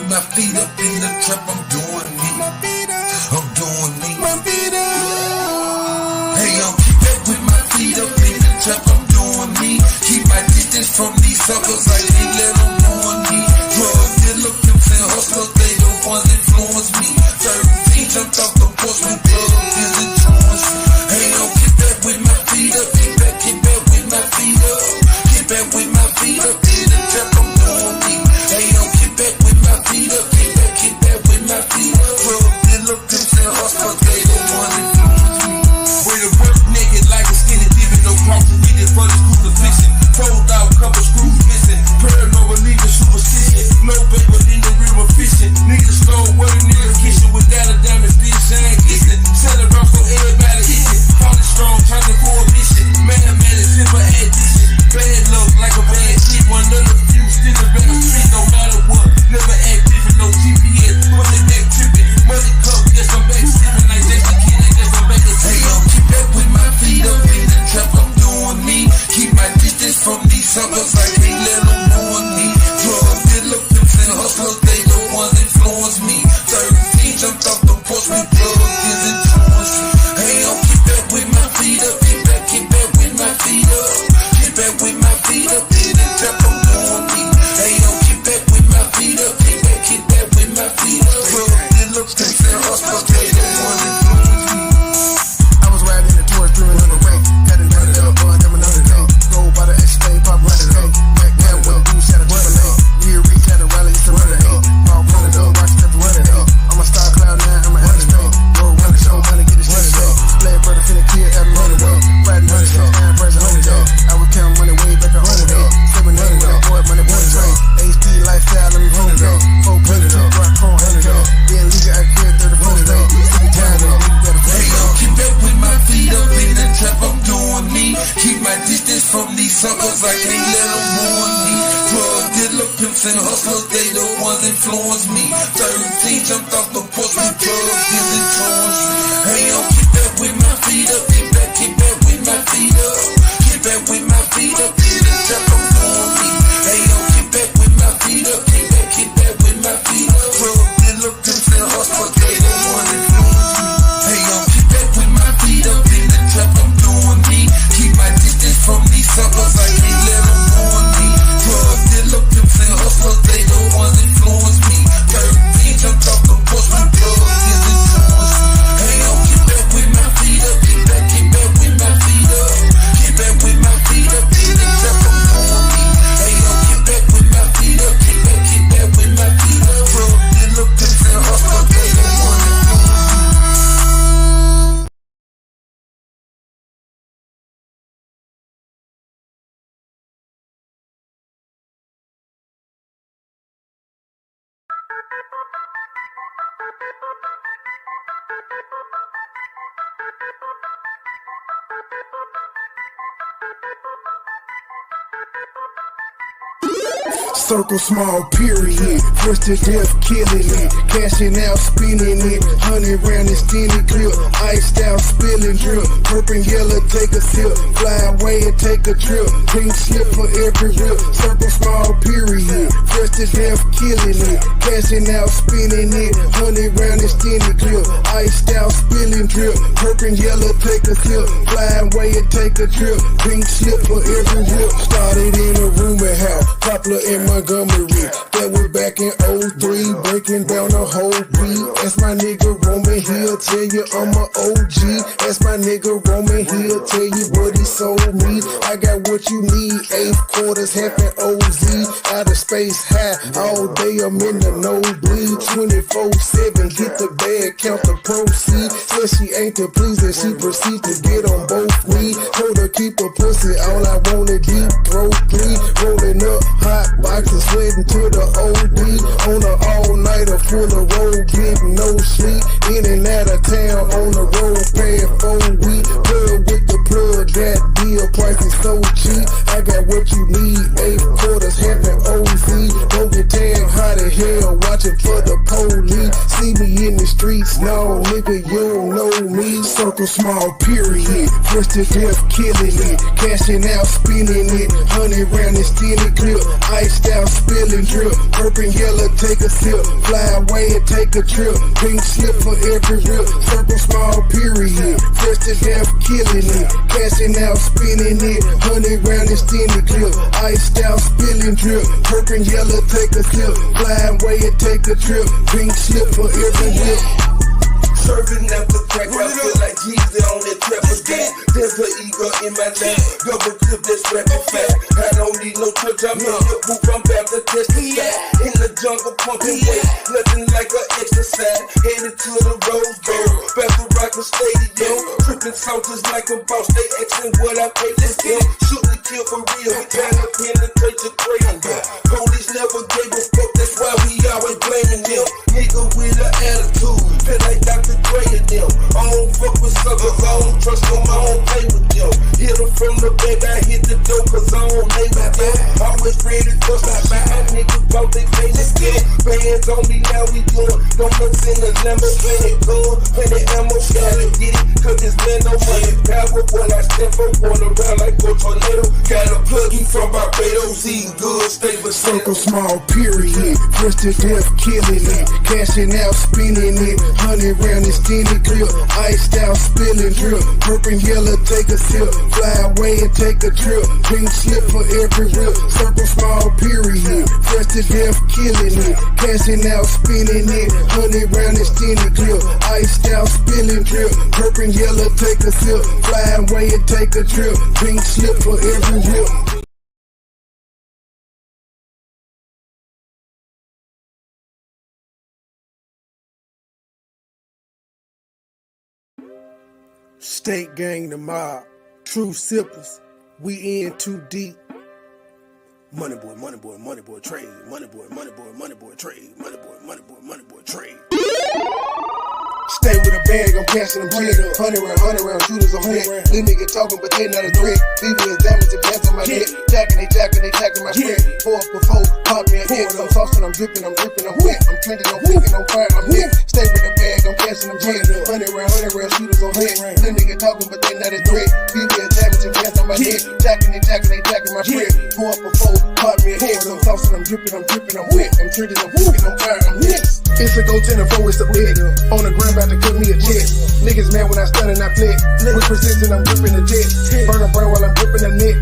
with my feet up in the trap, I'm doing me. I'm doing me. Hey, I'm keep back with my feet up in the trap, I'm doing me. Keep my distance from these suckers, I can't let them ruin me. Drug dealer, pimps and hustlers, they the ones influence me. 13 jumped off the porch with blood is influence. Hey, I'm keep back with my feet up, keep back with my feet up. Keep back with my feet up in the trap, I'm doing me. Hey, I'm keep back with my feet up, keep back with my feet up. Drug dealer, pimps and hustlers, they the ones influence me. Way to work naked like a skinny dipping, no cross to read it for this crucifixion. Fold out, couple screws missing. Paranoid, believing superstition. No paper in the river fishing. Niggas stole what a nigga kissing. Without a diamond, still shine glistening. Sell it around so everybody itching. Falling strong, trying to for a mission. Mathematics, simple addition. Bad luck like a bad shit. One of the few still a better street, no matter what. Never act different, no GPS. Money back tripping. Money cup, guess I'm back sipping. Like that's the kid, I guess I'm back a hey, I'm keep back with my feet up in the trap, I'm doing me. Keep my distance from these suckers, I can't let them ruin me. Drug dealer, pimps and hustlers, they the ones influence me. 13 jumped off the porch with blood is influence. Hey, I'm keep back with my feet up, keep back with my feet up. Keep back with my feet up in the trap, I'm doing me. Hey, I'm keep back with my feet up, keep back with my feet up. Drug dealer, pimps and hustlers, they the ones influence me. I was riding in the tourist, dreaming on the way. Got another little bun, them another day. Go by the explain, pop right away. Back down with the blue shot of Timberlake. Real reach at the rally, it's a runner up. Ball running up, watch step running up. I'm a star cloud now, I'm a understate. Roll running, show money, get it straight up. Black brother finna kill every money up. Riding on the show, I'm pressing on it up. I was counting money way back at home up. 700 up, boy, money trade. HD lifestyle, let me run it up. 400 up, rock on 100 up. Being legal, I carry 34 days. Every time up, you gotta hey, yo, keep back with my feet up in the trap, I'm doing me. Keep my distance from these suckers, I can't let them ruin me. Drug dealer, pimps and hustlers, they the ones influence me. 13 jumped off the porch with drugs is influence. Hey, yo, keep back with my feet up, keep back with my feet up. Keep back with my feet up in the trap, I'm doing me. Hey, yo, keep back with my feet up, keep back with my feet up. Drug dealer, pimps and hustlers, they the ones influence me. Hey, yo, keep back with my feet up in the trap, I'm doing me. Keep my distance from these suckers, I can't let them ruin me. Drug dealer, pimps and hustlers, they the ones influence me. 13 jumped off the porch with drugs is influence. Hey, yo, keep back with my feet up, keep back with my feet up. Keep back with my feet up in the trap, I'm doing me. Hey, yo, keep back with my feet up, keep back with my feet up. Drug dealer, pimps and hustlers, they the ones influence me. Circle small, period. First to death, killing it. Cashing out, spinning it. 100 round extended clip. Iced out, spilling drip. Purple yellow, take a sip. Fly away and take a trip. Pink slip for every rip. Circle small, period. First to death, killing it. Cashing out, spinning it. 100 round extended clip. Iced out, spilling drip. Purple yellow, take a sip. Fly away and take a trip. Pink slip for every rip. Started in a rumor house. Poplar in Montgomery, that was back in 03, breaking down the whole beat. That's my nigga Roman, he'll tell you I'm a OG. That's my nigga Roman, he'll tell you what he sold me. I got what you need, 8 quarters, half an OZ. Out of space high, all day I'm in the nosebleed. 24/7, get the bag, count the proceeds. Said she ain't to please and she proceed to get on both knees. Told her keep her pussy, all I wanted deep throat clean. Rolling up hot boxes, sweating to the OD. On a all-nighter full of road, getting no sleep. In and out of town on the road, paying 4 weeks. Plug with the plug, that deal price is so cheap. I got what you need, 8 quarters, half an OZ. Don't get tagged hot as hell, watching for the police. See me in the streets, no nigga, you don't know me. Circle small, period. Fresh to death, killing it. Cashing out, spinning it. 100 round and stealing clip. Iced out, spilling drip. Purple yellow, take a sip. Fly away and take a trip. Pink slip for every rip. Circle small, period. Fresh to death, killing it. Cashing out, spinning it. 100 round and stealing clip. Iced out, spilling drip. Purple yellow, take a sip. Fly away and take a trip. Pink slip for every rip. Serving out the crack, I feel like Jesus on that trap again. There's an ego in my name, double clip that's rapping fast. I don't need no church, I'm in the booth, I'm about to testify. In the jungle, pumping weight, nothing like an exercise. Headed to the Rose Bowl, back to Rocker Stadium. Tripping soldiers like a boss, they asking what I pay for them. Shoot and kill for real, we trying to penetrate your brain. Police never gave a fuck, that's why we always blaming them. Nigga with an attitude, feel like Dr. Dre and them. I don't fuck with suckers, I don't trust them, I don't play with them. Hit them from the back, I hit the door cause I don't lay with them. Always ready to stop by, niggas bout they famous skill. Bands on me, now we doing donuts in the Lambo. Plenty gun, plenty ammo, gotta get it, cause it's been no money. Power when I step up, going around like a tornado. Got a pluggy from Barbados, eating good, stay with Circle small, period. Fresh to death, killing it. Cashing out, spinning it. 100 round and stealing clip. Iced out, spilling drip. Purple yellow, take a sip. Fly away and take a trip. Pink slip for every rip. Circle small, period. Fresh to death, killing it. Cashing out, spinning it. 100 round and stealing clip. Iced out, spilling drip. Purple yellow, take a sip. Fly away and take a trip. Pink slip for every rip. State gang, the mob, true sippers, we in too deep. Money boy, money boy, money boy, trade. Money boy, money boy, money boy, trade. Money boy, money boy, money boy, trade. Stay with a bag, I'm cashing them bread. 100 round shooters on head. Little nigga talking, but they not a threat. People is diamonds and pants on my neck. Jacking my friend. Pour up before, pop me a head. I'm saucing, I'm dripping, I'm wet. I'm trending, I'm thinking, I'm fire, I'm hit. Stay with a bag, I'm cashing them bread. 100 round shooters on head. Little nigga talking, but they not a threat. People is diamonds and pants on my neck. Jacking my friend. Pour up before, pop me a head. I'm saucing, I'm dripping, I'm wet. I'm trending, I'm thinking, I'm fire, I'm hit. It's a go 10 and 4, it's a bed. On the ground, about to cook me a jet. Niggas mad when I stun and I fled. With precision, I'm gripping the jet. Burn a burn while I'm gripping the net.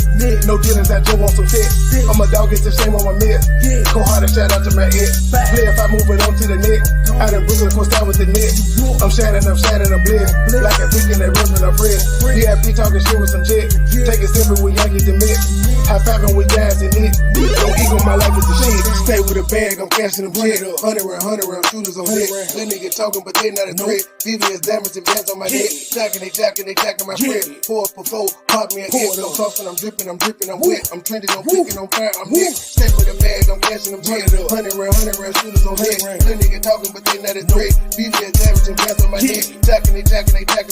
No dealings, I jump on some shit. I'm a dog, it's the same on my mess. Go hard and shout out to my ex. Play if I move it on to the net. Out in Brooklyn, course out with the net. I'm shattered, I'm blessed. Like a freak in that run with a friend. VIP talking shit with some jet. Take it simple with Yankees and Mets. High fiving with guys in it. No ego, my life is the shit. Stay with a bag, I'm cashing them bread. 100 round shooters on head. Little nigga talking, but they not a threat. VVS diamonds and bands on my neck. Jacking my friend. Pour up before, pop me a head. I'm saucing, I'm dripping, I'm wet. I'm trending, I'm thinking, I'm fire, I'm hit. Stay with a bag, I'm cashing them bread. 100 round shooters on head. Little nigga talking, but they not a threat. VVS diamonds and bands on my neck. Jacking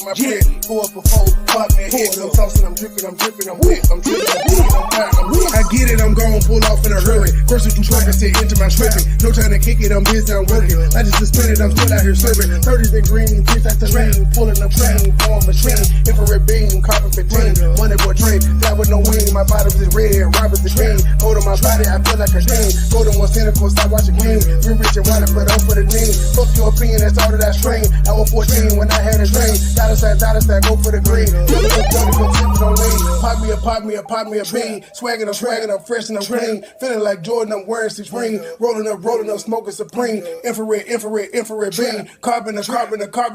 my friend. Pour up before, pop me a head. I'm saucing, I'm dripping, I'm wet. I'm trending, I'm thinking, I'm fire, I'm hit. I get it, I'm gon' pull off in a hurry. First you try to sit into my stripping. No time to kick it, I'm busy, I'm working. I just suspended, I'm still out here serving. 30s and green, bitch out the lane. Pulling up train, form machine. Infrared beam, carbon 15. Money boy trade, that with no wing. My bottoms is red, robbers is green. Hold on my body, I feel like a king. Go to one center, course I watch a game. Real rich and wanna put up for the team. Fuck your opinion, that's all that I strain. I was 14 when I had a dream. Dollar sign, go for the green. Pop me a bean. Swaggin', I'm fresh and I'm clean. Feeling like Jordan, I'm wearing Supreme. Rolling up, smoking Supreme. Infrared beam. Carbon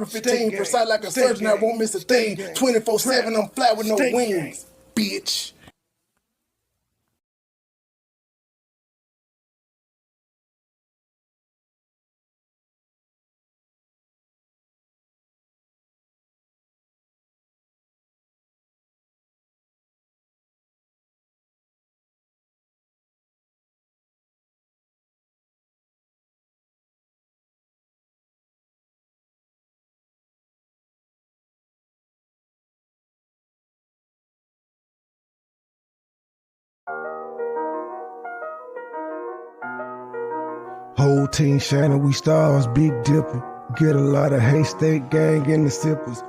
15. Precise like a surgeon, I won't miss a thing. 24/7, I'm flat with no wings, bitch. Whole team shining, we stars, big dipping. Get a lot of hate, state gang in the sippers.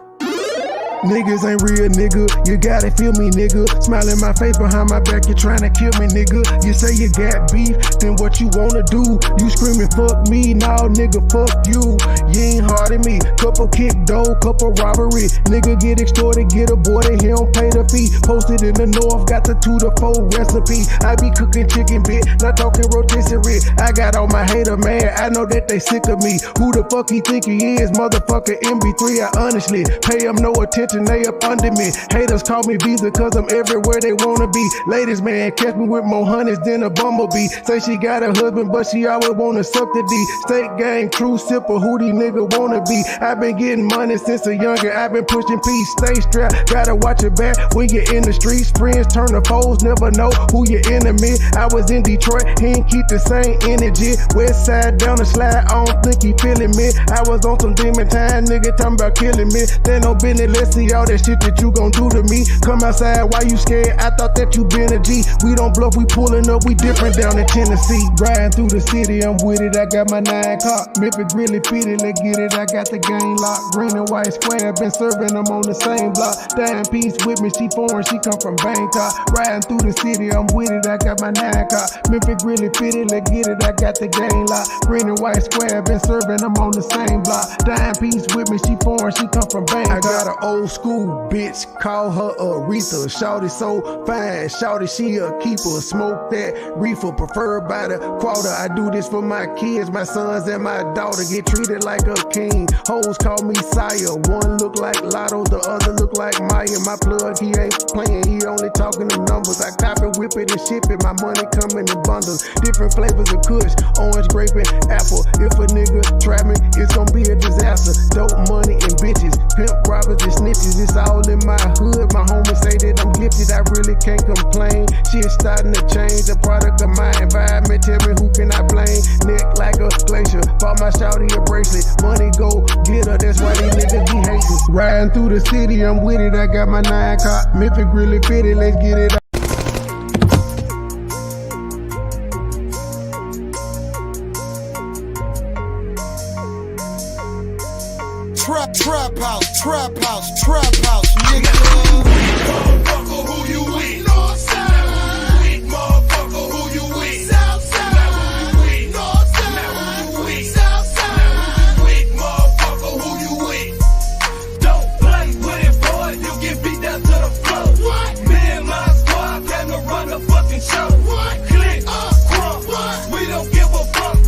Niggas ain't real, nigga. You gotta feel me, nigga. Smile in my face behind my back, you tryna kill me, nigga. You say you got beef, then what you wanna do? You screaming, fuck me, nah, nigga, fuck you. You ain't hard at me. Couple kick dough, couple robbery. Nigga get extorted, get aborted, he don't pay the fee. Posted in the north, got the 2 to 4 recipe. I be cooking chicken bit, not talking rotisserie. I got all my hater mad, I know that they sick of me. Who the fuck he think he is? Motherfucker MB3, I honestly pay him no attention, they up under me. Haters call me Visa cause I'm everywhere they wanna be. Ladies, man, catch me with more honeys than a bumblebee. Say she got a husband, but she always wanna suck the D. State gang, true sipper, who these nigga wanna be? I been getting money since a younger, I been pushing peace. Stay strapped, gotta watch your back when you're in the streets. Friends turn to foes, never know who your enemy. I was in Detroit, he ain't keep the same energy. West side down the slide, I don't think he feeling me. I was on some demon time, nigga talking about killing me. They no business, let's see all that shit that you gon' do to me. Come outside, why you scared? I thought that you been a G. We don't bluff, we pulling up, we different down in Tennessee. Riding through the city, I'm with it, I got my 9 car. Memphis really fitted, let's get it, I got the game locked. Green and white square, been serving them on the same block. Dime piece with me, she foreign, she come from Bangkok. Riding through the city, I'm with it, I got my 9 car. Memphis really fitted, let's get it, I got the game locked. Green and white square, been serving them on the same block. Dime piece with me, she foreign, she come from Bangkok. I got an old school bitch, call her Aretha. Shawty so fine, shawty she a keeper. Smoke that reefer, preferred by the quarter. I do this for my kids, my sons and my daughter. Get treated like a king, hoes call me sire. One look like Lotto, the other look like Maya. My plug, he ain't playing, he only talking the numbers. I cop it, whip it and ship it, my money coming in bundles. Different flavors of kush, orange, grape and apple. If a nigga try me, it's gonna be a disaster. Dope money and bitches, pimp robbers and snitches. It's all in my hood, my homies say that I'm gifted, I really can't complain. Shit's starting to change, the product of my environment. Tell me who can I blame? Neck like a glacier, bought my shawty a bracelet. Money go get her, that's why these niggas be hating. Riding through the city, I'm with it, I got my 9 car. Memphis really fitted, let's get it. Trap house, nigga. Motherfucker, who you with? Northside. Weak motherfucker, who you with? Southside. Weak Northside. Weak Southside. Weak motherfucker, who you with? Don't play with it, boy. You get beat down to the floor. What? Me and my squad came to run the fucking show. What? Click, crump. What? We don't give a fuck.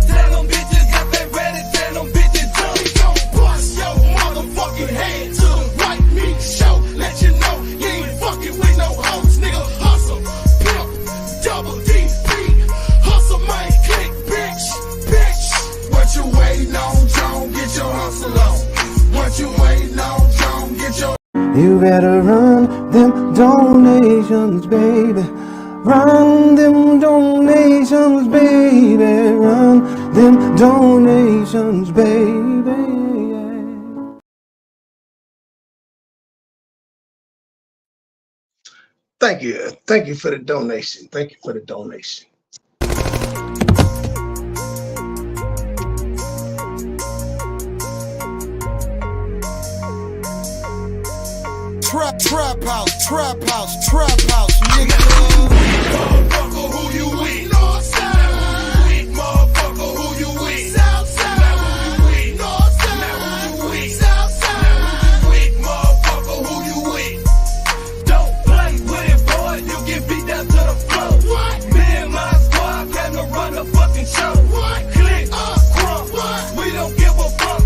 Tell them bitches if they ready. Tell them bitches jump. We gon' bust your motherfucking head to the right. Me show, let you know you ain't fucking with no hoes, nigga. Hustle, pimp, double DP. Hustle, man, click, bitch. What you waiting on, John? Get your hustle on. What you waiting on, John? Get your. You better run them donations, baby. Run them donations, baby. Run them donations, baby. Thank you for the donation. Thank you for the donation. Trap house, nigga. Motherfucker, who you with? Northside. Weak motherfucker, who you with? Southside. Weak Northside. Weak Southside. Weak motherfucker, who you with? Don't play with it, boy. You get beat down to the floor. What? Me and my squad came to run the fucking show. What? Click, crump. What? We don't give a fuck.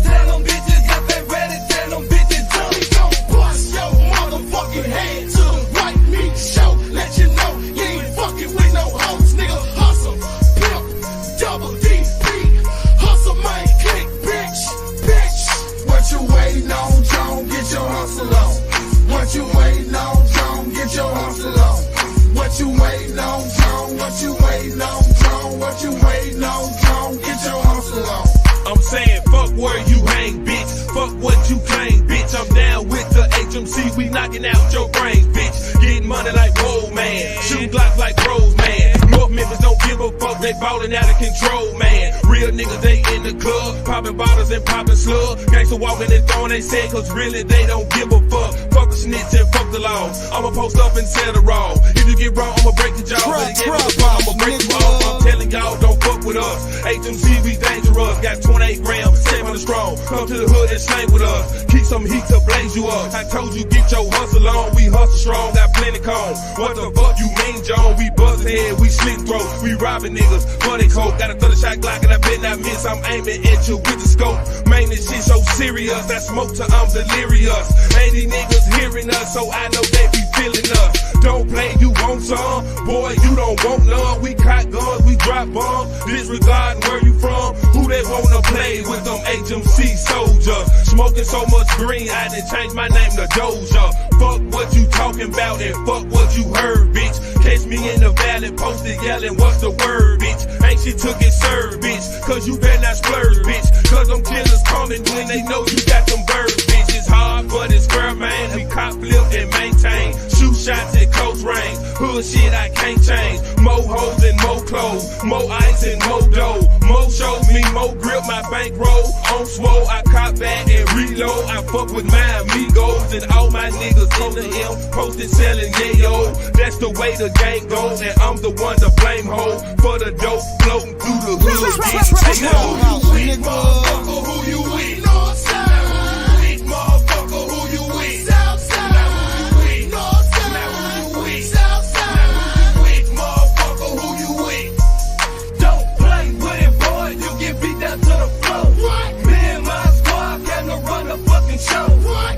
Tell them bitches if they ready. Tell them bitches jump. We gon' bust your motherfucking head to the right. Me show, let you know you ain't fucking with no hoes, nigga. Hustle, pimp, double DP. Hustle, man, click, bitch. What you waiting on, John? Get your hustle on. What you waiting on, John? Get your hustle on. What you waiting on, John? What you waiting on, John? What you waiting on, John? Get your hustle on. I'm saying fuck where you hang, bitch. Fuck what you claim, bitch. I'm down with the HMC. We knocking out your brains, bitch. Getting money like whoa, man. Shoot Glock like Rose, man. North Memphis don't give a fuck. They they ballin' out of control, man. Real niggas, they in the club, popping bottles and popping slugs. Gangsta walking and throwing they set, cause really they don't give a fuck. Fuck the snitch and fuck the law. I'ma post up and tell the raw. If you get wrong, I'ma break your jaw. I'ma break you off. I'm telling y'all, don't fuck with us. HMC, we dangerous. Got 28 grams, 7 strong. Come to the hood and slang with us. Keep some heat to blaze you up. I told you, get your hustle on. We hustle strong, got plenty cone. What the fuck you mean, John? We bust head, we slit throat. We robbing niggas, money coke. Got a 30-shot Glock and I bet not miss. I'm aiming at you with the scope. Man, this shit so serious. I smoke till I'm delirious. Ain't these niggas hearing us, so I know they be feeling us. Don't play, you want some? Boy, you don't want none. We cock guns, we drop bombs. Disregarding where you from. Who they wanna play with them HMC soldiers? Smoking so much green, I done changed my name to Doja. Fuck what you talking about and fuck what you heard, bitch. Catch me in the valley, posted yelling, what's the word, bitch? Ain't she took it served, bitch? Cause you better not splurge, bitch. Cause them killers coming when they know you got them birds, bitch. It's hard, but it's fair, man. We cop, flip, and maintain. Shoot shots at close range. Hood shit I can't change. More hoes and more clothes. More ice and more dough. More shows me, more grip. My bankroll on swole. I cop back and reload. I fuck with my amigos and all my niggas in the M. Posted selling yayo. That's the way the game goes. And I'm the one to blame, ho. For the dope floating through the hood. Take it over. Motherfucker, who you with? Northside. Motherfucker, who you with? Southside. Northside. Who you with? Southside. Motherfucker, who you with? Don't play with it, boy. You get beat down to the floor. Me and my squad got to run the fucking show.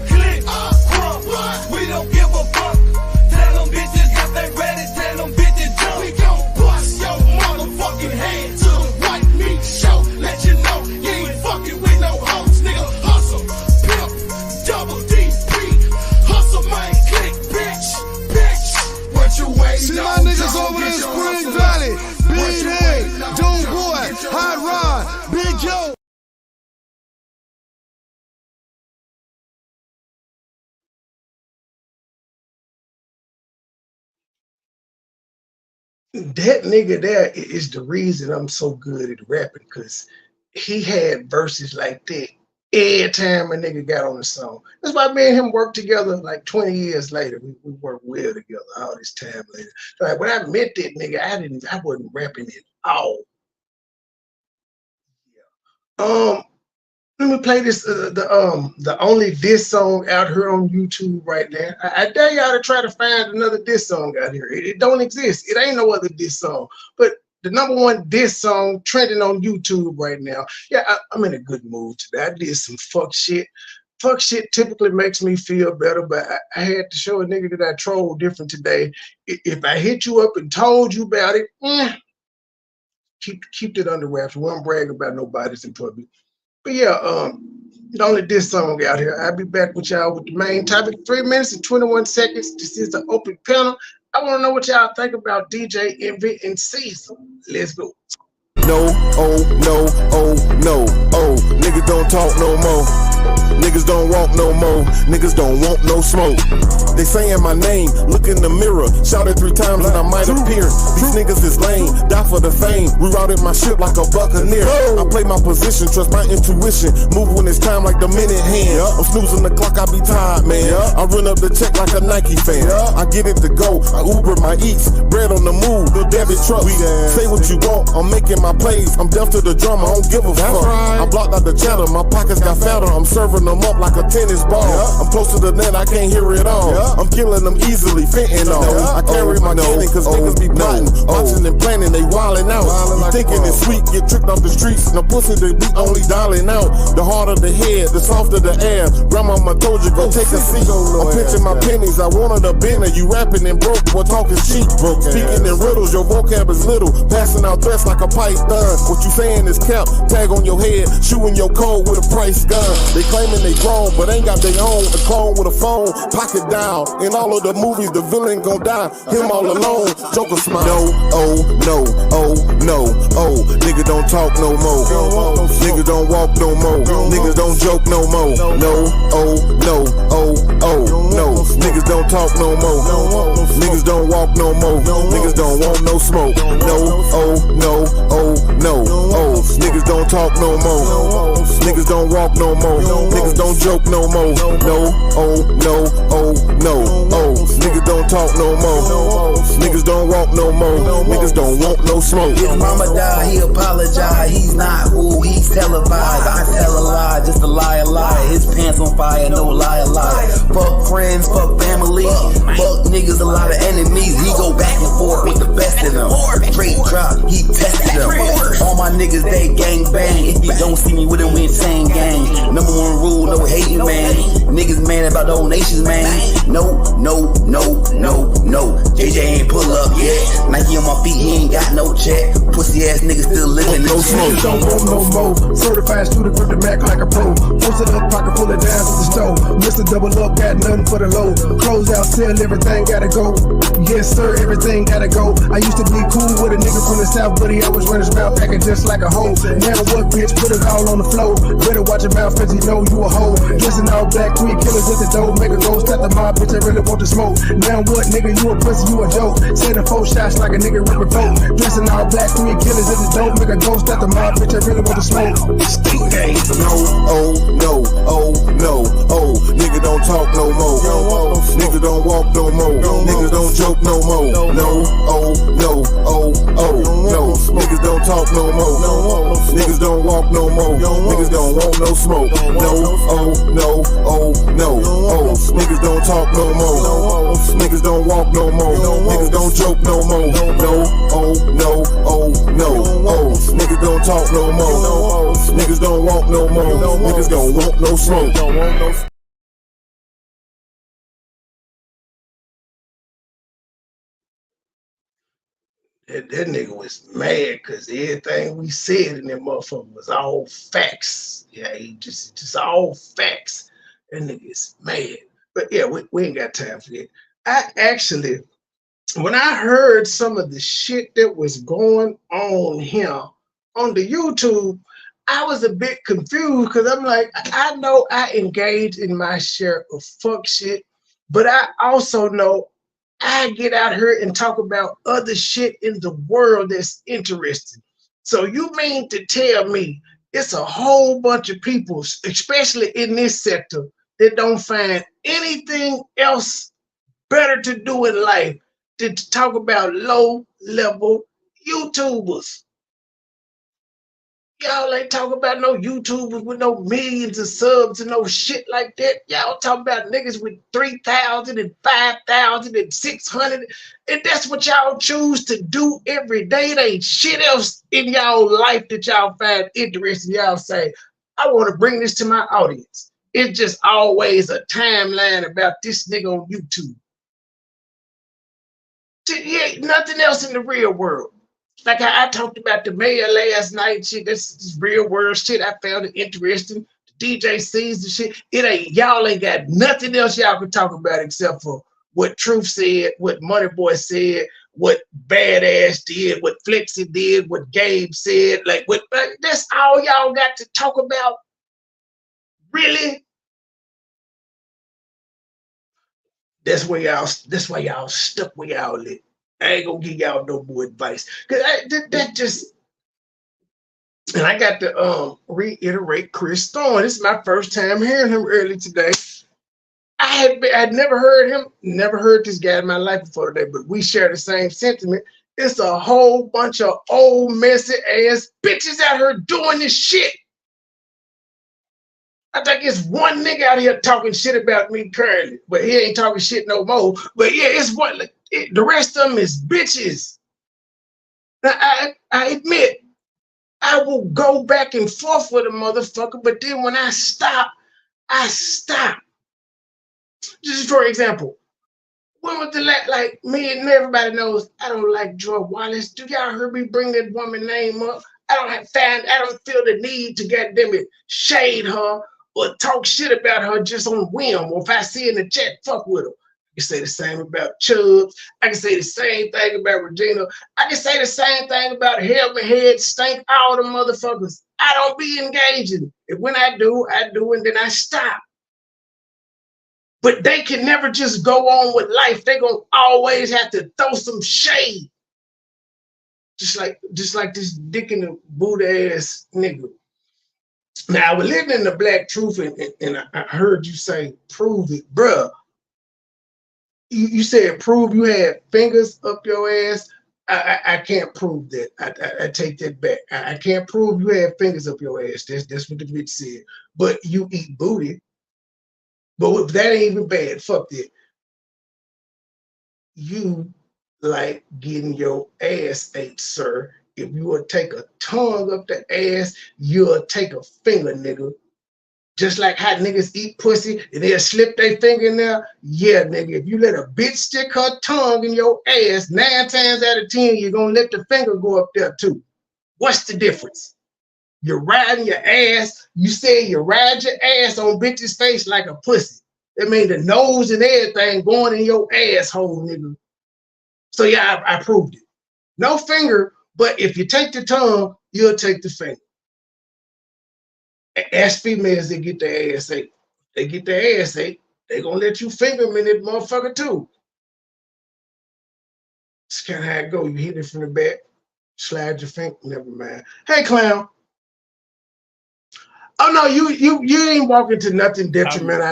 Click, crump. We don't give a fuck. Tell them bitches if they ready. Tell them bitches jump. We gon' bust your motherfucking head to the white meat show. Let you know you ain't fucking with no hoes, nigga. Hustle, pimp, double DP. Hustle, man, click, bitch. What you waiting See on? my niggas over in Spring Valley. Big A, Doom Boy, Hot Rod, Big Joe. That nigga there is the reason I'm so good at rapping, because he had verses like that every time a nigga got on the song. That's why me and him worked together like 20 years later. We worked well together all this time later. Like when I met that nigga, I wasn't rapping at all. Yeah. Let me play this the only diss song out here on YouTube right now. I dare y'all to try to find another diss song out here. It don't exist. It ain't no other diss song. But the #1 diss song trending on YouTube right now. Yeah, I'm in a good mood today. I did some fuck shit. Fuck shit typically makes me feel better, but I had to show a nigga that I troll different today. If I hit you up and told you about it, keep it under wraps. We won't brag about nobody's in public. But yeah, the only diss song out here. I'll be back with y'all with the main topic. 3 minutes and 21 seconds. This is the open panel. I want to know what y'all think about DJ Envy and Caesar. Let's go. No, oh, no, oh, no, oh. Niggas don't talk no more. Niggas don't walk no more. Niggas don't want no smoke. They saying my name, look in the mirror. Shout it 3 times and I might appear. These niggas is lame, die for the fame. Rerouted my ship like a buccaneer. I play my position, trust my intuition. Move when it's time like the minute hand. I'm snoozing the clock, I be tired, man. I run up the check like a Nike fan. I get it to go, I Uber my eats. Bread on the move, the debit truck. Say what you want, I'm making my plays. I'm deaf to the drama, I don't give a fuck. I blocked out the chatter, my pockets got fatter. I'm serving them up like a tennis ball. I'm close to the net, I can't hear it all. I'm killing them easily, fentanyl. I carry my cannon cause niggas be plotting. Watching and planning, they wildin' out. You thinking it's sweet, get tricked off the streets. No pussy, they be only dialing out. The harder the head, the softer the air. Grandmama told you, go take a seat. I'm pinching my pennies, I wanted a Bentley. You rapping and broke, boy talking cheap. Speaking in riddles, your vocab is little. Passing out threats like a python. What you saying is cap, tag on your head. Shooting your code with a price gun. They claiming they grown, but ain't got their own. A clone with a phone, pocket down. In all of the movies, the villain gon' die. Him all alone, Joker smile. No, oh, no, oh, no, oh. Niggas don't talk no more. Niggas don't walk no more. Niggas don't joke no more. No, oh, no, oh, oh, no. Niggas don't talk no more. Niggas don't walk no more. Niggas don't want no smoke. No, oh, no, don't talk no more. Niggas don't walk no more. Niggas don't joke no more. No, oh, no, oh, no, oh. Niggas don't talk no more. Niggas don't walk no more. Niggas don't want no smoke. His mama died, he apologized. He's not who he's televised. I tell a lie, just a lie, a lie. His pants on fire, no lie, a lie. Fuck friends, fuck family. Fuck niggas, a lot of enemies. He go back and forth with the best of them. Straight drop, he tested them. All my niggas, they gang bang. If you don't see me with them, we insane gang. Number one rule, no hating, man. Niggas mad about donations, man. No, no, no, no, no. JJ ain't pull up yet. Nike on my feet, he ain't got no check. Pussy ass niggas still living in no smoke. Don't want no more. Certified student grip the Mac like a pro. Posted up, pocket full of dimes at the store. Mr. Double Up, got nothing for the low. Close out, sell, everything gotta go. Yes, sir, everything gotta go. I used to be cool with a nigga from the south, but he always run his mouth packing just like a hoe. Now what, bitch? Put it all on the floor. Better watch your mouth, cause you know you a hoe. Dressing all black, queen killers at the door. Make a go, stop the mob, bitch, I really want to smoke. Now what, nigga? You a pussy, you a joke. Say the 4 shots like a nigga ripping coke. Dressing all black, queen killers at the door. Make a go, stop the mob, bitch, I really want to smoke. Stink game. No, oh, no, oh, no, oh. Nigga don't talk no more. Niggas don't walk no more. Niggas don't joke no more. No, oh, no, oh, oh, no. Niggas don't talk no more. Niggas don't walk no more. Niggas don't want no smoke. No, oh, no, oh, no, oh. Niggas don't talk no more. Niggas don't walk no more. Niggas don't joke no more. No, oh, no, oh, no, oh. Niggas don't talk no more. Niggas don't walk no more. Niggas don't want no smoke. That nigga was mad because everything we said in that motherfucker was all facts. Yeah, he just all facts. That nigga is mad. But yeah, we ain't got time for that. I actually, when I heard some of the shit that was going on here on the YouTube, I was a bit confused because I'm like, I know I engage in my share of fuck shit, but I also know I get out here and talk about other shit in the world that's interesting. So you mean to tell me it's a whole bunch of people, especially in this sector, that don't find anything else better to do in life than to talk about low-level YouTubers? Y'all ain't talking about no YouTubers with no millions of subs and no shit like that. Y'all talking about niggas with 3,000 and 5,000 and 600. And that's what y'all choose to do every day. There ain't shit else in y'all life that y'all find interesting. Y'all say, I want to bring this to my audience. It's just always a timeline about this nigga on YouTube. Yeah, nothing else in the real world. Like I talked about the mayor last night, shit. That's real world shit. I found it interesting. The DJ sees the shit. It ain't, y'all ain't got nothing else y'all can talk about except for what Truth said, what MoneyBoy said, what Badass did, what Flexi did, what Gabe said. Like that's all y'all got to talk about. Really? That's why y'all stuck where y'all live. I ain't gonna give y'all no more advice. Cause that just, and I got to reiterate Chris Thorne. This is my first time hearing him early today. I'd never heard him, never heard this guy in my life before today, but we share the same sentiment. It's a whole bunch of old messy ass bitches out here doing this shit. I think it's one nigga out here talking shit about me currently, but he ain't talking shit no more. But yeah, it's one. The rest of them is bitches. Now, I admit, I will go back and forth with a motherfucker, but then when I stop, I stop. Just for example, when was the like me and everybody knows I don't like Joy Wallace. Do y'all hear me bring that woman name up? I don't feel the need to goddamn it shade her or talk shit about her just on whim. Or if I see in the chat, fuck with her. I can say the same about Chubbs. I can say the same thing about Regina. I can say the same thing about Helmet Head, Stank, all the motherfuckers. I don't be engaging. If when I do, and then I stop. But they can never just go on with life. They're going to always have to throw some shade. Just like this dick in the booty ass nigga. Now I was living in the Black Truth, and I heard you say, "Prove it, bruh." You said prove you had fingers up your ass. I can't prove that. I take that back. I can't prove you had fingers up your ass. That's what the bitch said. But you eat booty. But that ain't even bad. Fuck that. You like getting your ass ate, sir. If you would take a tongue up the ass, you'll take a finger, nigga. Just like how niggas eat pussy and they'll slip their finger in there. Yeah, nigga, if you let a bitch stick her tongue in your ass, 9 times out of 10, you're gonna let the finger go up there too. What's the difference? You're riding your ass. You say you ride your ass on bitch's face like a pussy. That means the nose and everything going in your asshole, nigga. So yeah, I proved it. No finger, but if you take the tongue, you'll take the finger. As females, they get their ass ate. They get their ass ate. They gonna let you finger them in that motherfucker too. It's kind of how it go. You hit it from the back, slide your finger. Never mind. Hey, clown. Oh no, you ain't walking to nothing detrimental.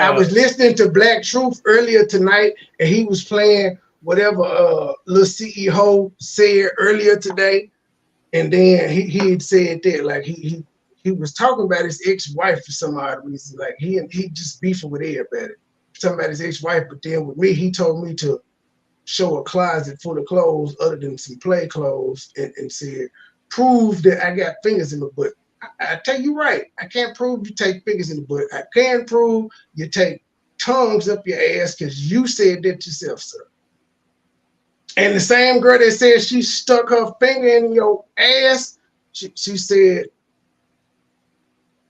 I was listening to Black Truth earlier tonight, and he was playing whatever little CEO said earlier today, and then he had said that like he was talking about his ex-wife for some odd reason. Like he just beefing with everybody. Talking about his ex-wife, but then with me, he told me to show a closet full of clothes other than some play clothes, and said, prove that I got fingers in my butt. I tell you right, I can't prove you take fingers in the butt. I can prove you take tongues up your ass because you said that yourself, sir. And the same girl that said she stuck her finger in your ass, she said,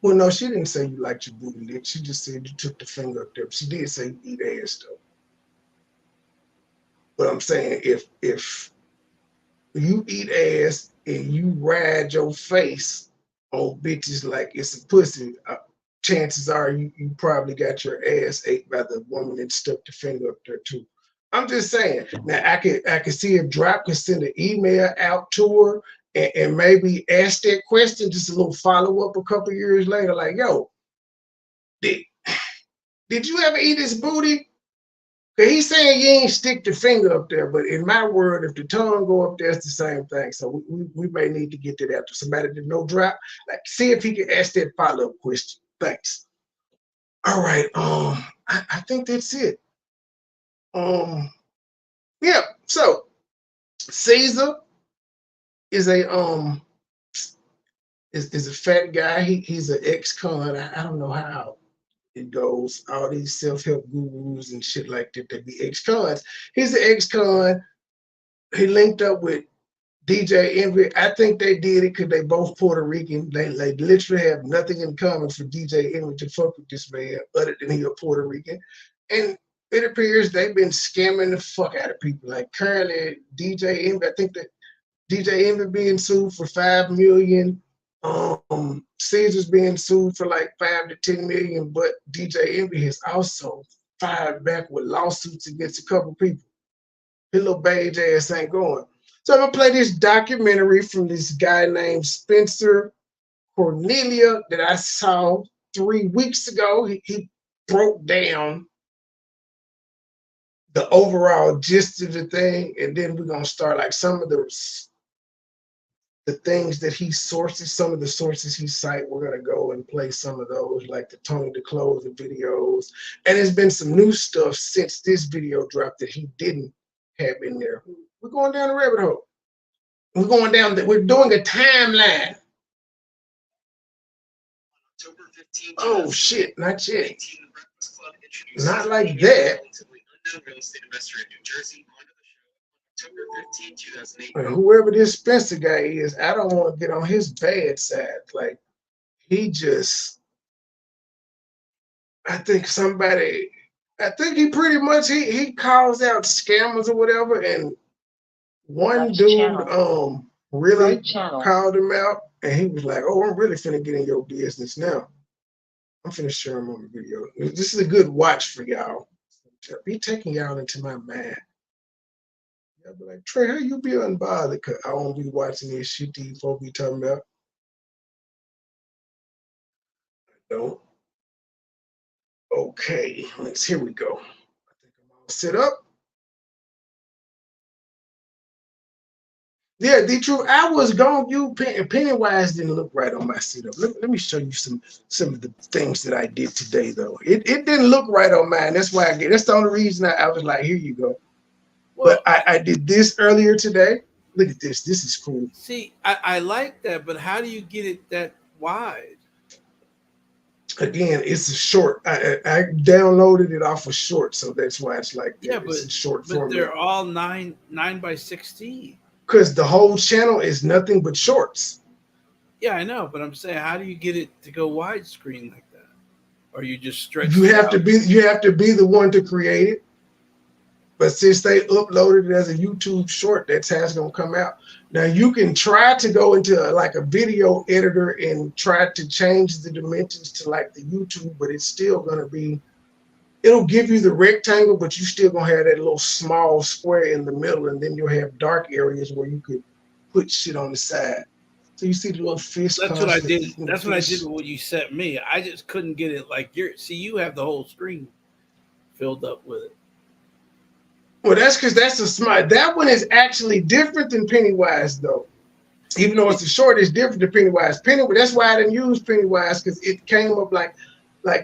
well, no, she didn't say you liked your booty lick. She just said you took the finger up there. She did say you eat ass, though. But I'm saying if you eat ass and you ride your face on bitches like it's a pussy, chances are you probably got your ass ate by the woman that stuck the finger up there too. I'm just saying. Now I could see if Drop could send an email out to her and maybe ask that question, just a little follow up a couple years later, like, yo, did you ever eat this booty? He's saying you ain't stick the finger up there, but in my word, if the tongue go up there, it's the same thing. So we may need to get that out to somebody that know Drop. Like, see if he can ask that follow-up question. Thanks. All right. I think that's it. Yeah. So Caesar is a is a fat guy. He's an ex-con. I don't know how it goes. All these self-help gurus and shit like that, they be ex-cons. He's an ex-con. He linked up with DJ Envy. I think they did it because they both Puerto Rican. They literally have nothing in common for DJ Envy to fuck with this man other than he a Puerto Rican. And it appears they've been scamming the fuck out of people. Like currently, DJ Envy, I think that DJ Envy being sued for $5 million. Caesar's being sued for like 5 to 10 million, but DJ Envy has also fired back with lawsuits against a couple people. His little beige ass ain't going. So I'm gonna play this documentary from this guy named Spencer Cornelia that I saw 3 weeks ago. He broke down the overall gist of the thing, and then we're gonna start like some of the things that he sources, some of the sources he cite. We're gonna go and play some of those, like the Tony DeClose videos. And there's been some new stuff since this video dropped that he didn't have in there. We're going down the rabbit hole. We're going down we're doing a timeline. Oh shit, not yet. Not like that. And whoever this Spencer guy is, I don't want to get on his bad side. Like, he just, I think he pretty much, he calls out scammers or whatever, and one dude really called him out, and he was like, oh, I'm really finna get in your business now. I'm finna share him on the video. This is a good watch for y'all. Be taking y'all into my mind. I'd be like, Trey, how you be unbothered? Cause I won't be watching this shit these folks be talking about. Don't. Okay, here we go. I think I'm all set up. Yeah, the truth. I was gonna use Pennywise didn't look right on my setup. Let me show you some of the things that I did today though. It didn't look right on mine. That's why that's the only reason I was like, here you go. Well, but I did this earlier today. Look at this. This is cool. See, I like that, but how do you get it that wide? Again, it's a short. I downloaded it off of short, so that's why it's like but it's a short but format. They're all 9 by 16. Because the whole channel is nothing but shorts. Yeah, I know, but I'm saying, how do you get it to go widescreen like that? Or you just stretch? You have to be the one to create it. But since they uploaded it as a YouTube short, that's how it's gonna come out. Now you can try to go into like a video editor and try to change the dimensions to like the YouTube, but it's still gonna be. It'll give you the rectangle, but you still gonna have that little small square in the middle, and then you'll have dark areas where you could put shit on the side. So you see the little fish. That's what I did. That's what I did with what you sent me. I just couldn't get it like you have the whole screen filled up with it. Well, that's because that's a smart. That one is actually different than Pennywise, though. Even though it's a short, it's different than Pennywise. That's why I didn't use Pennywise, because it came up like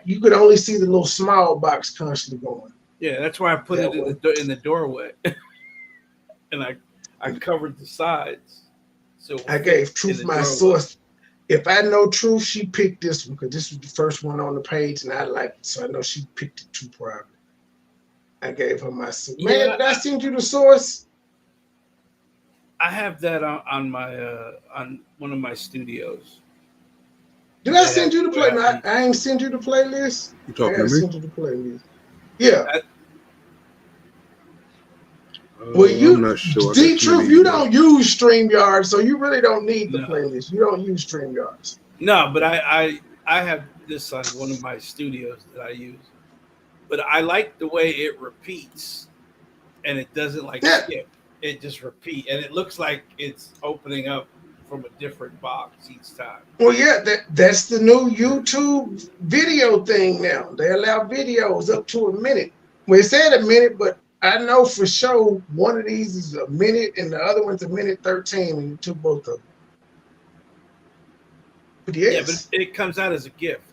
you could only see the little small box constantly going. Yeah, that's why I put it in the doorway, and I covered the sides. So I gave Truth my source. If I know Truth, she picked this one because this was the first one on the page, and I liked it, so I know she picked it too proudly. I gave her my source. Man, did I send you the source? I have that on my on one of my studios. Did I send you the play? No, I ain't send you the playlist. You talking to me? Send you the playlist. Yeah. Well, I'm not sure. Truth, you don't use StreamYard, so you really don't need the playlist. You don't use StreamYards. No, but I have this on one of my studios that I use. But I like the way it repeats, and it doesn't skip. It just repeats, and it looks like it's opening up from a different box each time. Well, yeah, that's the new YouTube video thing now. They allow videos up to a minute. Well, it said a minute, but I know for sure one of these is a minute and the other one's a minute 13, and you took both of them. But yes. Yeah, but it comes out as a gift.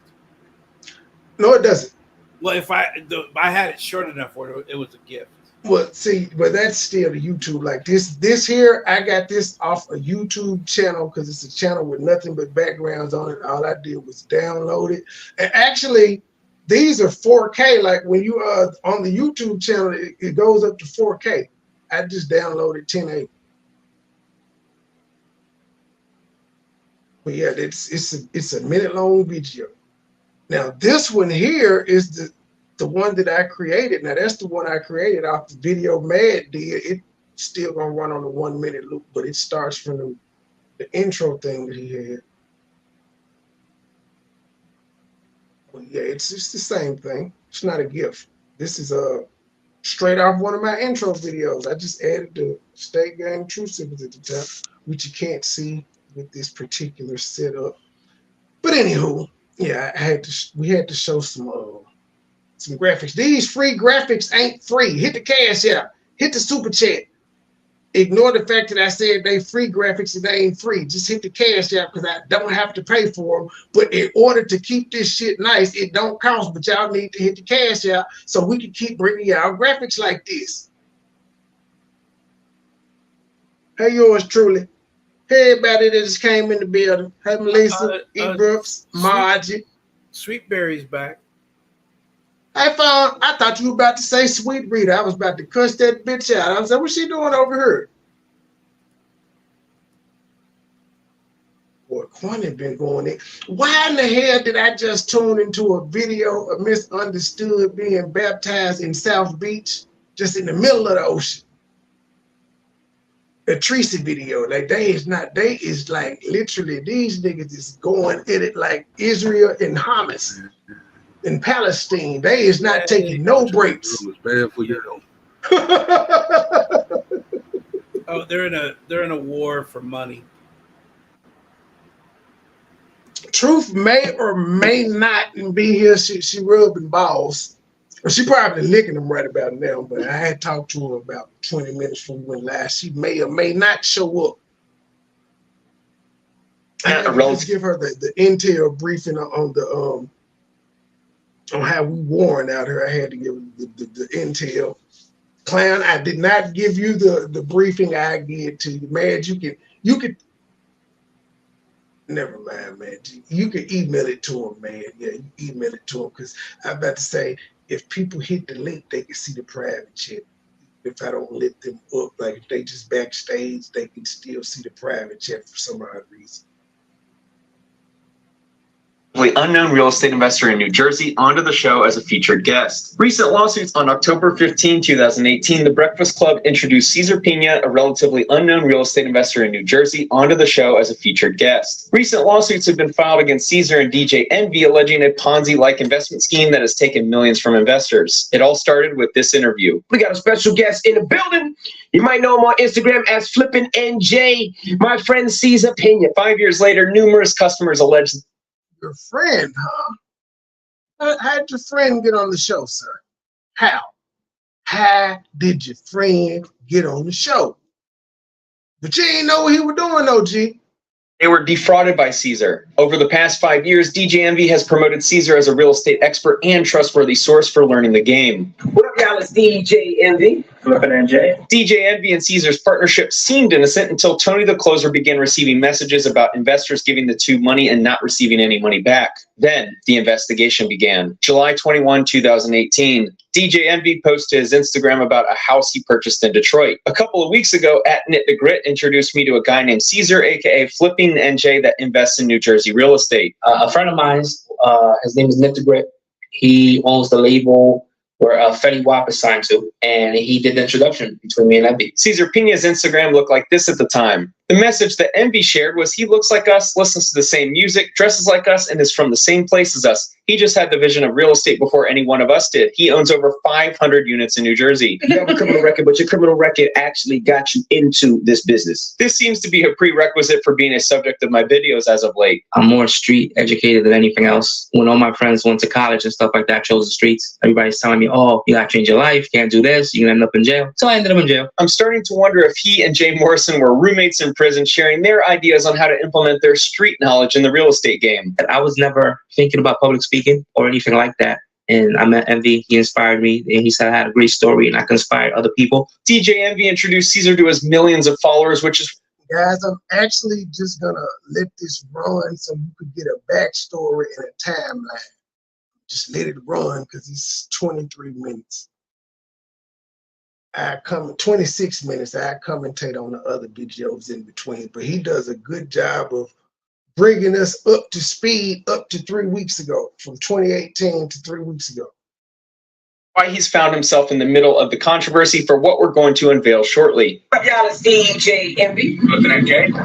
No, it doesn't. Well, if I had it short enough for it, it was a gift. Well, see, but that's still the YouTube. Like this here, I got this off a YouTube channel because it's a channel with nothing but backgrounds on it. All I did was download it. And actually, these are 4K. Like when you are on the YouTube channel, it goes up to 4K. I just downloaded 1080. But yeah, it's a minute long video. Now this one here is the one that I created. Now that's the one I created off the video Mad did. It's still gonna run on the 1 minute loop, but it starts from the intro thing that he had. Well, yeah, it's just the same thing. It's not a gift. This is straight off one of my intro videos. I just added the State Gang True Sippers at the top, which you can't see with this particular setup. But anywho, yeah, we had to show some graphics. These free graphics ain't free. Hit the cash app. Hit the super chat. Ignore the fact that I said they free graphics and they ain't free. Just hit the cash app because I don't have to pay for them. But in order to keep this shit nice, it don't cost. But y'all need to hit the cash app so we can keep bringing y'all graphics like this. Hey, yours truly. Hey, everybody that just came in the building. Hey, Melissa, E. Brooks, Margie. Sweetberry's back. I thought you were about to say Sweet Rita. I was about to cuss that bitch out. I was like, what's she doing over here? Boy, Quan had been going in. Why in the hell did I just tune into a video of Misunderstood being baptized in South Beach, just in the middle of the ocean? A Tracy video. Like they is like literally these niggas is going at it like Israel and Hamas. In Palestine, they is not taking no breaks. It was bad for you. Oh, they're in a war for money. Truth may or may not be here. She rubbing balls. Or she probably licking them right about now, but I had talked to her about 20 minutes from when last. She may or may not show up. I had to just give her the intel briefing on the on how we warring out here. I had to give the intel. Clown, I did not give you the briefing I gave to you. Man, you could never mind, man. You can email it to him, man. Yeah, you email it to him, because I'm about to say, if people hit the link, they can see the private chat. If I don't let them up, like if they just backstage, they can still see the private chat for some odd reason. Unknown real estate investor in New Jersey onto the show as a featured guest. Recent lawsuits. On October 15, 2018, The Breakfast Club introduced Cesar Pina, a relatively unknown real estate investor in New Jersey, onto the show as a featured guest. Recent lawsuits have been filed against Cesar and DJ Envy, alleging a Ponzi-like investment scheme that has taken millions from investors. It all started with this interview. We got a special guest in the building. You might know him on Instagram as Flippin' NJ, my friend Cesar Pina. 5 years later, numerous customers alleged. Your friend, huh? How did your friend get on the show, sir? How? How did your friend get on the show? But you ain't know what he was doing, OG. They were defrauded by Cesar. Over the past 5 years, DJ Envy has promoted Cesar as a real estate expert and trustworthy source for learning the game. What up, y'all? It's DJ Envy. Flippin' NJ. DJ Envy and Cesar's partnership seemed innocent until Tony the Closer began receiving messages about investors giving the two money and not receiving any money back. Then the investigation began. July 21, 2018. DJ Envy posted his Instagram about a house he purchased in Detroit. A couple of weeks ago, @KnitTheGrit introduced me to a guy named Cesar, aka Flipping NJ, that invests in New Jersey real estate. A friend of mine, his name is Knit the Grit. He owns the label where Fetty Wap is signed to, and he did the introduction between me and Envy. Cesar Pina's Instagram looked like this at the time. The message that Envy shared was he looks like us, listens to the same music, dresses like us, and is from the same place as us. He just had the vision of real estate before any one of us did. He owns over 500 units in New Jersey. You have a criminal record, but your criminal record actually got you into this business. This seems to be a prerequisite for being a subject of my videos as of late. I'm more street educated than anything else. When all my friends went to college and stuff like that, chose the streets, everybody's telling me, oh, you gotta change your life, you can't do this, you're gonna end up in jail. So I ended up in jail. I'm starting to wonder if he and Jay Morrison were roommates in prison, sharing their ideas on how to implement their street knowledge in the real estate game. I was never thinking about public speaking or anything like that. And I met Envy, he inspired me, and he said I had a great story and I can inspire other people. DJ Envy introduced Cesar to his millions of followers, which is... Guys, I'm actually just gonna let this run so you could get a backstory and a timeline. Just let it run because it's 23 minutes. 26 minutes. I commentate on the other videos in between, but he does a good job of bringing us up to speed up to 3 weeks ago, from 2018 to 3 weeks ago. Why he's found himself in the middle of the controversy for what we're going to unveil shortly. What y'all, it's DJ Envy.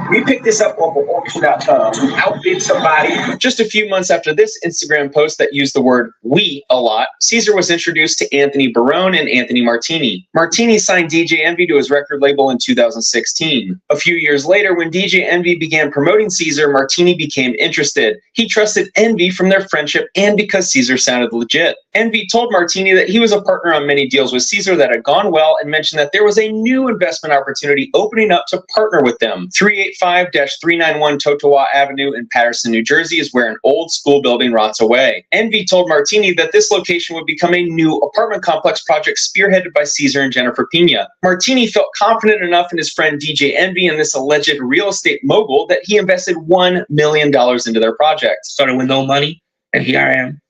We picked this up off of auction.com. Outbid somebody. Just a few months after this Instagram post that used the word "we" a lot, Cesar was introduced to Anthony Barone and Anthony Martini. Martini signed DJ Envy to his record label in 2016. A few years later, when DJ Envy began promoting Cesar, Martini became interested. He trusted Envy from their friendship and because Cesar sounded legit. Envy told Martini that he was a partner on many deals with Cesar that had gone well and mentioned that there was a new investment opportunity opening up to partner with them. 385-391 Totowa Avenue in Paterson, New Jersey is where an old school building rots away. Envy told Martini that this location would become a new apartment complex project spearheaded by Cesar and Jennifer Pina. Martini felt confident enough in his friend DJ Envy and this alleged real estate mogul that he invested $1 million into their project. Started with no money, and here I am,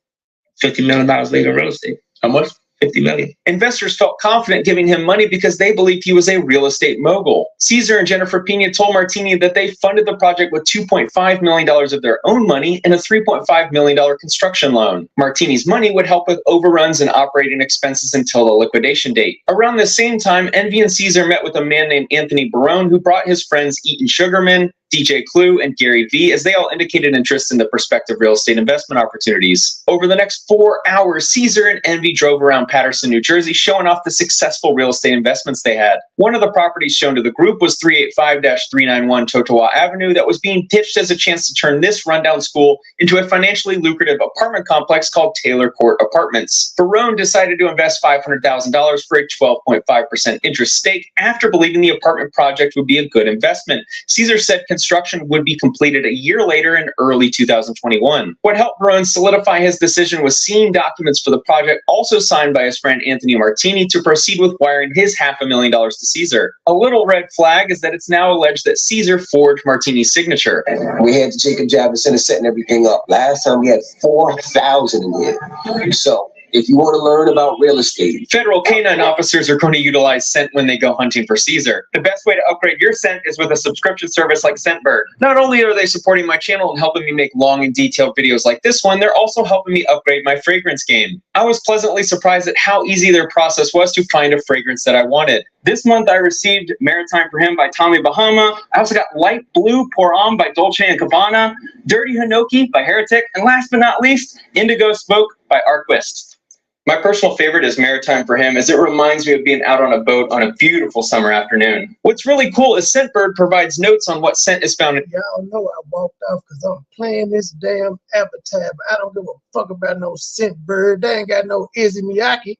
$50 million later in real estate. How much? $50 million. Investors felt confident giving him money because they believed he was a real estate mogul. Cesar and Jennifer Pina told Martini that they funded the project with $2.5 million of their own money and a $3.5 million construction loan. Martini's money would help with overruns and operating expenses until the liquidation date. Around the same time, Envy and Cesar met with a man named Anthony Barone, who brought his friends Eaton Sugarman, DJ Clue, and Gary V, as they all indicated interest in the prospective real estate investment opportunities. Over the next 4 hours, Caesar and Envy drove around Paterson, New Jersey, showing off the successful real estate investments they had. One of the properties shown to the group was 385-391 Totowa Avenue that was being pitched as a chance to turn this rundown school into a financially lucrative apartment complex called Taylor Court Apartments. Barone decided to invest $500,000 for a 12.5% interest stake after believing the apartment project would be a good investment. Caesar said construction would be completed a year later in early 2021. What helped Barone solidify his decision was seeing documents for the project also signed by his friend Anthony Martini to proceed with wiring his $500,000 to Caesar. A little red flag is that it's now alleged that Caesar forged Martini's signature. We had to take a job instead of setting everything up. Last time we had 4,000 in here. So if you want to learn about real estate, federal canine officers are going to utilize Scent when they go hunting for Caesar. The best way to upgrade your scent is with a subscription service like Scentbird. Not only are they supporting my channel and helping me make long and detailed videos like this one, they're also helping me upgrade my fragrance game. I was pleasantly surprised at how easy their process was to find a fragrance that I wanted. This month I received Maritime for Him by Tommy Bahama. I also got Light Blue Pour On by Dolce & Gabbana, Dirty Hinoki by Heretic, and last but not least, Indigo Smoke by Arquist. My personal favorite is Maritime for Him, as it reminds me of being out on a boat on a beautiful summer afternoon. What's really cool is Scentbird provides notes on what scent is found in. Y'all know I walked off because I'm playing this damn avatar, but I don't give a fuck about no Scentbird. They ain't got no Izzy Miyake.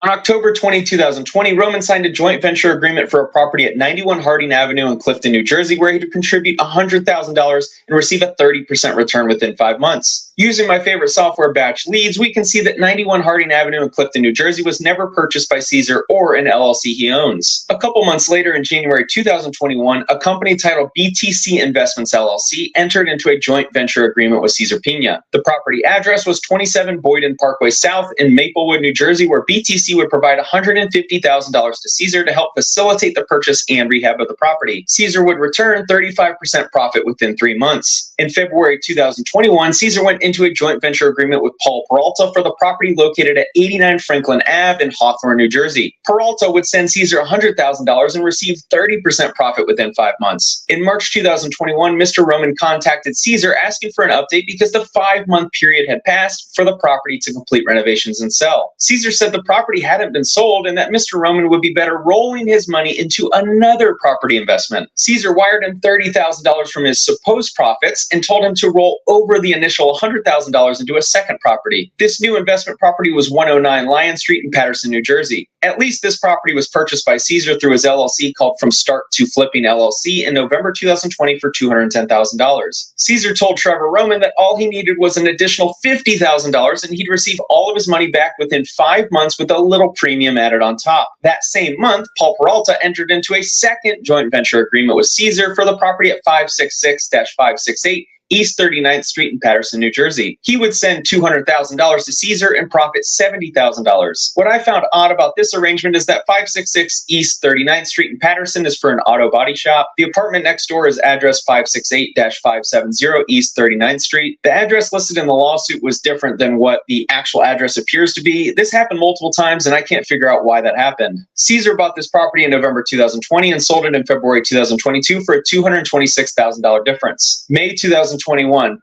On October 20, 2020, Roman signed a joint venture agreement for a property at 91 Harding Avenue in Clifton, New Jersey, where he'd contribute $100,000 and receive a 30% return within 5 months. Using my favorite software, Batch Leads, we can see that 91 Harding Avenue in Clifton, New Jersey was never purchased by Caesar or an LLC he owns. A couple months later, in January 2021, a company titled BTC Investments LLC entered into a joint venture agreement with Caesar Pina. The property address was 27 Boyden Parkway South in Maplewood, New Jersey, where BTC would provide $150,000 to Caesar to help facilitate the purchase and rehab of the property. Caesar would return 35% profit within 3 months. In February 2021, Caesar went into a joint venture agreement with Paul Peralta for the property located at 89 Franklin Ave in Hawthorne, New Jersey. Peralta would send Caesar $100,000 and receive 30% profit within 5 months. In March 2021, Mr. Roman contacted Caesar asking for an update because the 5-month period had passed for the property to complete renovations and sell. Caesar said the property hadn't been sold and that Mr. Roman would be better rolling his money into another property investment. Caesar wired him $30,000 from his supposed profits and told him to roll over the initial $100,000 into a second property. This new investment property was 109 Lion Street in Paterson, New Jersey. At least this property was purchased by Caesar through his LLC called From Start to Flipping LLC in November 2020 for $210,000. Caesar told Trevor Roman that all he needed was an additional $50,000 and he'd receive all of his money back within 5 months with a little premium added on top. That same month, Paul Peralta entered into a second joint venture agreement with Caesar for the property at 566-568 East 39th Street in Paterson, New Jersey. He would send $200,000 to Caesar and profit $70,000. What I found odd about this arrangement is that 566 East 39th Street in Paterson is for an auto body shop. The apartment next door is address 568-570 East 39th Street. The address listed in the lawsuit was different than what the actual address appears to be. This happened multiple times and I can't figure out why that happened. Caesar bought this property in November 2020 and sold it in February 2022 for a $226,000 difference. May 2021,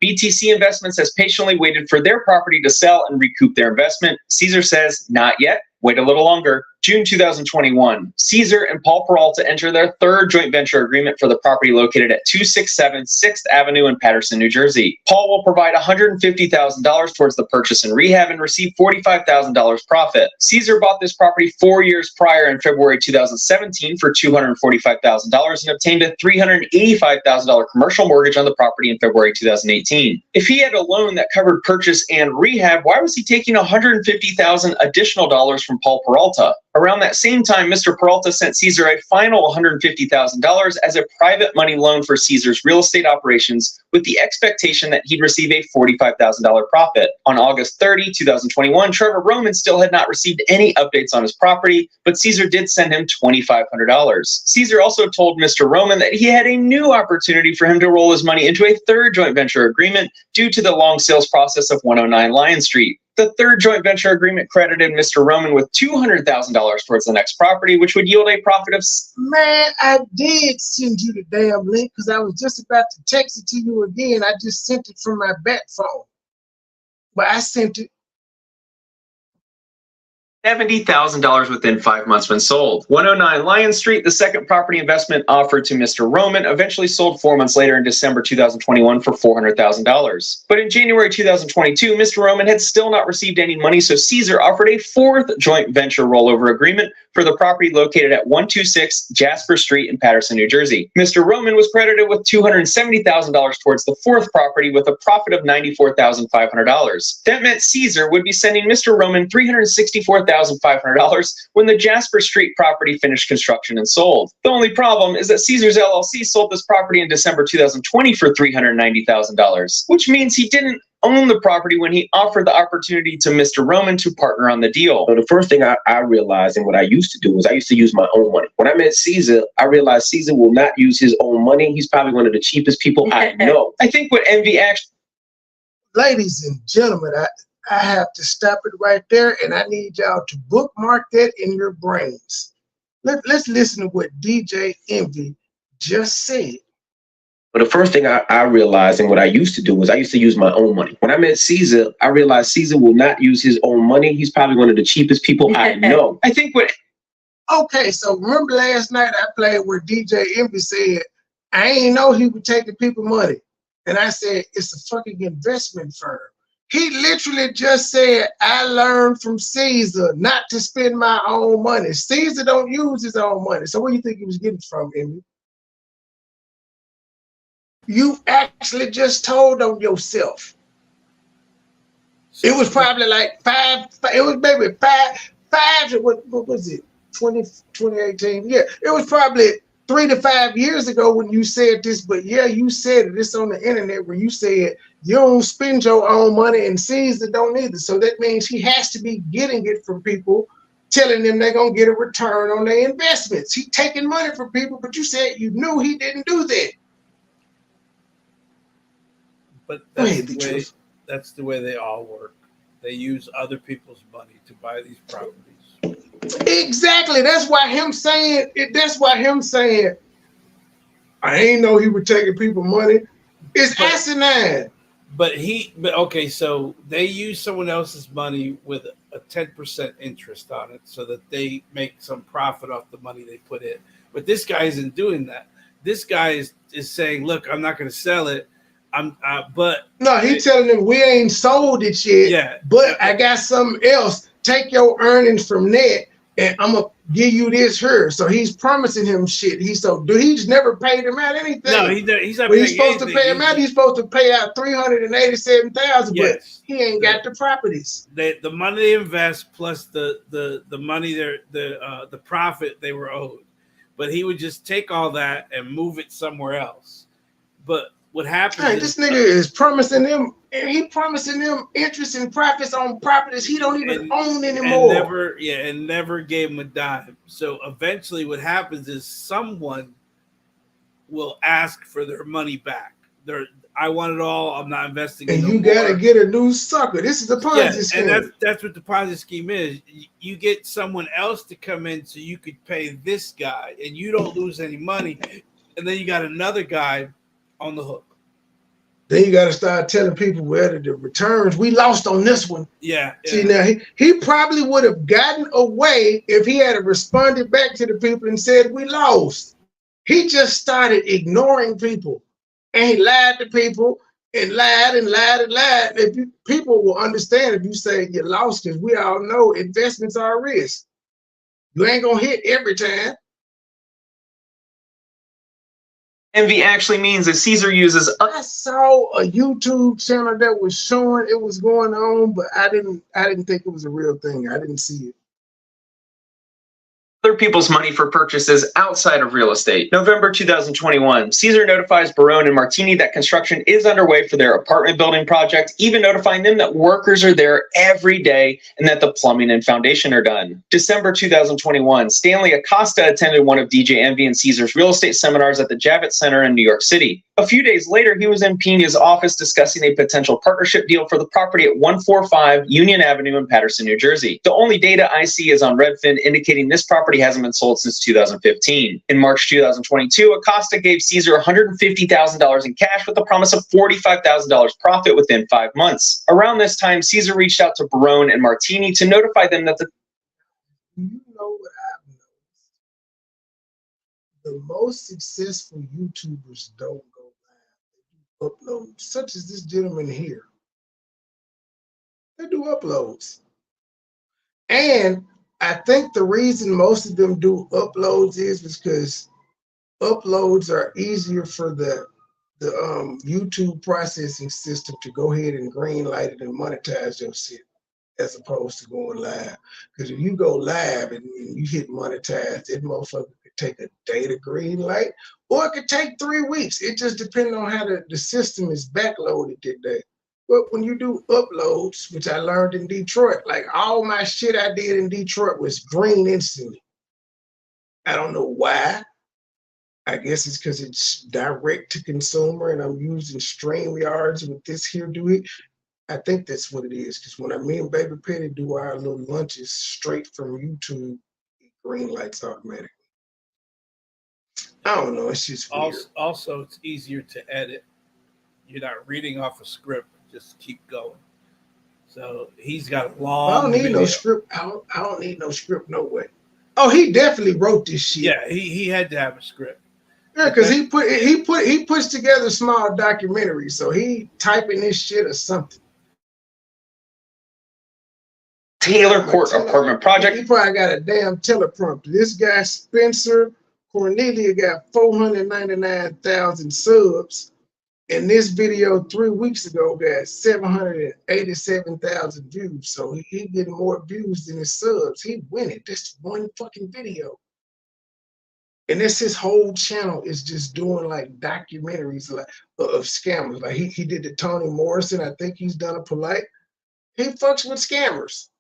BTC Investments has patiently waited for their property to sell and recoup their investment. Caesar says, not yet. Wait a little longer. June 2021, Caesar and Paul Peralta enter their third joint venture agreement for the property located at 267 6th Avenue in Paterson, New Jersey. Paul will provide $150,000 towards the purchase and rehab and receive $45,000 profit. Caesar bought this property 4 years prior in February 2017 for $245,000 and obtained a $385,000 commercial mortgage on the property in February 2018. If he had a loan that covered purchase and rehab, why was he taking $150,000 additional dollars from Paul Peralta? Around that same time, Mr. Peralta sent Caesar a final $150,000 as a private money loan for Caesar's real estate operations with the expectation that he'd receive a $45,000 profit. On August 30, 2021, Trevor Roman still had not received any updates on his property, but Caesar did send him $2,500. Caesar also told Mr. Roman that he had a new opportunity for him to roll his money into a third joint venture agreement due to the long sales process of 109 Lion Street. The third joint venture agreement credited Mr. Roman with $200,000 towards the next property, which would yield a profit of... Man, I did send you the damn link because I was just about to text it to you again. I just sent it from my back phone. But I sent it. $70,000 within 5 months when sold. 109 Lion Street, the second property investment offered to Mr. Roman, eventually sold 4 months later in December 2021 for $400,000. But in January 2022, Mr. Roman had still not received any money, so Caesar offered a fourth joint venture rollover agreement for the property located at 126 Jasper Street in Paterson, New Jersey. Mr. Roman was credited with $270,000 towards the fourth property with a profit of $94,500. That meant Caesar would be sending Mr. Roman $364,500 when the Jasper Street property finished construction and sold. The only problem is that Caesars LLC sold this property in December 2020 for $390,000, which means he didn't own the property when he offered the opportunity to Mr. Roman to partner on the deal. So the first thing I realized, and what I used to do, was I used to use my own money. When I met Caesar, I realized Caesar will not use his own money. He's probably one of the cheapest people I know. I think what Envy actually... Ladies and gentlemen, I have to stop it right there, and I need y'all to bookmark that in your brains. Let's listen to what DJ Envy just said. But the first thing I realized, and what I used to do, was I used to use my own money. When I met Caesar, I realized Caesar will not use his own money. He's probably one of the cheapest people I know. I think what... Okay, so remember last night I played where DJ Envy said, I ain't know he would take the people money. And I said, it's a fucking investment firm. He literally just said, I learned from Caesar not to spend my own money. Caesar don't use his own money. So where do you think he was getting from, Envy? You actually just told on yourself. It was probably like it was maybe five, what was it? 2018? Yeah, it was probably 3 to 5 years ago when you said this, but yeah, you said it. It's on the internet where you said you don't spend your own money and Caesar don't either. So that means he has to be getting it from people, telling them they're going to get a return on their investments. He taking money from people, but you said you knew he didn't do that. But that's the way they all work. They use other people's money to buy these properties. Exactly. That's why him saying I ain't know he was taking people money. It's asinine. But okay, so they use someone else's money with a 10% interest on it so that they make some profit off the money they put in. But this guy isn't doing that. This guy is saying, look, I'm not going to sell it. But no, he's telling them we ain't sold it yet. Yeah, but I got something else. Take your earnings from that, and I'm gonna give you this here. So he's promising him shit. He's never paid him out anything. No, he's not. When he's supposed to pay him out, he's supposed to pay out $387,000. Yes. But he ain't got the properties. The money they invest plus the money the profit they were owed. But he would just take all that and move it somewhere else. But what happens this nigga is promising them, and he promising them interest and profits on properties he don't even own anymore. And never gave him a dime. So eventually what happens is someone will ask for their money back. I want it all, I'm not investing in it. And you gotta get a new sucker. This is a Ponzi scheme. And that's what the Ponzi scheme is. You get someone else to come in so you could pay this guy and you don't lose any money. And then you got another guy on the hook. Then you got to start telling people where the returns we lost on this one. Yeah. See, now he probably would have gotten away if he had responded back to the people and said we lost. He just started ignoring people, and he lied to people and lied and lied and lied. People will understand if you say you lost, because we all know investments are a risk. You ain't gonna hit every time. Envy actually means that Caesar uses... I saw a YouTube channel that was showing it was going on, but I didn't think it was a real thing. I didn't see it. Other people's money for purchases outside of real estate. November 2021, Caesar notifies Barone and Martini that construction is underway for their apartment building project, even notifying them that workers are there every day and that the plumbing and foundation are done. December 2021, Stanley Acosta attended one of DJ Envy and Caesar's real estate seminars at the Javits Center in New York City. A few days later, he was in Pena's office discussing a potential partnership deal for the property at 145 Union Avenue in Paterson, New Jersey. The only data I see is on Redfin indicating this property hasn't been sold since 2015. In March 2022, Acosta gave Caesar $150,000 in cash with the promise of $45,000 profit within 5 months. Around this time, Caesar reached out to Barone and Martini to notify them that You know what I've noticed? The most successful YouTubers don't go live. They do uploads, such as this gentleman here. They do uploads. And I think the reason most of them do uploads is because uploads are easier for the YouTube processing system to go ahead and green light it and monetize your shit, as opposed to going live. Because if you go live and you hit monetize, that motherfucker could take a day to green light, or it could take 3 weeks. It just depends on how the system is backloaded that day. But when you do uploads, which I learned in Detroit, like all my shit I did in Detroit was green instantly. I don't know why. I guess it's because it's direct to consumer and I'm using StreamYards with this here do it. I think that's what it is, because when me and Baby Petty do our little lunches straight from YouTube, it green lights automatically. I don't know, it's just weird. Also, it's easier to edit. You're not reading off a script, just keep going. So he's got a long I don't need video. no script. I don't need no script, no way. Oh, he definitely wrote this shit. Yeah, he had to have a script. Yeah, because he puts together small documentaries, so he typing this shit or something. Taylor Court apartment project. He probably got a damn teleprompter. This guy Spencer Cornelia got 499,000 subs, and this video 3 weeks ago got 787,000 views. So he getting more views than his subs. He winning. This one fucking video. And that's his whole channel is just doing like documentaries like of scammers. Like he did the Toni Morrison. I think he's done a polite. He fucks with scammers.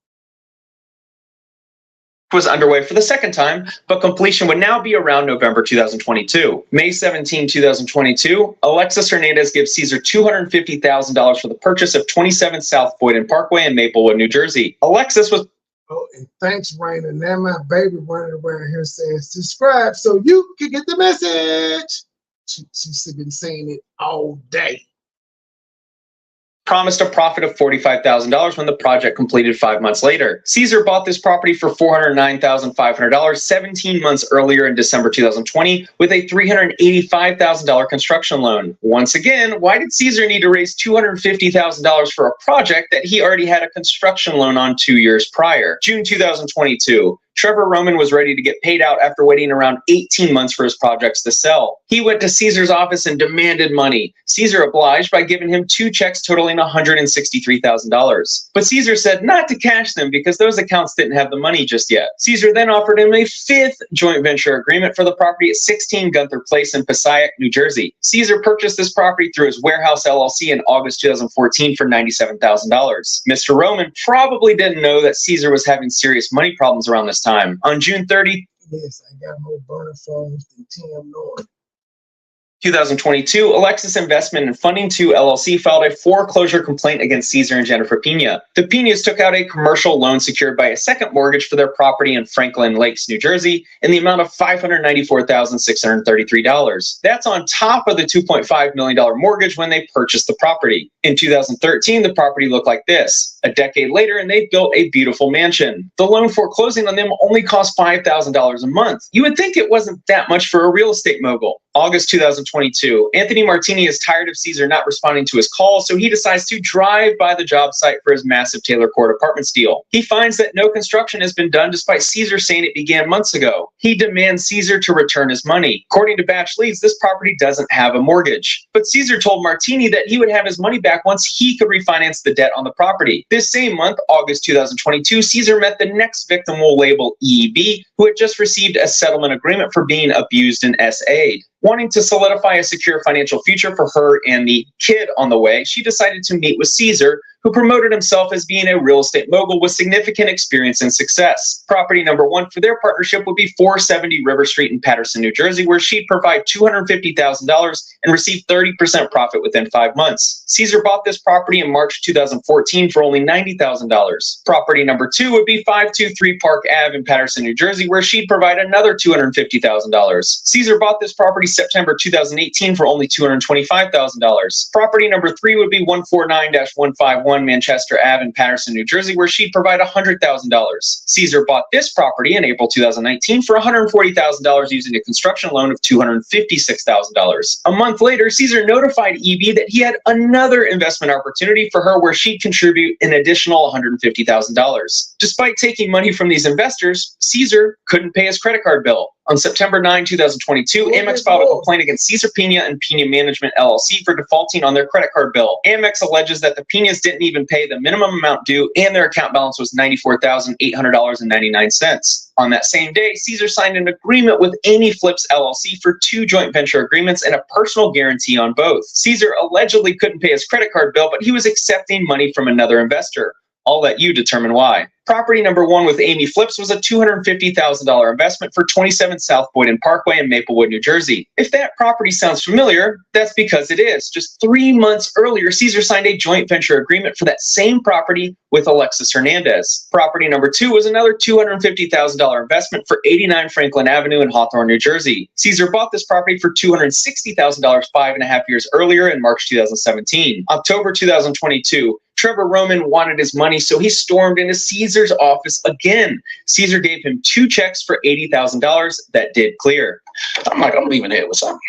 Was underway for the second time, but completion would now be around November 2022. May 17, 2022, Alexis Hernandez gives Caesar $250,000 for the purchase of 27 South Boyden Parkway in Maplewood, New Jersey. Alexis was... Oh, and thanks, Raina. Now my baby running around here saying subscribe so you can get the message. She's been saying it all day. Promised a profit of $45,000 when the project completed 5 months later. Caesar bought this property for $409,500 17 months earlier in December 2020 with a $385,000 construction loan. Once again, why did Caesar need to raise $250,000 for a project that he already had a construction loan on 2 years prior? June 2022. Trevor Roman was ready to get paid out after waiting around 18 months for his projects to sell. He went to Caesar's office and demanded money. Caesar obliged by giving him 2 checks totaling $163,000. But Caesar said not to cash them because those accounts didn't have the money just yet. Caesar then offered him a 5th joint venture agreement for the property at 16 Gunther Place in Passaic, New Jersey. Caesar purchased this property through his warehouse LLC in August 2014 for $97,000. Mr. Roman probably didn't know that Caesar was having serious money problems around this time. On June 30, Yes, I got more burner phones than Tim North. 2022, Alexis Investment and Funding 2 LLC filed a foreclosure complaint against Caesar and Jennifer Pena. The Penas took out a commercial loan secured by a second mortgage for their property in Franklin Lakes, New Jersey, in the amount of $594,633. That's on top of the $2.5 million mortgage when they purchased the property. In 2013, the property looked like this. A decade later, and they built a beautiful mansion. The loan foreclosing on them only cost $5,000 a month. You would think it wasn't that much for a real estate mogul. August 2022, Anthony Martini is tired of Caesar not responding to his calls, so he decides to drive by the job site for his massive Taylor Court Apartments deal. He finds that no construction has been done despite Caesar saying it began months ago. He demands Caesar to return his money. According to Batch Leads, this property doesn't have a mortgage. But Caesar told Martini that he would have his money back once he could refinance the debt on the property. This same month, August 2022, Caesar met the next victim we'll label EB, who had just received a settlement agreement for being abused and SA'd. Wanting to solidify a secure financial future for her and the kid on the way, she decided to meet with Caesar, who promoted himself as being a real estate mogul with significant experience and success. Property number 1 for their partnership would be 470 River Street in Paterson, New Jersey, where she'd provide $250,000 and receive 30% profit within 5 months. Caesar bought this property in March 2014 for only $90,000. Property number 2 would be 523 Park Ave in Paterson, New Jersey, where she'd provide another $250,000. Caesar bought this property September 2018 for only $225,000. Property number 3 would be 149-151 Manchester Ave in Paterson, New Jersey, where she'd provide $100,000. Caesar bought this property in April 2019 for $140,000 using a construction loan of $256,000. A month later, Caesar notified EB that he had another investment opportunity for her where she'd contribute an additional $150,000. Despite taking money from these investors, Caesar couldn't pay his credit card bill. On September 9, 2022, Amex filed a complaint against Caesar Pena and Pena Management LLC for defaulting on their credit card bill. Amex alleges that the Penas didn't even pay the minimum amount due and their account balance was $94,800.99. On that same day, Caesar signed an agreement with Amy Flips LLC for 2 joint venture agreements and a personal guarantee on both. Caesar allegedly couldn't pay his credit card bill, but he was accepting money from another investor. I'll let you determine why. Property number 1 with Amy Flips was a $250,000 investment for 27 South Boynton Parkway in Maplewood, New Jersey. If that property sounds familiar, that's because it is. Just 3 months earlier, Caesar signed a joint venture agreement for that same property with Alexis Hernandez. Property number 2 was another $250,000 investment for 89 Franklin Avenue in Hawthorne, New Jersey. Caesar bought this property for $260,000 5.5 years earlier in March 2017. October 2022, Trevor Roman wanted his money, so he stormed into Caesar's office again. Caesar gave him 2 checks for $80,000 that did clear. I'm like, I'm leaving it with something.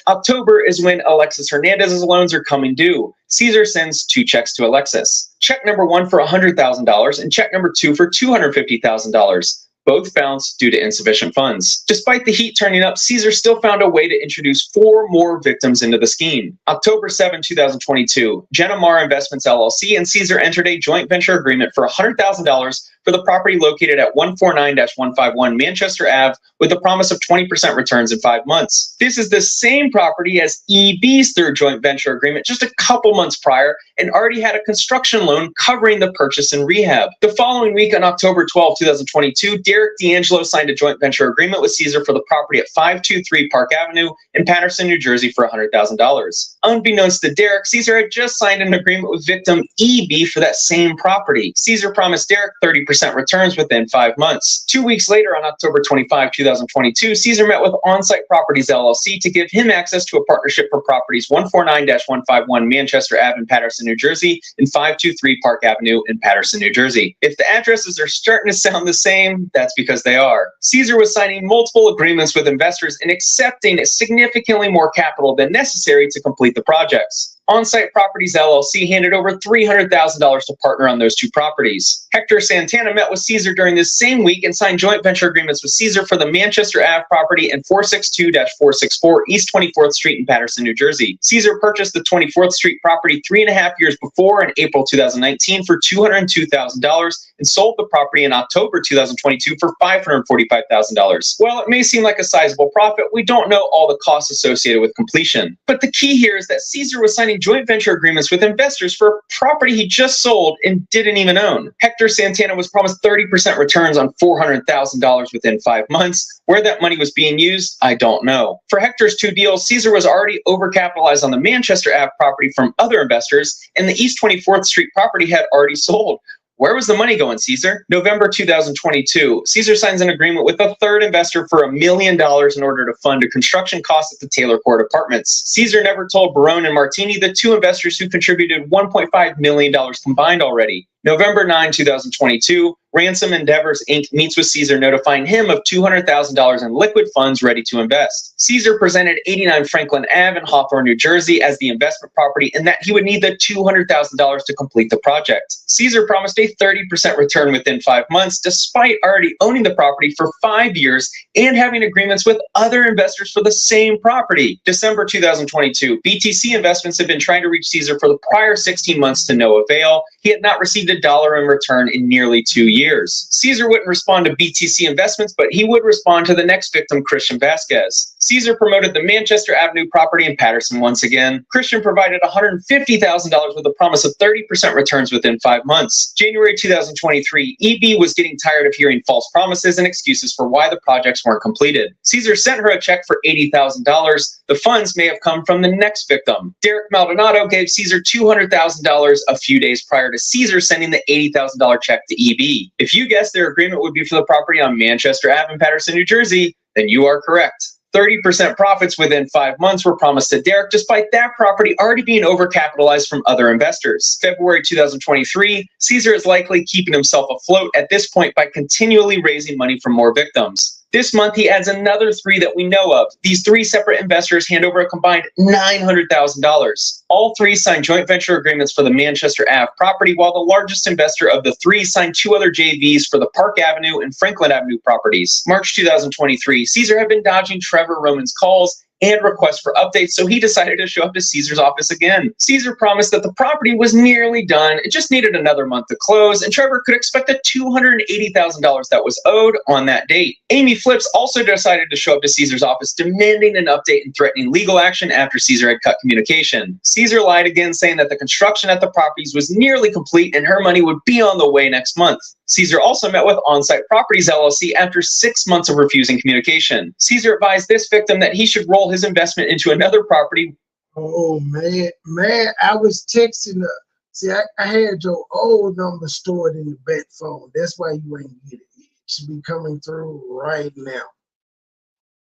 October is when Alexis Hernandez's loans are coming due. Caesar sends 2 checks to Alexis. Check number 1 for $100,000 and check number 2 for $250,000. Both bounced due to insufficient funds. Despite the heat turning up, Caesar still found a way to introduce 4 more victims into the scheme. October 7, 2022, Genamar Investments LLC and Caesar entered a joint venture agreement for $100,000 for the property located at 149-151 Manchester Ave with a promise of 20% returns in 5 months. This is the same property as EB's third joint venture agreement just a couple months prior and already had a construction loan covering the purchase and rehab. The following week on October 12, 2022, Derek D'Angelo signed a joint venture agreement with Caesar for the property at 523 Park Avenue in Paterson, New Jersey for $100,000. Unbeknownst to Derek, Caesar had just signed an agreement with victim EB for that same property. Caesar promised Derek 30% returns within 5 months. 2 weeks later, on October 25, 2022, Caesar met with On-Site Properties LLC to give him access to a partnership for properties 149-151 Manchester Ave in Paterson, New Jersey, and 523 Park Avenue in Paterson, New Jersey. If the addresses are starting to sound the same, that's because they are. Caesar was signing multiple agreements with investors and accepting significantly more capital than necessary to complete the projects. On-Site Properties LLC handed over $300,000 to partner on those 2 properties. Hector Santana met with Caesar during this same week and signed joint venture agreements with Caesar for the Manchester Ave property and 462-464 East 24th Street in Paterson, New Jersey. Caesar purchased the 24th Street property 3.5 years before in April 2019 for $202,000 and sold the property in October 2022 for $545,000. While it may seem like a sizable profit, we don't know all the costs associated with completion. But the key here is that Caesar was signing joint venture agreements with investors for a property he just sold and didn't even own. Hector Santana was promised 30% returns on $400,000 within 5 months. Where that money was being used, I don't know. For Hector's 2 deals, Caesar was already overcapitalized on the Manchester Ave property from other investors, and the East 24th Street property had already sold. Where was the money going, Caesar? November 2022, Caesar signs an agreement with a third investor for $1 million in order to fund a construction cost at the Taylor Court Apartments. Caesar never told Barone and Martini, the 2 investors who contributed $1.5 million combined already. November 9, 2022, Ransom Endeavors, Inc. meets with Caesar, notifying him of $200,000 in liquid funds ready to invest. Caesar presented 89 Franklin Ave in Hawthorne, New Jersey as the investment property and that he would need the $200,000 to complete the project. Caesar promised a 30% return within 5 months, despite already owning the property for 5 years and having agreements with other investors for the same property. December 2022, BTC Investments had been trying to reach Caesar for the prior 16 months to no avail. He had not received $1 in return in nearly 2 years. Caesar wouldn't respond to BTC Investments, but he would respond to the next victim, Christian Vasquez. Caesar promoted the Manchester Avenue property in Patterson once again. Christian provided $150,000 with a promise of 30% returns within 5 months. January 2023, EB was getting tired of hearing false promises and excuses for why the projects weren't completed. Caesar sent her a check for $80,000. The funds may have come from the next victim. Derek Maldonado gave Caesar $200,000 a few days prior to Caesar sending the $80,000 check to EB. If you guessed their agreement would be for the property on Manchester Ave in Patterson, New Jersey, then you are correct. 30% profits within 5 months were promised to Derek, despite that property already being overcapitalized from other investors. February 2023, Caesar is likely keeping himself afloat at this point by continually raising money from more victims. This month, he adds another 3 that we know of. These 3 separate investors hand over a combined $900,000. All 3 signed joint venture agreements for the Manchester Ave property, while the largest investor of the 3 signed 2 other JVs for the Park Avenue and Franklin Avenue properties. March 2023, Caesar had been dodging Trevor Roman's calls and requests for updates, so he decided to show up to Caesar's office again. Caesar promised that the property was nearly done, it just needed another month to close, and Trevor could expect the $280,000 that was owed on that date. Amy Flips also decided to show up to Caesar's office, demanding an update and threatening legal action after Caesar had cut communication. Caesar lied again, saying that the construction at the properties was nearly complete and her money would be on the way next month. Caesar also met with On-Site Properties LLC after 6 months of refusing communication. Caesar advised this victim that he should roll his investment into another property. Oh, man, I was texting her. See, I had your old number stored in the back phone. That's why you ain't get it. It should be coming through right now.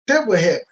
That would happen.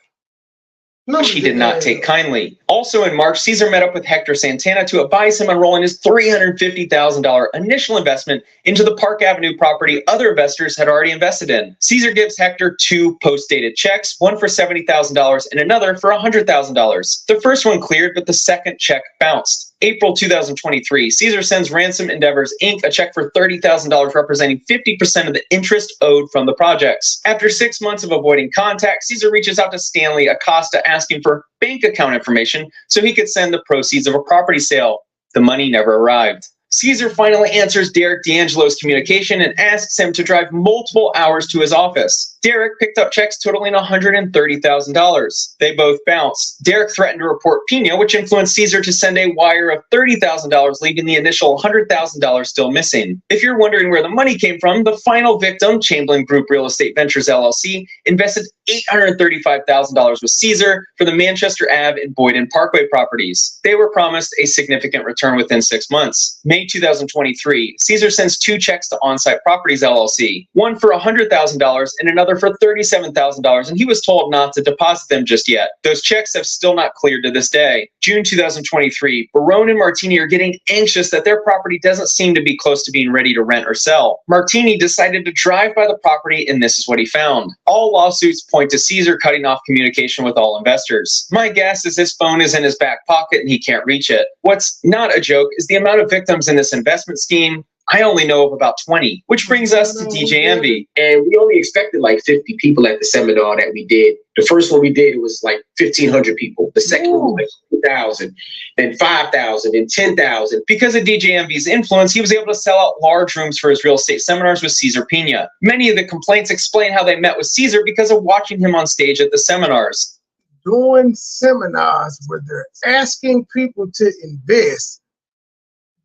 She did not take kindly. Also in March, Caesar met up with Hector Santana to advise him on rolling his $350,000 initial investment into the Park Avenue property other investors had already invested in. Caesar gives Hector 2 post-dated checks, one for $70,000 and another for $100,000. The first one cleared, but the second check bounced. April 2023, Caesar sends Ransom Endeavors, Inc. a check for $30,000 representing 50% of the interest owed from the projects. After 6 months of avoiding contact, Caesar reaches out to Stanley Acosta asking for bank account information so he could send the proceeds of a property sale. The money never arrived. Caesar finally answers Derek D'Angelo's communication and asks him to drive multiple hours to his office. Derek picked up checks totaling $130,000. They both bounced. Derek threatened to report Pina, which influenced Caesar to send a wire of $30,000, leaving the initial $100,000 still missing. If you're wondering where the money came from, the final victim, Chamberlain Group Real Estate Ventures LLC, invested $835,000 with Caesar for the Manchester Ave and Boyden Parkway properties. They were promised a significant return within 6 months. May 2023, Caesar sends 2 checks to On-Site Properties LLC, one for $100,000 and another for $37,000, and he was told not to deposit them just yet. Those checks have still not cleared to this day. June 2023, Barone and Martini are getting anxious that their property doesn't seem to be close to being ready to rent or sell. Martini decided to drive by the property, and this is what he found. All lawsuits point to Caesar cutting off communication with all investors. My guess is his phone is in his back pocket and he can't reach it. What's not a joke is the amount of victims in this investment scheme. I only know of about 20, which brings us to DJ Envy. And we only expected like 50 people at the seminar that we did. The first one we did, it was like 1,500 people. The second one was like 2,000, then 5,000, and 10,000. Because of DJ Envy's influence, he was able to sell out large rooms for his real estate seminars with Caesar Pina. Many of the complaints explain how they met with Caesar because of watching him on stage at the seminars. Doing seminars where they're asking people to invest,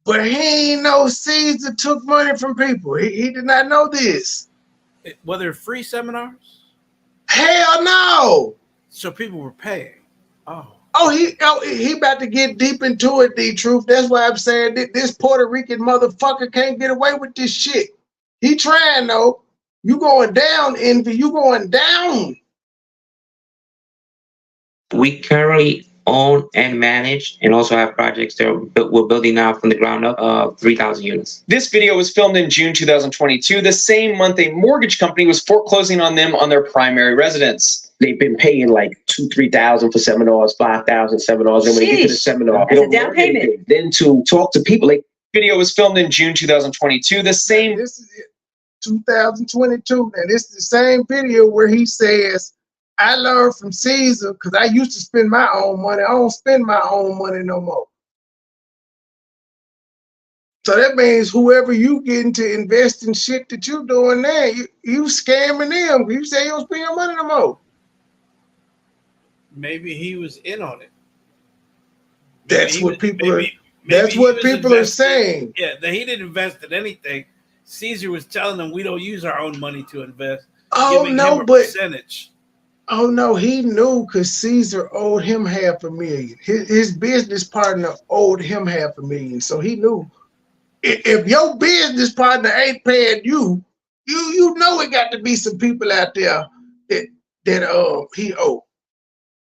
but he ain't know Caesar took money from people. He did not know this. Were there free seminars? Hell no. So people were paying. He about to get deep into it, D-Truth. That's why I'm saying this Puerto Rican motherfucker can't get away with this shit. He trying though. You going down, Envy. You going down. We currently own and manage and also have projects that we're building now from the ground up, 3,000 units. This video was filmed in June 2022, the same month a mortgage company was foreclosing on them on their primary residence. They've been paying like $2,000-3,000 for seminars, $5,000 seminars, and when they get to the seminar, that's a down payment. Then to talk to people, like video was filmed in June 2022, the same. This is it, 2022, and this is the same video where he says, I learned from Caesar because I used to spend my own money. I don't spend my own money no more. So that means whoever you getting to invest in shit that you doing now, you scamming them. You say you don't spend your money no more. maybe he was in on it. That's what people are saying. Yeah, that he didn't invest in anything. Caesar was telling them we don't use our own money to invest. Giving him a percentage. Oh no, he knew because Caesar owed him $500,000. His business partner owed him $500,000. So he knew if your business partner ain't paying you, you know it got to be some people out there that he owed.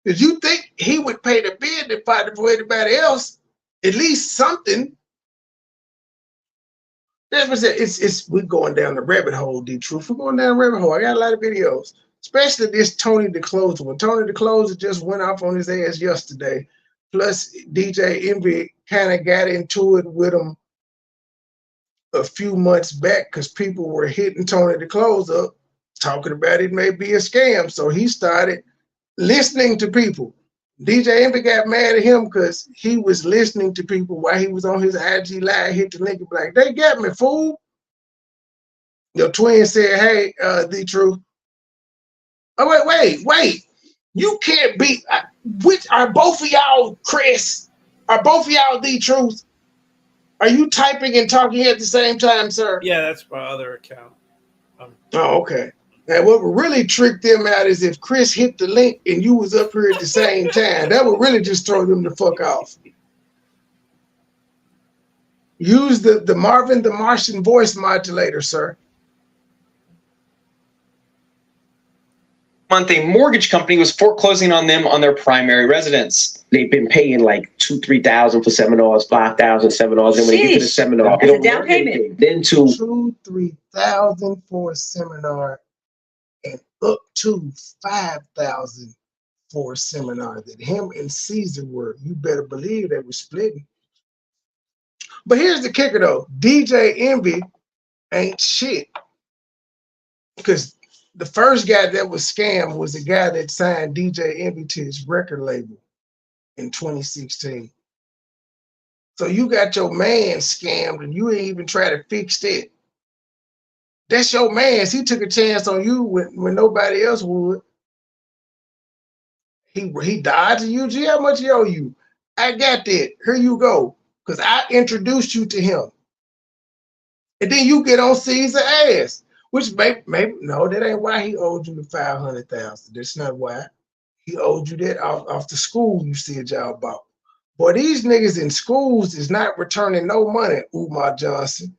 Because you think he would pay the business partner for anybody else, at least something. That's what I said. We're going down the rabbit hole, D-Truth. We're going down the rabbit hole. I got a lot of videos, especially this Tony the Closer one. Tony the Closer just went off on his ass yesterday. Plus, DJ Envy kind of got into it with him a few months back because people were hitting Tony the Closer, talking about it may be a scam. So he started listening to people. DJ Envy got mad at him because he was listening to people while he was on his IG live, hit the link and be like, they got me, fool. Your twin said, hey, the truth. Oh, wait. You can't be, which are both of y'all, Chris? Are both of y'all the truth? Are you typing and talking at the same time, sir? Yeah, that's my other account. Oh, okay. Now, what would really trick them out is if Chris hit the link and you was up here at the same time. That would really just throw them the fuck off. Use the Marvin the Martian voice modulator, sir. Month, a mortgage company was foreclosing on them on their primary residence. They've been paying like $2,000-3,000 for seminars, $5,000 seminars, and when they get to the seminar, it's a down payment. Then to $2,000-3,000 for a seminar, and up to $5,000 for a seminar that him and Caesar were. You better believe they were splitting. But here's the kicker though: DJ Envy ain't shit, because the first guy that was scammed was the guy that signed DJ Envy to his record label in 2016. So you got your man scammed and you ain't even try to fix it. That's your man's. He took a chance on you when nobody else would. He died to you. Gee, how much he owe you? I got that. Here you go. Because I introduced you to him. And then you get on Caesar's ass. Which maybe no, that ain't why he owed you the $500,000. That's not why. He owed you that off the school you said y'all bought. Boy, these niggas in schools is not returning no money, Umar Johnson.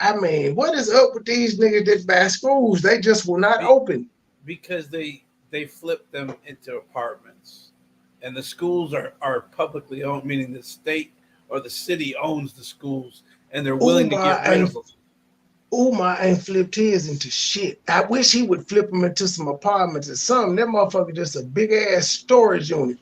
I mean, what is up with these niggas that buy schools? They just will not open. Because they flip them into apartments. And the schools are publicly owned, meaning the state or the city owns the schools, and they're willing to get rid of them. Umar ain't flipped his into shit. I wish he would flip them into some apartments or something. That motherfucker just a big ass storage unit.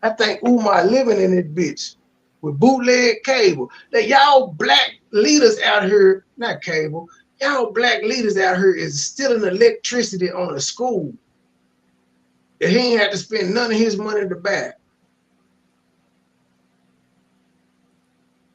I think Umar living in it bitch with bootleg cable. That y'all black leaders out here, not cable, y'all black leaders out here is stealing electricity on a school that he ain't had to spend none of his money to buy.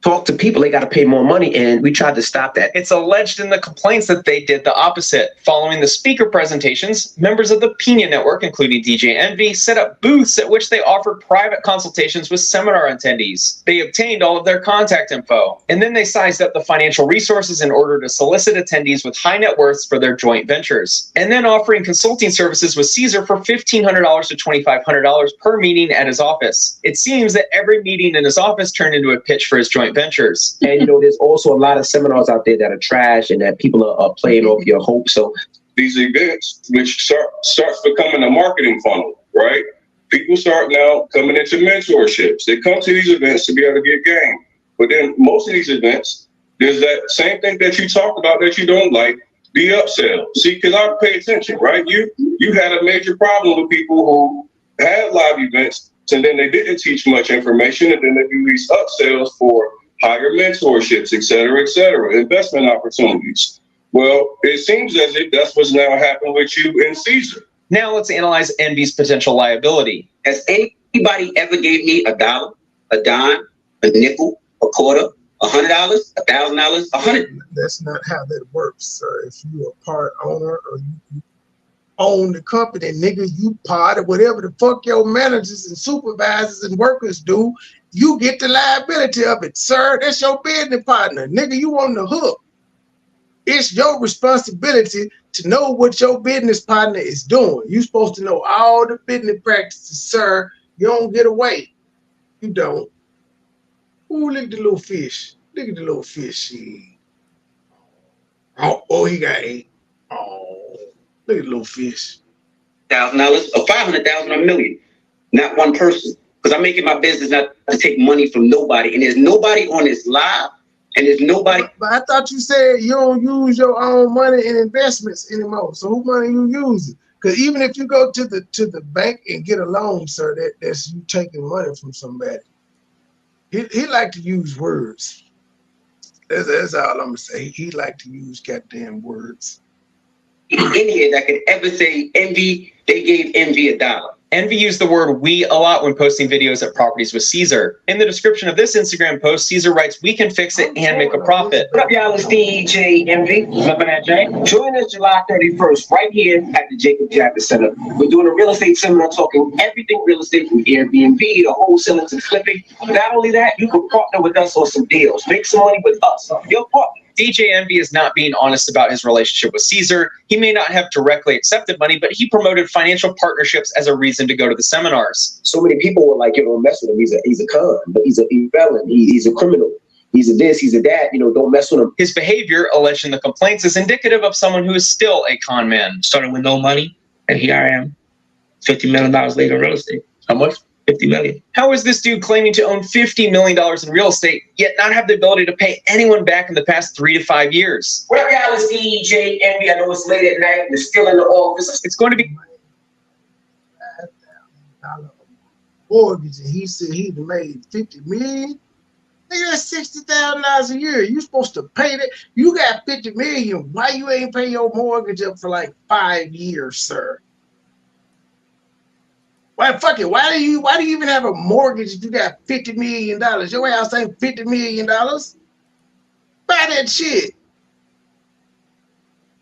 talk to people, they got to pay more money, and we tried to stop that. It's alleged in the complaints that they did the opposite. Following the speaker presentations, members of the Pina Network, including DJ Envy, set up booths at which they offered private consultations with seminar attendees. They obtained all of their contact info, and then they sized up the financial resources in order to solicit attendees with high net worths for their joint ventures, and then offering consulting services with Caesar for $1,500 to $2,500 per meeting at his office. It seems that every meeting in his office turned into a pitch for his joint ventures. And there's also a lot of seminars out there that are trash and that people are playing off your hope. So these events, which starts becoming a marketing funnel, right? People start now coming into mentorships. They come to these events to be able to get game. But then most of these events, there's that same thing that you talk about that you don't like, the upsell. See, because I pay attention, right? You had a major problem with people who had live events and then they didn't teach much information, and then they do these upsells for higher mentorships, et cetera, investment opportunities. Well, it seems as if that's what's now happened with you and Caesar. Now let's analyze Envy's potential liability. Has anybody ever gave me $1, a dime, a nickel, a quarter, $100, $1,000, $100? That's not how that works, sir. If you're a part owner or own the company, nigga. You part of whatever the fuck your managers and supervisors and workers do. You get the liability of it, sir. That's your business partner, nigga. You on the hook. It's your responsibility to know what your business partner is doing. You're supposed to know all the business practices, sir. You don't get away. You don't. Ooh, look at the little fish. Look at the little fish. Oh, he got 8. Oh, look at the little fish. $1,000 or $500,000 or $1 million, not one person. Because I'm making my business not to take money from nobody, and there's nobody on this live, and there's nobody. But I thought you said you don't use your own money in investments anymore. So who money you using? Because even if you go to the bank and get a loan, sir, that's you taking money from somebody. He like to use words. That's all I'm gonna say. He like to use goddamn words. In here that could ever say Envy, they gave Envy $1. Envy used the word "we" a lot when posting videos at properties with Caesar. In the description of this Instagram post, Caesar writes, "We can fix it and make a profit." What up, y'all? It's DJ Envy. Flipping at Jay. Join us July 31st right here at the Jacob Javits Center. We're doing a real estate seminar talking everything real estate from Airbnb to wholesaling to flipping. Not only that, you can partner with us on some deals. Make some money with us. Your partner. DJ Envy is not being honest about his relationship with Caesar. He may not have directly accepted money, but he promoted financial partnerships as a reason to go to the seminars. So many people were like, don't mess with him. He's a con, but he's a felon. He's a criminal. He's a this, he's a that. Don't mess with him. His behavior, alleged in the complaints, is indicative of someone who is still a con man. Started with no money, and here I am, $50 million later in real estate. How much? $50 million. How is this dude claiming to own $50 million in real estate, yet not have the ability to pay anyone back in the past 3 to 5 years? What up, y'all? It's DJ Envy. I know it's late at night. We're still in the office. It's going to be $5,000 mortgage, and he said he made $50 million. Nigga, that's $60,000 a year. You supposed to pay that. You got $50 million. Why you ain't pay your mortgage up for like 5 years, sir? Why fuck it? Why do you even have a mortgage if you got $50 million? Your house ain't $50 million. Buy that shit.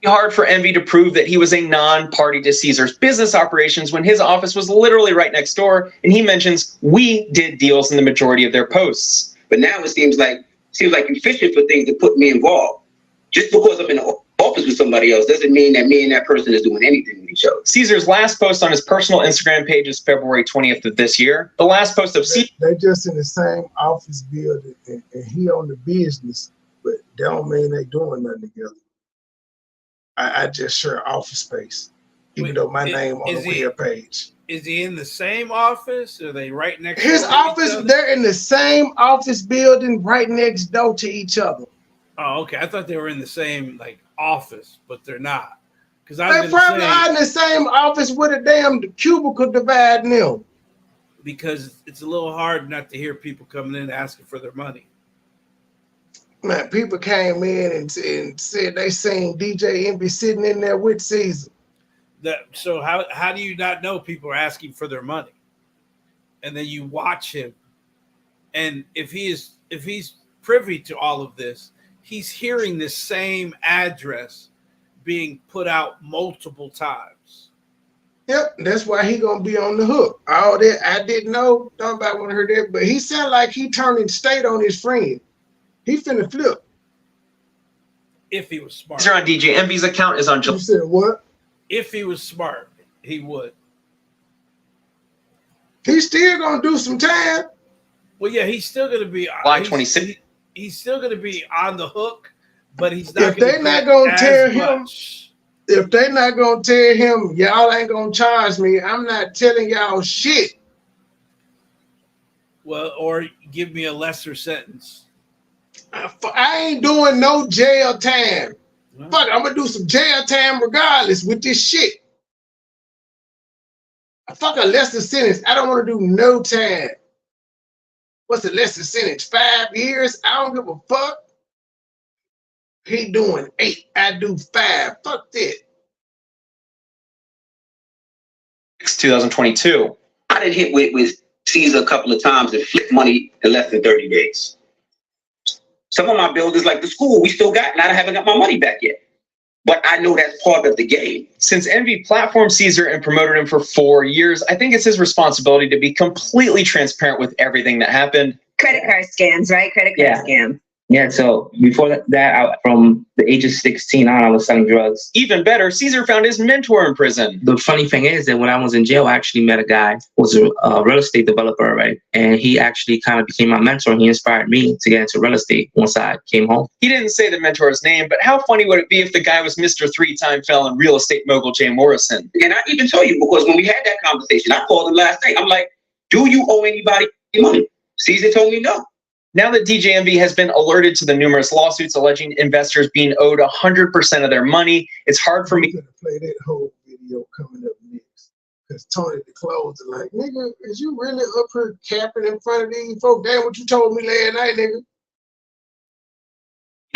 hard for Envy to prove that he was a non-party to Caesar's business operations when his office was literally right next door, and he mentions we did deals in the majority of their posts. But now it seems like you're fishing for things to put me involved. Just because I'm in the office with somebody else doesn't mean that me and that person is doing anything with each other. Caesar's last post on his personal Instagram page is February 20th of this year. The last post of Caesar. They just in the same office building, and he on the business, but that don't mean they doing nothing together. I just share office space, even though my name on the web page. Is he in the same office? Are they right next His door office, they're in the same office building right next door to each other. Oh, okay. I thought they were in the same office, but they're not. Because they probably are in the same office with a damn cubicle dividing them. Because it's a little hard not to hear people coming in asking for their money. Man, people came in and said they seen DJ Envy sitting in there with Caesar. So how do you not know people are asking for their money? And then you watch him, and if he's privy to all of this, he's hearing the same address being put out multiple times. Yep, that's why he gonna be on the hook. All that I didn't know. Nobody want to hear that, but he sounded like he turning state on his friend. He finna flip. If he was smart. Caesar on DJ Envy's account is on You said what? If he was smart, he would. He's still gonna do some time. Well, yeah, he's still gonna be July 26th. He's still gonna be on the hook, but he's not. If they're not gonna tear him, if they're not gonna tear him, y'all ain't gonna charge me. I'm not telling y'all shit. Well, or give me a lesser sentence. I ain't doing no jail time. Fuck, I'm gonna do some jail time regardless with this shit. Fuck a lesser sentence. I don't want to do no time. What's the lesser sentence? 5 years? I don't give a fuck. He doing 8. I do 5. Fuck that. 2022. I done hit with Caesar a couple of times and flipped money in less than 30 days. Some of my buildings, like the school, we still got, and I haven't got my money back yet. but I know that's part of the game. Since Envy platformed Caesar and promoted him for 4 years, I think it's his responsibility to be completely transparent with everything that happened. Credit card scams, right? Credit card scams. Yeah, so before that, from the age of 16 on, I was selling drugs. Even better, Caesar found his mentor in prison. The funny thing is that when I was in jail, I actually met a guy who was a real estate developer, right? And he actually kind of became my mentor, and he inspired me to get into real estate once I came home. He didn't say the mentor's name, but how funny would it be if the guy was Mr. 3-time felon real estate mogul Jay Morrison? And I even told you, because when we had that conversation, I called him last night. I'm like, do you owe anybody money? Caesar told me no. Now that DJ Envy has been alerted to the numerous lawsuits alleging investors being owed 100% of their money, it's hard for me to play that whole video coming up next. Because Tony the Clothes are like, nigga, is you really up here capping in front of these folks? Damn what you told me last night, nigga.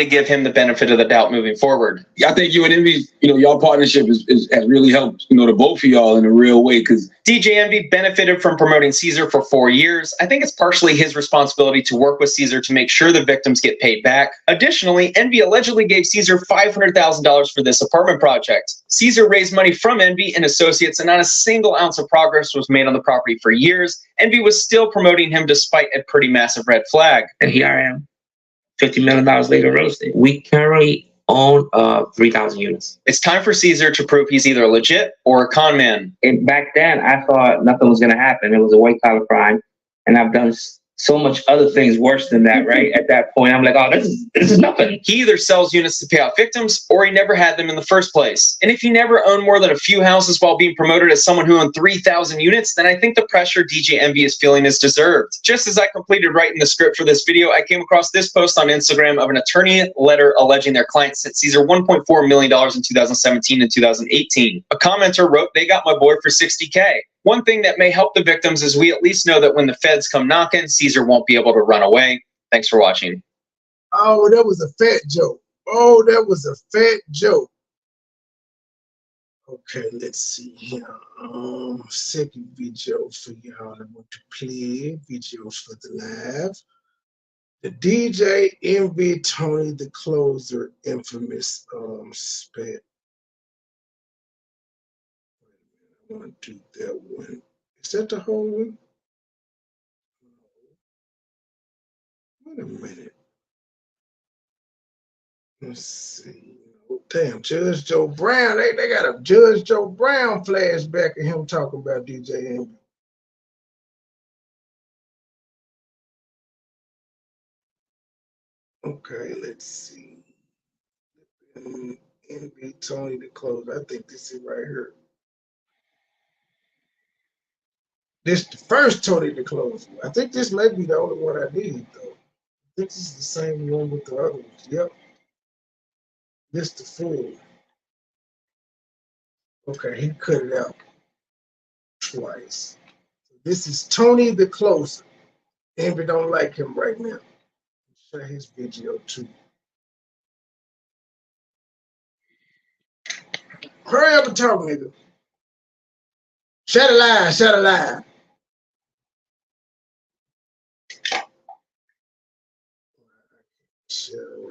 to give him the benefit of the doubt moving forward. I think you and Envy, y'all partnership has really helped, the both of y'all in a real way. Because DJ Envy benefited from promoting Caesar for 4 years. I think it's partially his responsibility to work with Caesar to make sure the victims get paid back. Additionally, Envy allegedly gave Caesar $500,000 for this apartment project. Caesar raised money from Envy and associates, and not a single ounce of progress was made on the property for years. Envy was still promoting him despite a pretty massive red flag. And here I am, $50 million later in real estate. We currently own 3,000 units. It's time for Caesar to prove he's either legit or a con man. And back then, I thought nothing was going to happen. It was a white-collar crime, and I've done so much other things worse than that, right? At that point, I'm like, oh, this is nothing. He either sells units to pay out victims, or he never had them in the first place. And if he never owned more than a few houses while being promoted as someone who owned 3,000 units, then I think the pressure DJ Envy is feeling is deserved. Just as I completed writing the script for this video, I came across this post on Instagram of an attorney letter alleging their client sent Caesar $1.4 million in 2017 and 2018. A commenter wrote, "They got my boy for $60K. One thing that may help the victims is we at least know that when the feds come knocking, Caesar won't be able to run away." Thanks for watching. Oh, that was a fat joke. Oh, that was a fat joke. Okay, let's see here. Second video for y'all. I want to play videos for the live. The DJ Envy Tony the Closer infamous spat. I want to do that one. Is that the whole one? Wait a minute. Let's see. Oh, damn, Judge Joe Brown. They got a Judge Joe Brown flashback of him talking about DJ Envy. Okay, let's see. Envy Tony the Closer. I think this is right here. This the first Tony the Closer. I think this may be the only one I need, though. I think this is the same one with the other ones. Yep. This the full. Okay, he cut it out twice. This is Tony the Closer. Envy don't like him right now. Share his video too. Hurry up and talk, nigga. Shut it live, shut it live.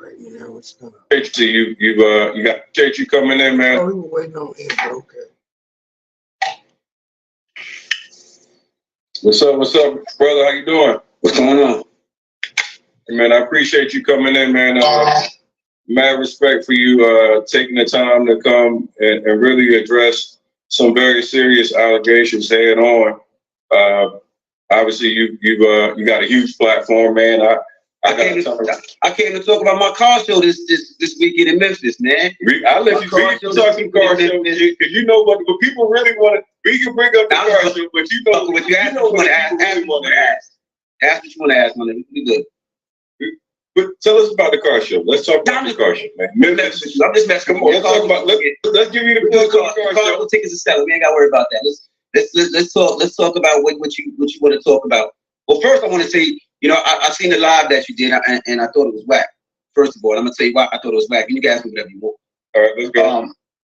Right now it's gonna. You got Churchy coming in, man. Oh, we were waiting on Envy. Okay. What's up, brother? How you doing? What's going on? Hey, man, I appreciate you coming in, man. Mad respect for you taking the time to come and really address some very serious allegations head on. Obviously, you got a huge platform, man. I came to talk about my car show this weekend in Memphis, man. I let you talk some car show because you know what people really want to. We can bring up the car show, but you know what you ask. Ask what you want to ask. Ask what you want to ask, man. We good. But tell us about the car show. Let's talk about the car show, man. I'm just messing. Come on, let's give you the car show. Tickets are selling. We ain't got to worry about that. Let's talk about what you want to talk about. Well, first I want to say, I seen the live that you did, and I thought it was whack. First of all, I'm gonna tell you why I thought it was whack. You guys do whatever you want. All right, let's go.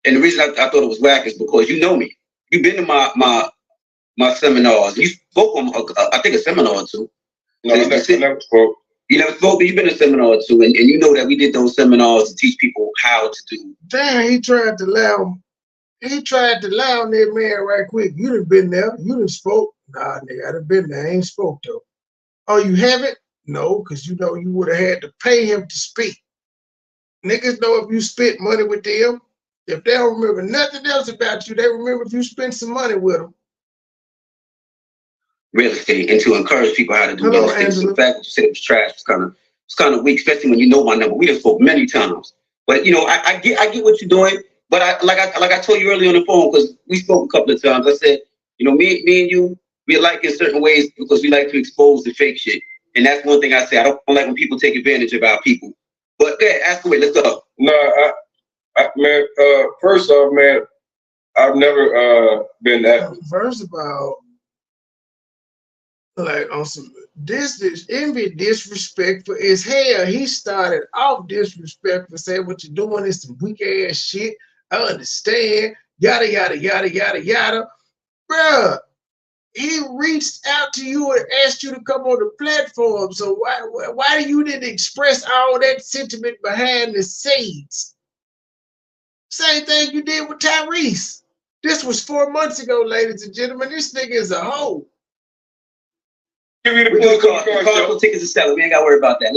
And the reason I thought it was whack is because you know me. You've been to my seminars. You spoke on I think a seminar or two. No, I never spoke. You never spoke, but you've been to a seminar or two, and you know that we did those seminars to teach people how to do. Damn, he tried to lie. He tried to lie on that man right quick. You done been there. You done spoke. Nah, nigga, I done been there. I ain't spoke though. Oh, you haven't? No, because you know you would have had to pay him to speak. Niggas know if you spent money with them, if they don't remember nothing else about you, they remember if you spent some money with them. Real estate, and to encourage people how to do real estate. So the fact that you said it was trash was kind of weak, especially when you know my number. We just spoke many times, but you know I get what you're doing. But I told you earlier on the phone, because we spoke a couple of times. I said, you know, me and you, we like in certain ways because we like to expose the fake shit, and that's one thing I say. I don't like when people take advantage of our people. But yeah, ask away. Let's go. No, man. First off, man, I've never been that. First of all, like on some this envy disrespectful as hell. He started off disrespectful, saying what you're doing is some weak ass shit. I understand, yada yada yada yada yada. Bruh, he reached out to you and asked you to come on the platform. So why do you didn't express all that sentiment behind the scenes? Same thing you did with Tyrese. This was 4 months ago, ladies and gentlemen. This nigga is a hoe. Give me the tickets to sell. We ain't got to worry about that.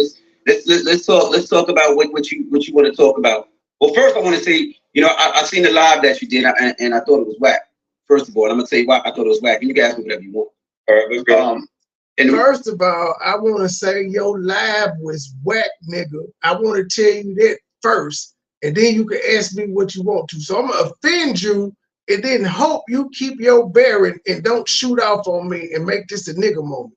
Let's talk about what you want to talk about. Well, first I want to say, you know, I seen the live that you did, and I thought it was whack. First of all, I'm gonna tell you why I thought it was whack. And you guys do whatever you want. All right, let's go. First of all, I want to say your live was whack, nigga. I want to tell you that first, and then you can ask me what you want to. So I'm gonna offend you, and then hope you keep your bearing and don't shoot off on me and make this a nigga moment.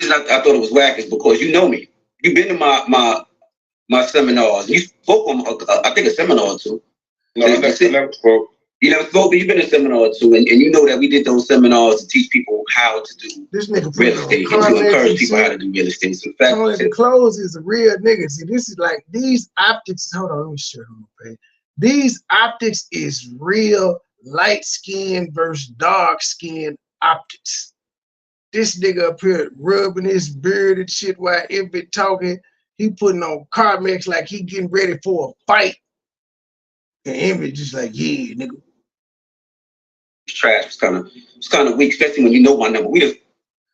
I thought it was whack is because you know me. You've been to my seminars. You spoke on I think a seminar or two. No, I never spoke. You never spoke, but you've been to a seminar or two, and you know that we did those seminars to teach people how to do real estate and to encourage people how to do real estate. So the clothes is a real nigga. See, this is like these optics. Hold on, let me show you. Okay? These optics is real light skin versus dark skin optics. This nigga up here rubbing his beard and shit while Envy talking. He putting on Carmex like he getting ready for a fight. And Envy just like, yeah, nigga. Trash was kind of weak, especially when you know my number. We just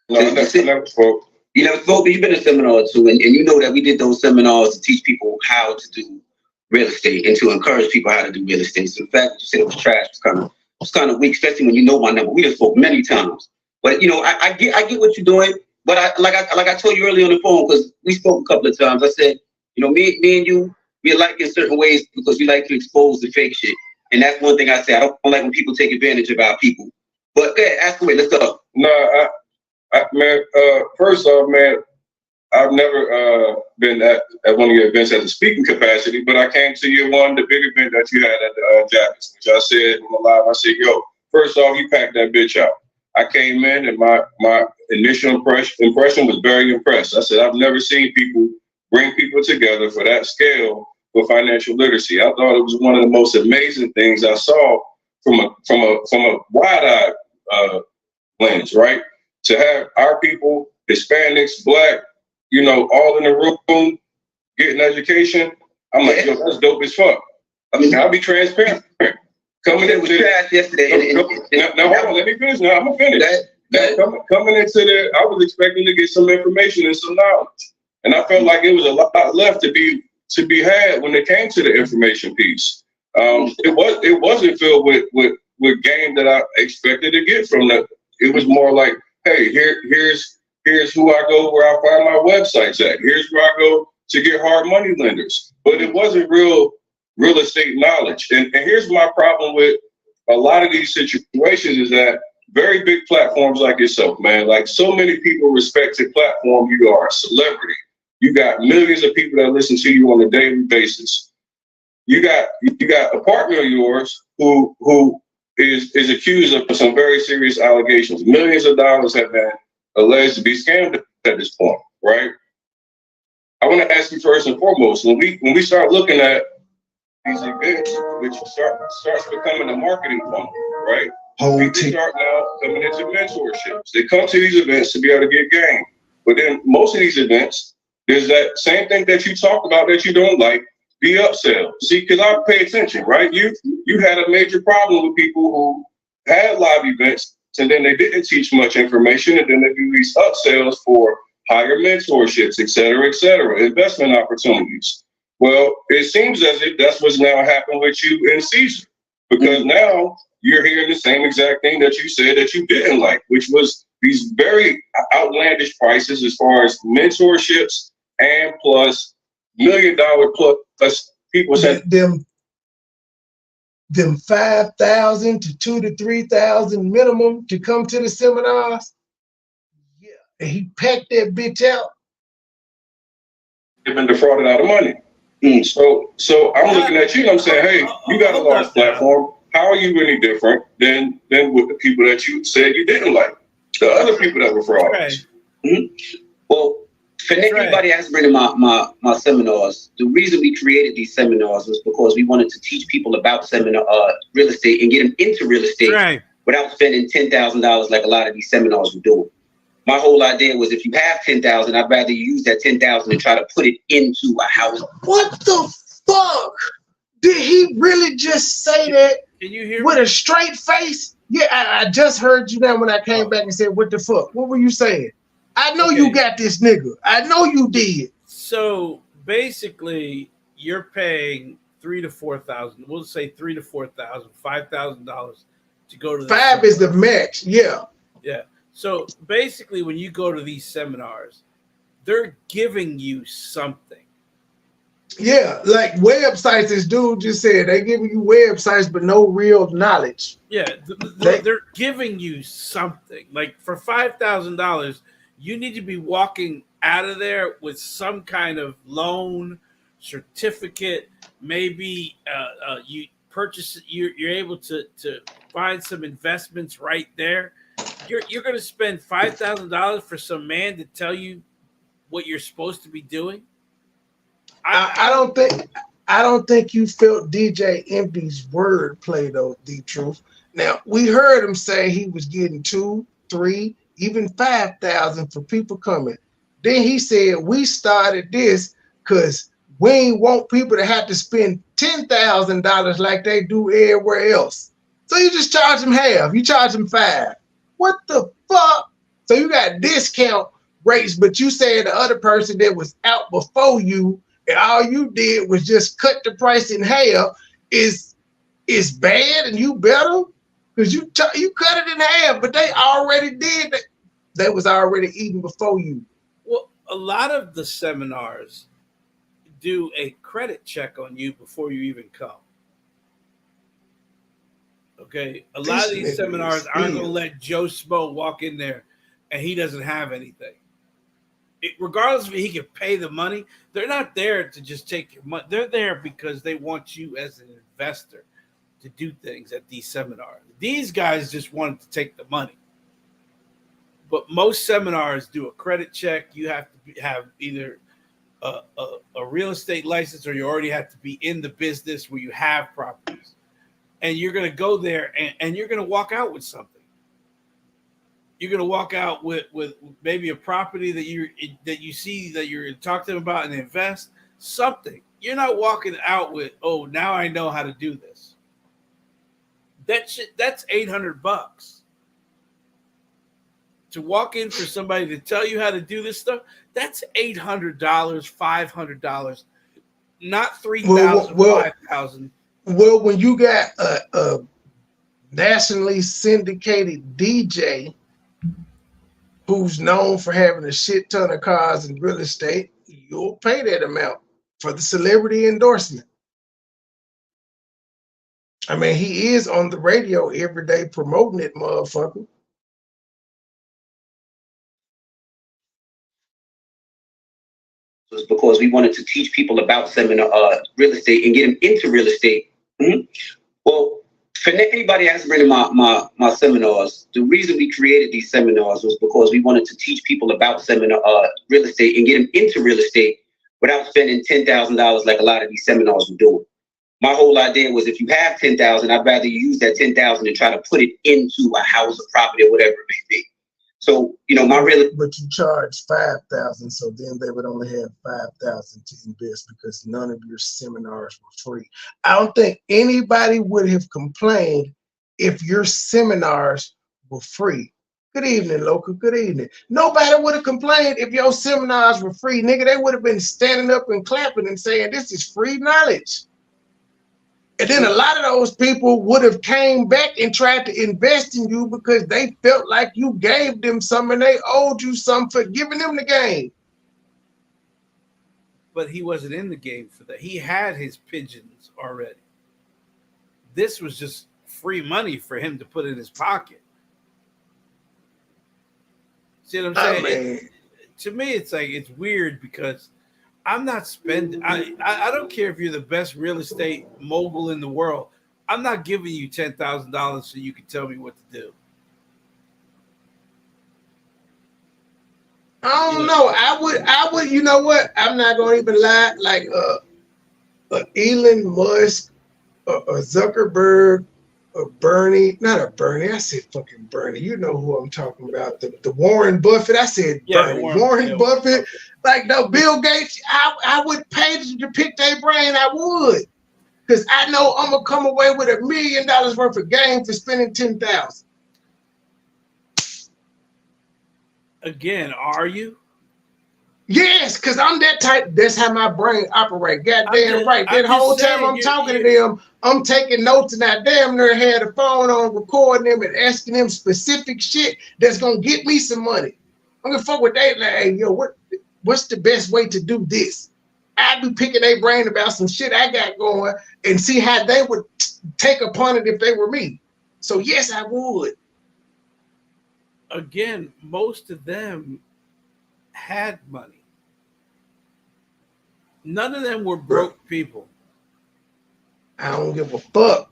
I never spoke. You never spoke, but you've been to a seminar or two, and you know that we did those seminars to teach people how to do real estate and to encourage people how to do real estate. So the fact that you said it was trash was kind of weak, especially when you know my number. We just spoke many times. But you know, I get what you're doing. But I told you earlier on the phone, because we spoke a couple of times. I said, you know, me and you, we like in certain ways because we like to expose the fake shit. And that's one thing I say. I don't like when people take advantage of our people. But ask away. Let's go. No, man. First off, man, I've never been at one of your events as a speaking capacity, but I came to your the big event that you had at the Jackets, which I said on the live. I said, yo, first off, you packed that bitch out. I came in and my initial impression was very impressed. I said, I've never seen people bring people together for that scale for financial literacy. I thought it was one of the most amazing things I saw from a wide-eyed lens, right? To have our people, Hispanics, Black, you know, all in the room getting education. I'm like, yo, that's dope as fuck. I mean, I'll be transparent. Coming into trash yesterday. Now hold on, let me finish. Now I'm gonna finish. Coming into there, I was expecting to get some information and some knowledge, and I felt like it was a lot left to be had when it came to the information piece. It wasn't filled with game that I expected to get from that. It was more like, hey, here's who I go where I find my websites at. Here's where I go to get hard money lenders. But it wasn't real estate knowledge. And here's my problem with a lot of these situations is that very big platforms like yourself, man, like so many people respect your platform. You are a celebrity. You got millions of people that listen to you on a daily basis. You got a partner of yours who is accused of some very serious allegations. Millions of dollars have been alleged to be scammed at this point, right? I want to ask you first and foremost, when we start looking at these events, which starts becoming a marketing funnel, right? People start now coming into mentorships. They come to these events to be able to get game. But then most of these events, there's that same thing that you talked about that you don't like, the upsell. See, because I pay attention, right? You had a major problem with people who had live events and then they didn't teach much information, and then they do these upsells for higher mentorships, et cetera, investment opportunities. Well, it seems as if that's what's now happened with you and Caesar, because now you're hearing the same exact thing that you said that you didn't like, which was these very outlandish prices as far as mentorships and plus $1 million plus people said them 5,000 to 2,000 to 3,000 minimum to come to the seminars. Yeah, and he packed that bitch out. They've been defrauded out of money. So I'm looking at you and I'm saying, hey, you got a large platform. How are you any different than with the people that you said you didn't like? The other people that were frauds. Well, for anybody that hasn't been in my seminars, the reason we created these seminars was because we wanted to teach people about real estate and get them into real estate without spending $10,000 like a lot of these seminars were doing. My whole idea was if you have 10,000, I'd rather you use that 10,000 and try to put it into a house. What the fuck? Did he really just say that? Can you hear with me? A straight face? Yeah, I just heard you now when I came back and said, what the fuck? What were you saying? I know you got this nigga. I know you did. So basically, you're paying $3,000 to $4,000. We'll say $3,000 to $4,000, $5,000 to go to the $5,000 is the max. Yeah. Yeah. So basically, when you go to these seminars, they're giving you something. Yeah, like websites. This dude just said they giving you websites, but no real knowledge. Yeah, they're giving you something. Like for $5,000, you need to be walking out of there with some kind of loan certificate. Maybe you purchase it. You're able to find some investments right there. You're going to spend $5,000 for some man to tell you what you're supposed to be doing. I don't think you felt DJ Envy's wordplay though, the truth. Now we heard him say he was getting 2, 3, even 5,000 for people coming. Then he said we started this because we ain't want people to have to spend $10,000 like they do everywhere else. So you just charge them half. You charge them 5. What the fuck? So you got discount rates, but you said the other person that was out before you, and all you did was just cut the price in half, is bad and you better? Because you cut it in half, but they already did that. They was already eating before you. Well, a lot of the seminars do a credit check on you before you even come. Okay, a lot of these seminars aren't going to let Joe Smo walk in there and he doesn't have anything. Regardless of if he can pay the money, they're not there to just take your money. They're there because they want you as an investor to do things at these seminars. These guys just wanted to take the money. But most seminars do a credit check. You have to have either a real estate license or you already have to be in the business where you have properties. And you're going to go there and you're going to walk out with something. You're going to walk out with maybe a property that you see that you're going to talk to them about and invest something. You're not walking out with, oh, now I know how to do this. That's $800 to walk in for somebody to tell you how to do this stuff. That's $800, $500, not $3,000, $5,000. Well, when you got a nationally syndicated DJ who's known for having a shit ton of cars in real estate, you'll pay that amount for the celebrity endorsement. I mean, he is on the radio every day promoting it, motherfucker. Was because we wanted to teach people about real estate and get them into real estate. Well, for anybody that hasn't been in my seminars, the reason we created these seminars was because we wanted to teach people about real estate and get them into real estate without spending $10,000 like a lot of these seminars were doing. my whole idea was if you have 10,000, I'd rather you use that 10,000 and try to put it into a house or property or whatever it may be. So, you know, but you charge 5,000, so then they would only have 5,000 to invest because none of your seminars were free. I don't think anybody would have complained if your seminars were free. Good evening, local. Good evening. Nobody would have complained if your seminars were free, nigga. They would have been standing up and clapping and saying, this is free knowledge. And then a lot of those people would have came back and tried to invest in you because they felt like you gave them something and they owed you something for giving them the game. But he wasn't in the game for that. He had his pigeons already. This was just free money for him to put in his pocket. See what I'm saying? To me, it's like, it's weird because I'm not spending. I don't care if you're the best real estate mogul in the world. I'm not giving you $10,000 so you can tell me what to do. I don't know. I would. You know what? I'm not gonna even lie. Like Elon Musk, Zuckerberg, Bernie. Not a Bernie. I said fucking Bernie. You know who I'm talking about? The Warren Buffett. I said Bernie. Warren Buffett. Like no Bill Gates, I would pay to pick their brain. I would, because I know I'm gonna come away with $1 million worth of game for spending 10,000. Again, are you? Yes, because I'm that type. That's how my brain operates. Goddamn right. That whole time I'm talking to them, I'm taking notes, and I damn near had a phone on recording them and asking them specific shit that's gonna get me some money. I'm gonna fuck with they like, hey, yo, what's the best way to do this? I'd be picking their brain about some shit I got going and see how they would take upon it if they were me. So yes, I would. Again, most of them had money. None of them were broke people. I don't give a fuck.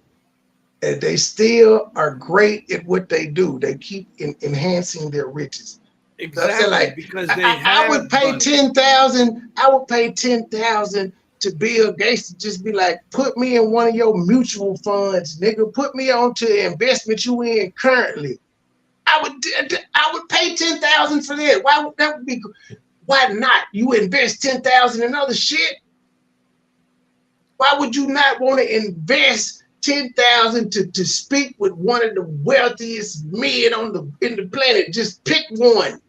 And they still are great at what they do. They keep enhancing their riches. Exactly, like, because I would pay 10,000. I would pay 10,000 to Bill Gates to just be like, put me in one of your mutual funds, nigga. Put me onto the investment you in currently. I would pay 10,000 for that. Why would that be? Why not? You invest 10,000 in other shit. Why would you not want to invest 10,000 to speak with one of the wealthiest men in the planet? Just pick one.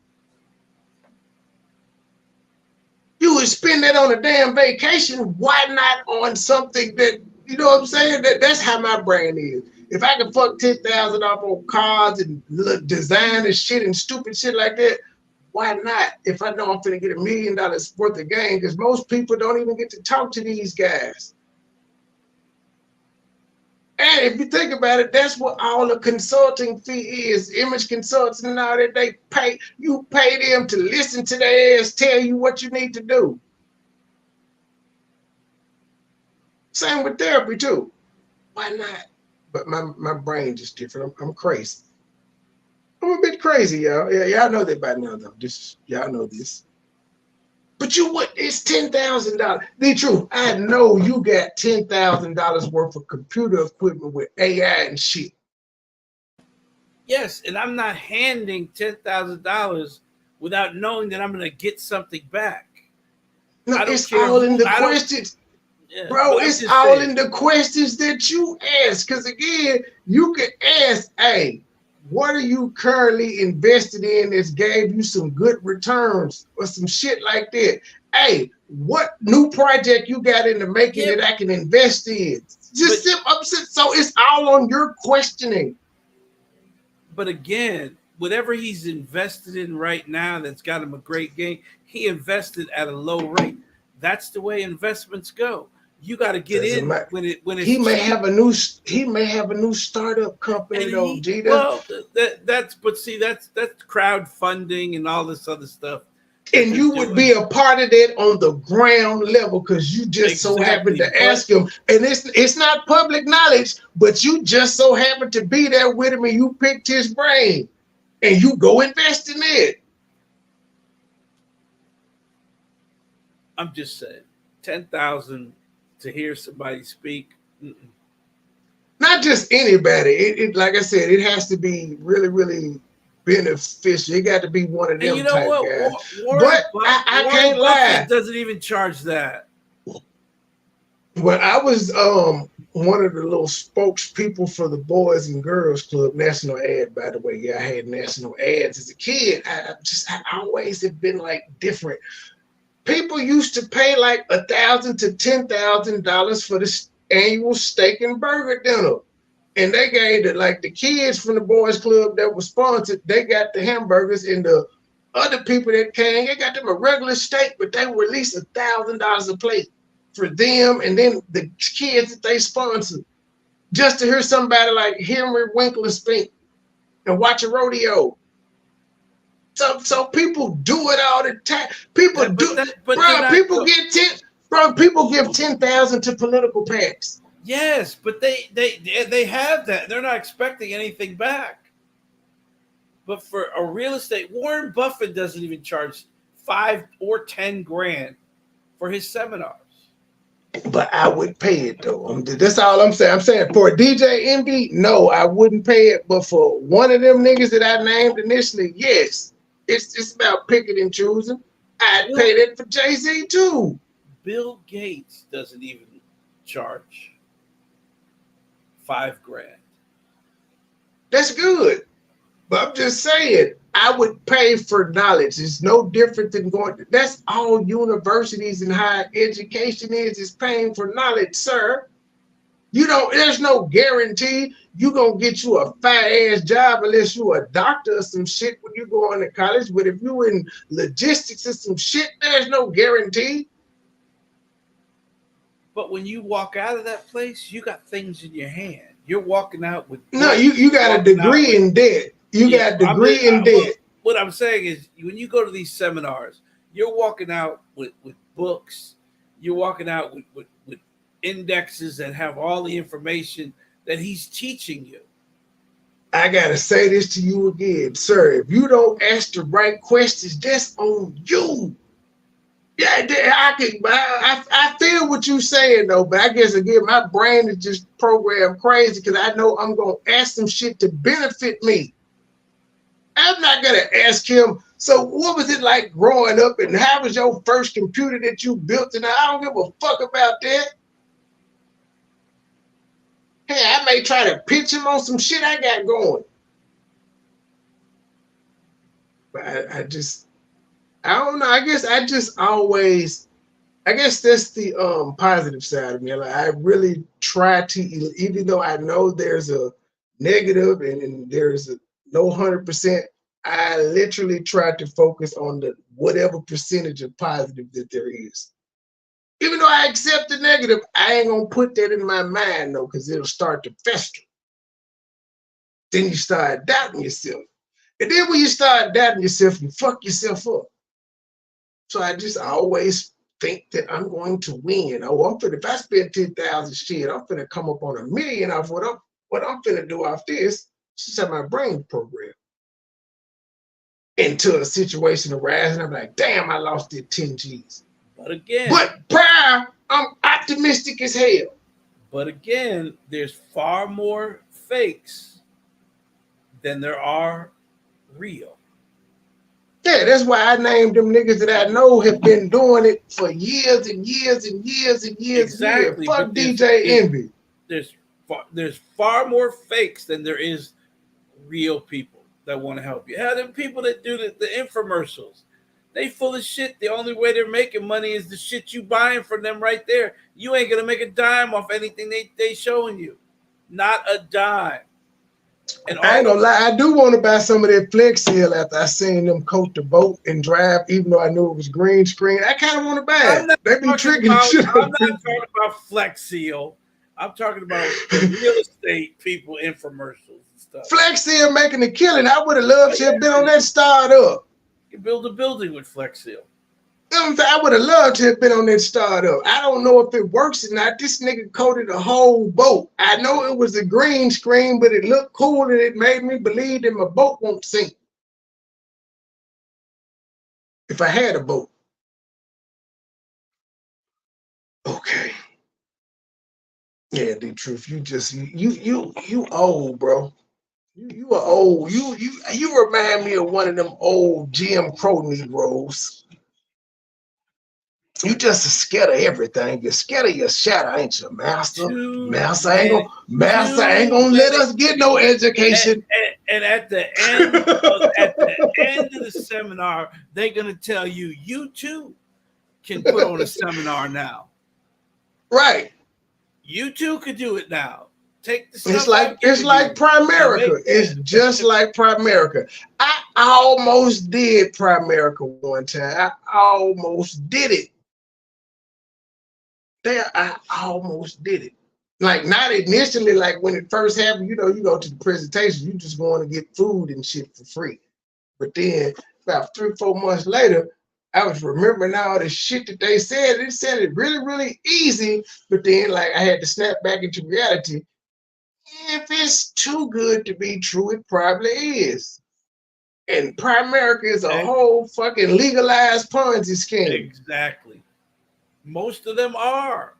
You would spend that on a damn vacation. Why not on something that, you know what I'm saying? That's how my brain is. If I can fuck 10,000 off on cars and design and shit and stupid shit like that, why not? If I know I'm finna get $1 million worth of game, because most people don't even get to talk to these guys. And if you think about it, that's what all the consulting fee is. Image consultants and all that, they pay, you pay them to listen to their ass tell you what you need to do. Same with therapy too. Why not? But my brain just different. I'm crazy. I'm a bit crazy, y'all. Yeah, y'all know that by now, though. Y'all know this. But it's $10,000. The truth, I know you got $10,000 worth of computer equipment with AI and shit. Yes, and I'm not handing $10,000 without knowing that I'm going to get something back. No, it's all in the questions. Yeah, bro, it's all in the questions that you ask. Because again, you can ask, hey, what are you currently invested in that's gave you some good returns or some shit like that? Hey, what new project you got in the making that I can invest in? So it's all on your questioning. But again, whatever he's invested in right now that's got him a great gain, he invested at a low rate. That's the way investments go. You got to get in when it's he may have a new startup company though. G. That's crowdfunding and all this other stuff. And you would be a part of that on the ground level because you just so happened to ask him. And it's not public knowledge, but you just so happened to be there with him and you picked his brain and you go invest in it. I'm just saying, 10,000 to hear somebody speak Not just anybody. It like I said, it has to be really, really beneficial. It got to be one of And them you know type what? guys. Warren But I Warren can't Buffett lie. doesn't even charge that. When I was one of the little spokespeople for the Boys and Girls Club, national ad, by the way. Yeah, I had national ads as a kid. I always have been like different. People used to pay like $1,000 to $10,000 for this annual steak and burger dinner. And they gave it like the kids from the boys club that was sponsored, they got the hamburgers, and the other people that came, they got them a regular steak, but they were at least $1,000 a plate for them, and then the kids that they sponsored, just to hear somebody like Henry Winkler speak and watch a rodeo. So people do it all the time. People people get 10, bro. People give 10,000 to political PACs. Yes, but they have that. They're not expecting anything back. But for a real estate, Warren Buffett doesn't even charge $5 or $10,000 for his seminars. But I would pay it though. That's all I'm saying. I'm saying for DJ Envy, no, I wouldn't pay it. But for one of them niggas that I named initially, yes. It's about picking and choosing. I'd pay that for Jay-Z too. Bill Gates doesn't even charge $5,000. That's good. But I'm just saying, I would pay for knowledge. It's no different than going. That's all universities and higher education is paying for knowledge, sir. You don't, there's no guarantee you gonna get you a fat-ass job unless you a doctor or some shit when you go into college. But if you in logistics or some shit, there's no guarantee. But when you walk out of that place, you got things in your hand. You're walking out with no, you got a degree in debt. You got a degree in debt. What I'm saying is, when you go to these seminars, you're walking out with books. You're walking out with indexes that have all the information that he's teaching you. I gotta say this to you again, sir. If you don't ask the right questions, that's on you. Yeah, I feel what you're saying though, but I guess again, my brain is just programmed crazy because I know I'm gonna ask some shit to benefit me. I'm not gonna ask him, so what was it like growing up and how was your first computer that you built? And I don't give a fuck about that. Hey, I may try to pitch him on some shit I got going. But I don't know. I guess that's the positive side of me. Like I really try to, even though I know there's a negative and there's a no 100%, I literally try to focus on the whatever percentage of positive that there is. Even though I accept the negative, I ain't gonna put that in my mind though, because it'll start to fester. Then you start doubting yourself. And then when you start doubting yourself, you fuck yourself up. So I always think that I'm going to win. Oh, if I spend 10,000 shit, I'm finna come up on $1 million off what I'm finna do off this. This is how my brain program. Until a situation arises, and I'm like, damn, I lost it 10 G's. But prior, I'm optimistic as hell. But again, there's far more fakes than there are real. Yeah, that's why I named them niggas that I know have been doing it for years and years and years and years. Exactly. And years. Fuck DJ Envy. There's far more fakes than there is real people that want to help you. How them people that do the infomercials, they full of shit. The only way they're making money is the shit you buying from them right there. You ain't gonna make a dime off anything they showing you. Not a dime. And I ain't gonna lie, I do want to buy some of that Flex Seal after I seen them coat the boat and drive, even though I knew it was green screen. I kind of want to buy it. They be tricking shit. I'm not talking about Flex Seal. I'm talking about real estate people infomercials and stuff. Flex Seal making a killing. I would have loved to have been on that startup. You can build a building with Flex Seal. I would have loved to have been on that startup. I don't know if it works or not. This nigga coated a whole boat. I know it was a green screen, but it looked cool and it made me believe that my boat won't sink. If I had a boat. Okay. Yeah, the truth. You old, bro. You are old. You remind me of one of them old Jim Crow Negroes. You just scared of everything. You're scared of your shadow, ain't you, master? Master ain't gonna let us get no education. And at the end of the seminar, they're gonna tell you, you too can put on a seminar now. Right. You too could do it now. Take the stuff. It's like Primerica. It's just like Primerica. I almost did Primerica one time. I almost did it. I almost did it. Like not initially, like when it first happened, you go to the presentation, you just want to get food and shit for free. But then about 3 or 4 months later, I was remembering all the shit that they said. They said it really, really easy. But then like I had to snap back into reality. If it's too good to be true, it probably is. And Primerica is a whole fucking legalized Ponzi scheme. Exactly. Most of them are.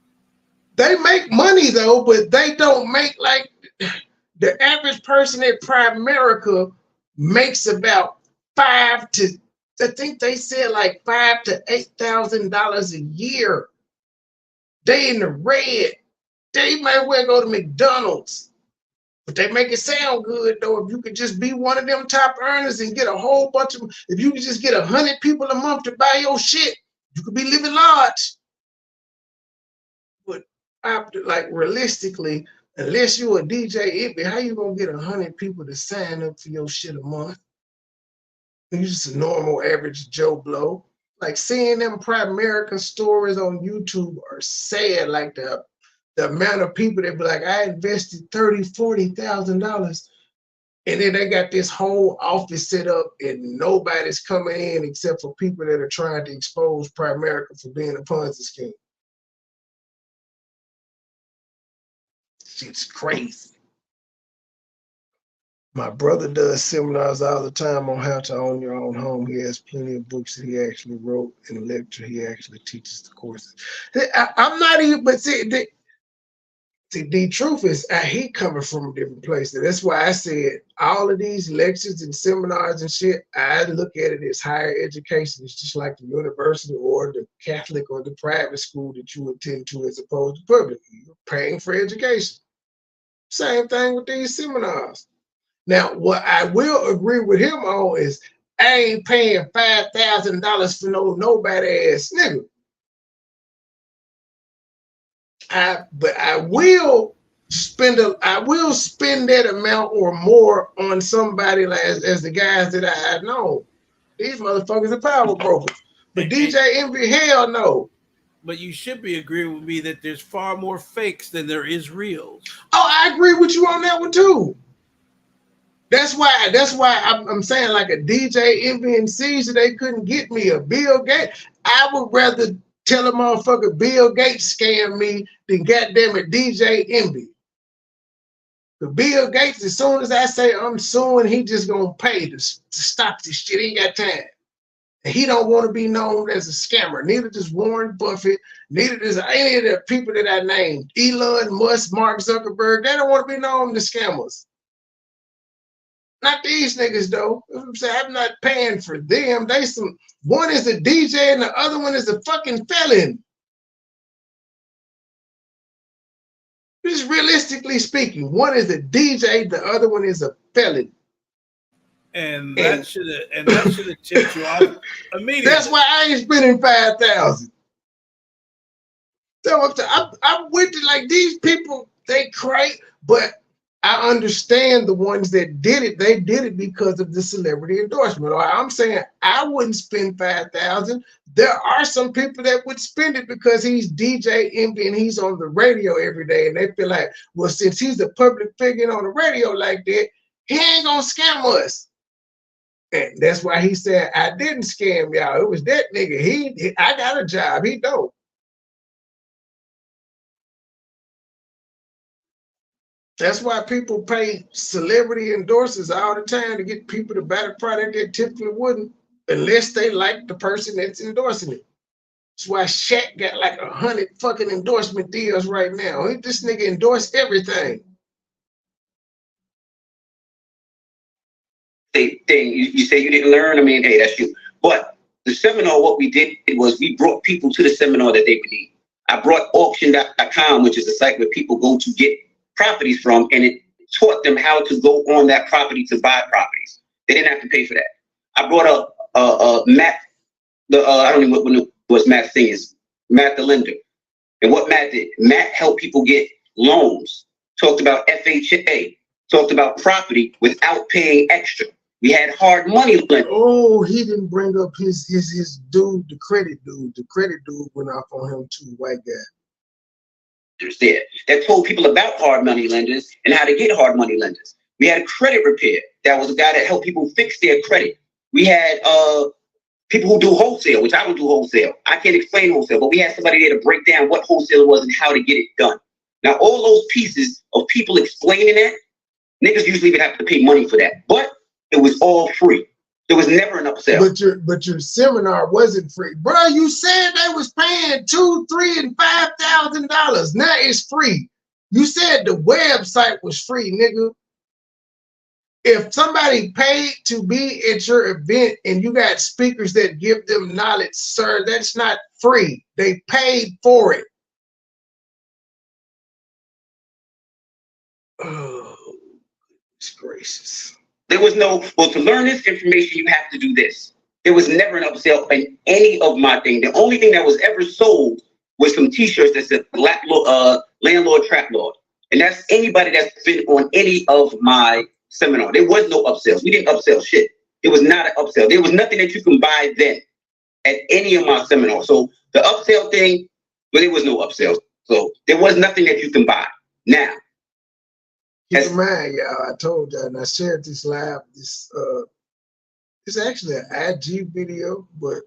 They make money though, but they don't make like the average person at Primerica makes about I think they said like $5,000 to $8,000 a year. They in the red. They might well go to McDonald's. But they make it sound good though. If you could just be one of them top earners and get a whole bunch of, if you could just get 100 people a month to buy your shit, you could be living large. But like realistically, unless you a DJ Ippy, how you gonna get 100 people to sign up for your shit a month? You're just a normal average Joe Blow. Like seeing them Primerica stories on YouTube are sad. Like the amount of people that be like, I invested $30,000, $40,000, and then they got this whole office set up and nobody's coming in except for people that are trying to expose Primerica for being a Ponzi scheme. Shit's crazy. My brother does seminars all the time on how to own your own home. He has plenty of books that he actually wrote and a lecture. He actually teaches the courses. I'm not even, but see, the truth is, he coming from a different place. That's why I said all of these lectures and seminars and shit, I look at it as higher education. It's just like the university or the Catholic or the private school that you attend to as opposed to public. You're paying for education. Same thing with these seminars. Now, what I will agree with him on is I ain't paying $5,000 for nobody ass nigga. But I will spend that amount or more on somebody like as the guys that I know. These motherfuckers are power brokers. But DJ Envy, hell no. But you should be agreeing with me that there's far more fakes than there is reals. Oh, I agree with you on that one too. That's why I'm saying like a DJ Envy and Caesar, they couldn't get me a Bill Gates. I would rather tell a motherfucker Bill Gates scam me than goddamn it DJ Envy. The Bill Gates, as soon as I say I'm suing, he just gonna pay to stop this shit. He ain't got time. And he don't want to be known as a scammer. Neither does Warren Buffett. Neither does any of the people that I named. Elon Musk, Mark Zuckerberg. They don't want to be known as scammers. Not these niggas though. I'm saying I'm not paying for them. One is a DJ and the other one is a fucking felon. Just realistically speaking, one is a DJ, the other one is a felon. And that should have tipped you off immediately. That's why I ain't spending $5,000. So I'm with it. Like these people, they crazy, but I understand the ones that did it. They did it because of the celebrity endorsement. Or I'm saying I wouldn't spend $5,000. There are some people that would spend it because he's DJ Envy and he's on the radio every day, and they feel like, well, since he's a public figure on the radio like that, he ain't gonna scam us. And that's why he said I didn't scam y'all. It was that nigga. I got a job. He don't. That's why people pay celebrity endorsers all the time to get people to buy the product they typically wouldn't unless they like the person that's endorsing it. That's why Shaq got like 100 fucking endorsement deals right now. This nigga endorsed everything. Thing you say you didn't learn. I mean, hey, that's you. But the seminar, what we did was we brought people to the seminar that they would need. I brought auction.com, which is a site where people go to get properties from, and it taught them how to go on that property to buy properties. They didn't have to pay for that. I brought up Matt, I don't even know what Matt's thing is, Matt the lender. And what Matt did, Matt helped people get loans, talked about FHA, talked about property without paying extra. We had hard money lending. Oh, he didn't bring up his dude, the credit dude. The credit dude went off on him too, white guy. There that told people about hard money lenders and how to get hard money lenders. We had a credit repair. That was a guy that helped people fix their credit. We had people who do wholesale, which I don't do wholesale. I can't explain wholesale, but we had somebody there to break down what wholesale was and how to get it done. Now, all those pieces of people explaining that, niggas usually would have to pay money for that, but it was all free. There was never an upsell. But your seminar wasn't free, bro. You said they was paying $2,000, $3,000, and $5,000. Now it's free. You said the website was free, nigga. If somebody paid to be at your event and you got speakers that give them knowledge, sir, that's not free. They paid for it. Oh, it's gracious. There was no, well, to learn this information, you have to do this. There was never an upsell in any of my thing. The only thing that was ever sold was some t-shirts that said landlord, trap lord. And that's anybody that's been on any of my seminar. There was no upsells. We didn't upsell shit. It was not an upsell. There was nothing that you can buy then at any of my seminars. So the upsell thing, well, there was no upsells. So there was nothing that you can buy. Now, keep in mind, y'all, I told y'all, and I shared this live, it's actually an IG video, but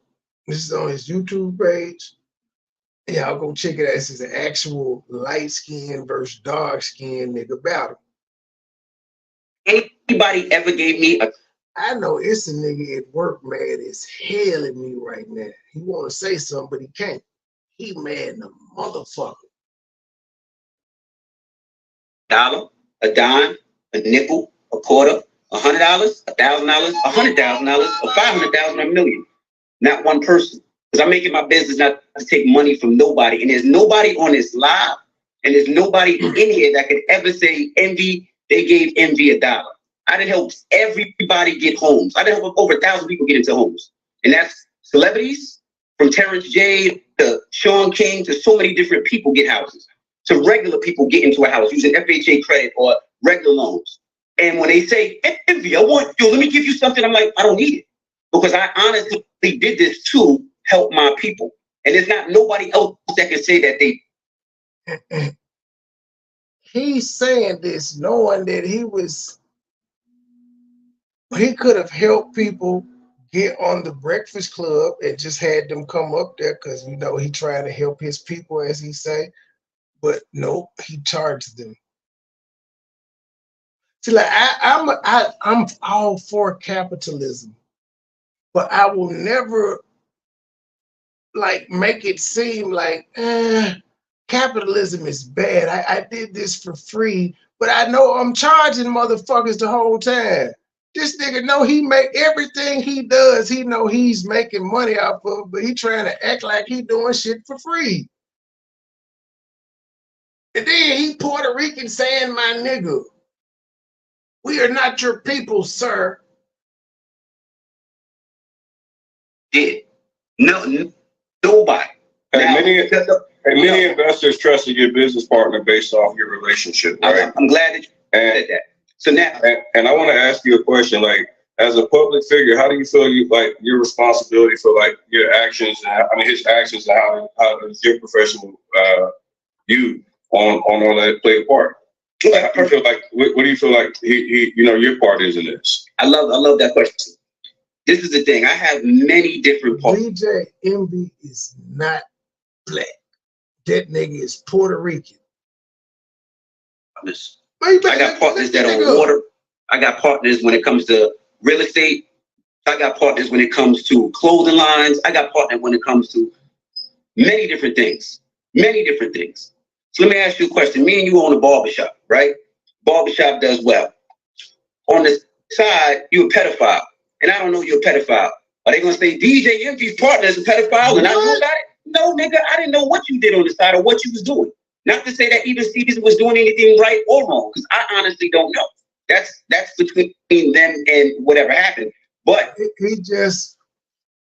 this is on his YouTube page. Y'all go check it out. This is an actual light skin versus dark skin nigga battle. Anybody ever gave me a... I know it's a nigga at work mad as hell at me right now. He want to say something, but he can't. He mad in the motherfucker. $1, a dime, a nickel, a quarter, $100, $1,000, $100,000, or $500,000, a million. Not one person. Because I'm making my business not to take money from nobody. And there's nobody on this live, and there's nobody in here that could ever say, Envy, they gave Envy $1. I done helped everybody get homes. I done helped over 1,000 people get into homes. And that's celebrities, from Terrence J to Sean King to so many different people get houses. To regular people get into a house using FHA credit or regular loans. And when they say, Envy, let me give you something, I'm like, I don't need it. Because I honestly did this to help my people. And there's not nobody else that can say that they... He's saying this knowing that he could have helped people get on the Breakfast Club and just had them come up there because, you know, he trying to help his people, as he say. But nope, he charged them. See, like I'm all for capitalism, but I will never like make it seem like capitalism is bad. I did this for free, but I know I'm charging motherfuckers the whole time. This nigga know he make everything he does. He know he's making money off of, but he trying to act like he doing shit for free. And then he Puerto Rican saying, my nigga, we are not your people, sir. Yeah. No, nobody. Many investors trust your business partner based off your relationship, right? I'm glad that you said that. So now, and I want to ask you a question, like, as a public figure, how do you feel your responsibility for like your actions? His actions, and how does your professional you on all that play a part? Like, I feel like, what do you feel like your part is in this? I love that question. This is the thing. I have many different parts. DJ Envy is not black. That nigga is Puerto Rican. I got partners that are water. I got partners when it comes to real estate. I got partners when it comes to clothing lines. I got partners when it comes to Many different things. Many different things. So let me ask you a question. Me and you own a barbershop, right? Barbershop does well. On the side, you're a pedophile. And I don't know you're a pedophile. Are they going to say DJ Envy's partner is a pedophile and I know about it? No, nigga, I didn't know what you did on the side or what you was doing. Not to say that even Caesar was doing anything right or wrong, because I honestly don't know. That's between them and whatever happened. But he just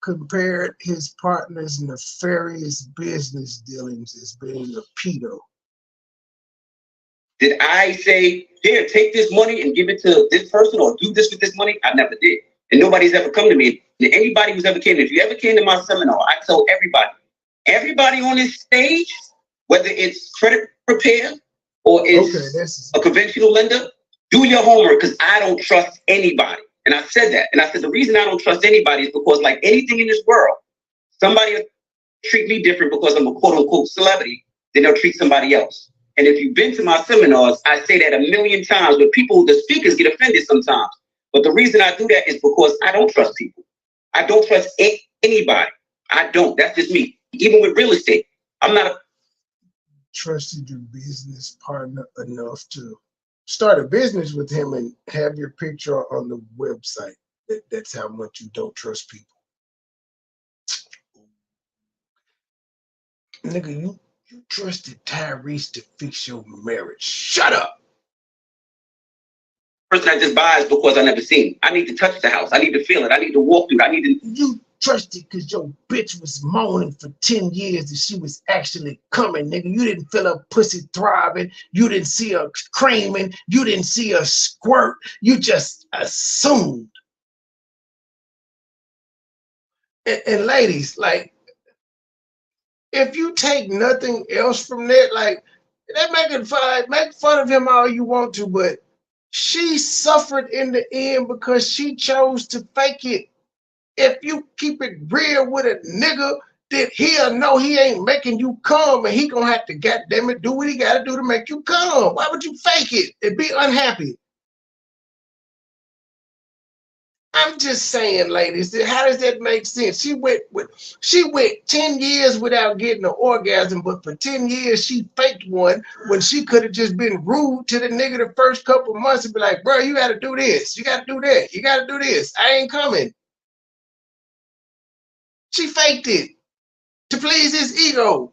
compared his partner's nefarious business dealings as being a pedo. Did I say, here, take this money and give it to this person or do this with this money? I never did. And nobody's ever come to me. And anybody who's ever came, if you ever came to my seminar, I tell everybody on this stage, whether it's credit repair or it's a conventional lender, do your homework, because I don't trust anybody. And I said that. And I said, the reason I don't trust anybody is because, like anything in this world, somebody will treat me different because I'm a quote unquote celebrity than they'll treat somebody else. And if you've been to my seminars, I say that a million times, but the speakers get offended sometimes. But the reason I do that is because I don't trust people. I don't trust anybody. I don't. That's just me. Even with real estate, I'm not a trusted your business partner enough to start a business with him and have your picture on the website. That's how much you don't trust people. Nigga, you trusted Tyrese to fix your marriage. Shut up. Person I just buys because I never seen. I need to touch the house. I need to feel it. I need to walk through it. You trusted because your bitch was moaning for 10 years that she was actually coming, nigga. You didn't feel her pussy throbbing. You didn't see her creaming. You didn't see her squirt. You just assumed. And ladies, like, if you take nothing else from that, like, that make fun of him all you want to, but she suffered in the end because she chose to fake it. If you keep it real with a nigga, then he'll know he ain't making you come, and he gonna have to, goddamn it, do what he gotta do to make you come. Why would you fake it and be unhappy? I'm just saying, ladies, how does that make sense? She went 10 years without getting an orgasm, but for 10 years she faked one when she could have just been rude to the nigga the first couple of months and be like, bro, you gotta do this, you gotta do that, you gotta do this. I ain't coming. She faked it to please his ego.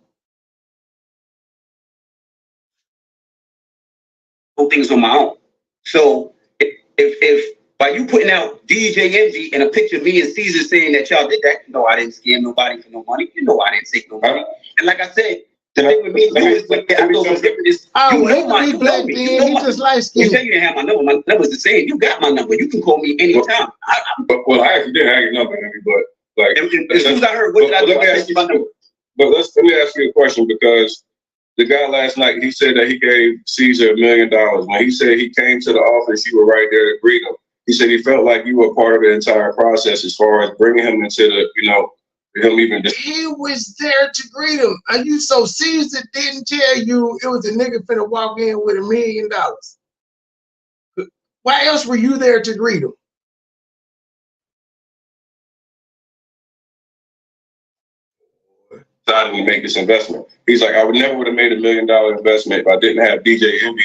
Things on my own. So if by you putting out DJ Envy and a picture of me and Caesar saying that y'all did that, you know I didn't scam nobody for no money. You know I didn't take no money. And like I said, the thing with me and you is what I thought was different is you know my you know me. You know my just like you say you didn't have my number. My number's the same. You got my number. You can call me anytime. Well, I actually didn't have your number, but like as soon as I heard what did I do, I my number. But let me ask you a question, because the guy last night, he said that he gave Caesar $1 million. When he said he came to the office, you were right there to greet him. He said he felt like you were part of the entire process as far as bringing him into the, him even. He was there to greet him. Are you so Caesar didn't tell you it was a nigga finna walk in with $1 million? Why else were you there to greet him? Decided to make this investment. He's like, I would never have made $1 million investment if I didn't have DJ Envy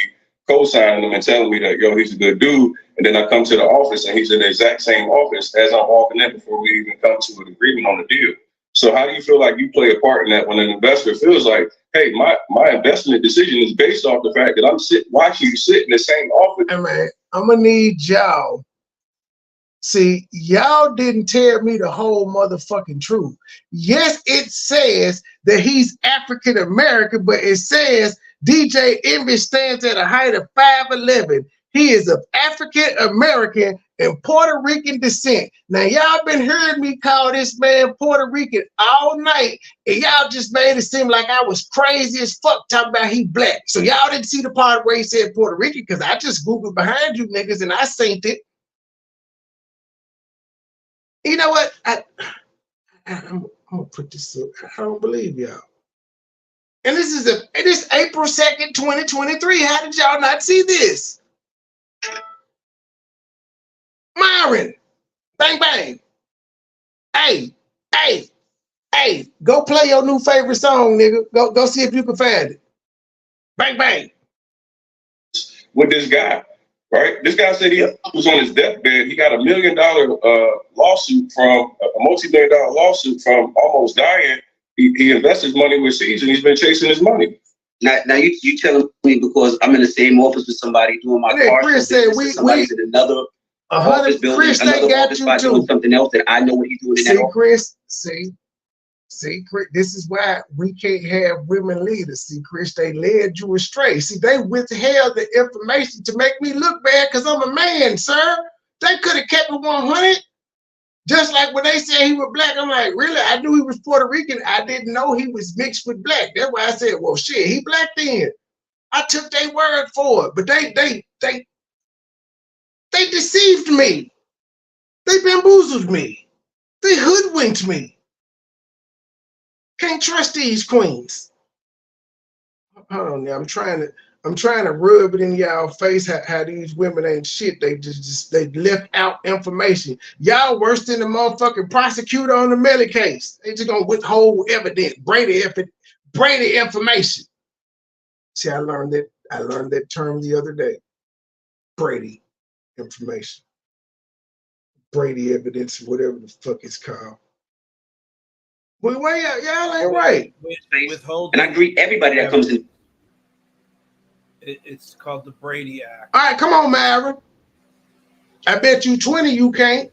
co-signing him and telling me that, yo, he's a good dude. And then I come to the office and he's in the exact same office as I'm walking in before we even come to an agreement on the deal. So how do you feel like you play a part in that when an investor feels like, hey, my investment decision is based off the fact that I'm watching you sit in the same office? Hey man, I'm gonna need y'all. See, y'all didn't tell me the whole motherfucking truth. Yes, it says that he's African American, but it says DJ Envy stands at a height of 5'11". He is of African American and Puerto Rican descent. Now, y'all been hearing me call this man Puerto Rican all night, and y'all just made it seem like I was crazy as fuck talking about he black. So y'all didn't see the part where he said Puerto Rican, because I just Googled behind you niggas and I synced it. You know what? I'm gonna put this up. I don't believe y'all. And this is April 2nd, 2023. How did y'all not see this? Myron, bang bang. Hey, Hey, go play your new favorite song, nigga. Go see if you can find it. Bang, bang. With this guy, right? This guy said he was on his deathbed. He got $1 million lawsuit from a multi-million-dollar lawsuit from almost dying. He invests his money with Caesar, and he's been chasing his money. Now you telling me because I'm in the same office with somebody doing my car. Chris said somebody's in another office building, Chris, another got office you by too. doing something else that I know what he's doing in that office. Chris, see, Chris, this is why we can't have women leaders. See, Chris, they led you astray. See, they withheld the information to make me look bad because I'm a man, sir. They could have kept it 100. Just like when they said he was black, I'm like, really? I knew he was Puerto Rican. I didn't know he was mixed with black. That's why I said, well, shit, he black then. I took their word for it, but they deceived me. They bamboozled me. They hoodwinked me. Can't trust these queens. Hold on now. I'm trying to rub it in y'all face how these women ain't shit. They they left out information. Y'all worse than the motherfucking prosecutor on the Melly case. They just gonna withhold evidence, Brady information. See, I learned that term the other day. Brady information. Brady evidence, whatever the fuck it's called. But wait, y'all ain't right. And I greet everybody that comes in. It's called the Brady Act. All right, come on, Myra. I bet you 20 you can't.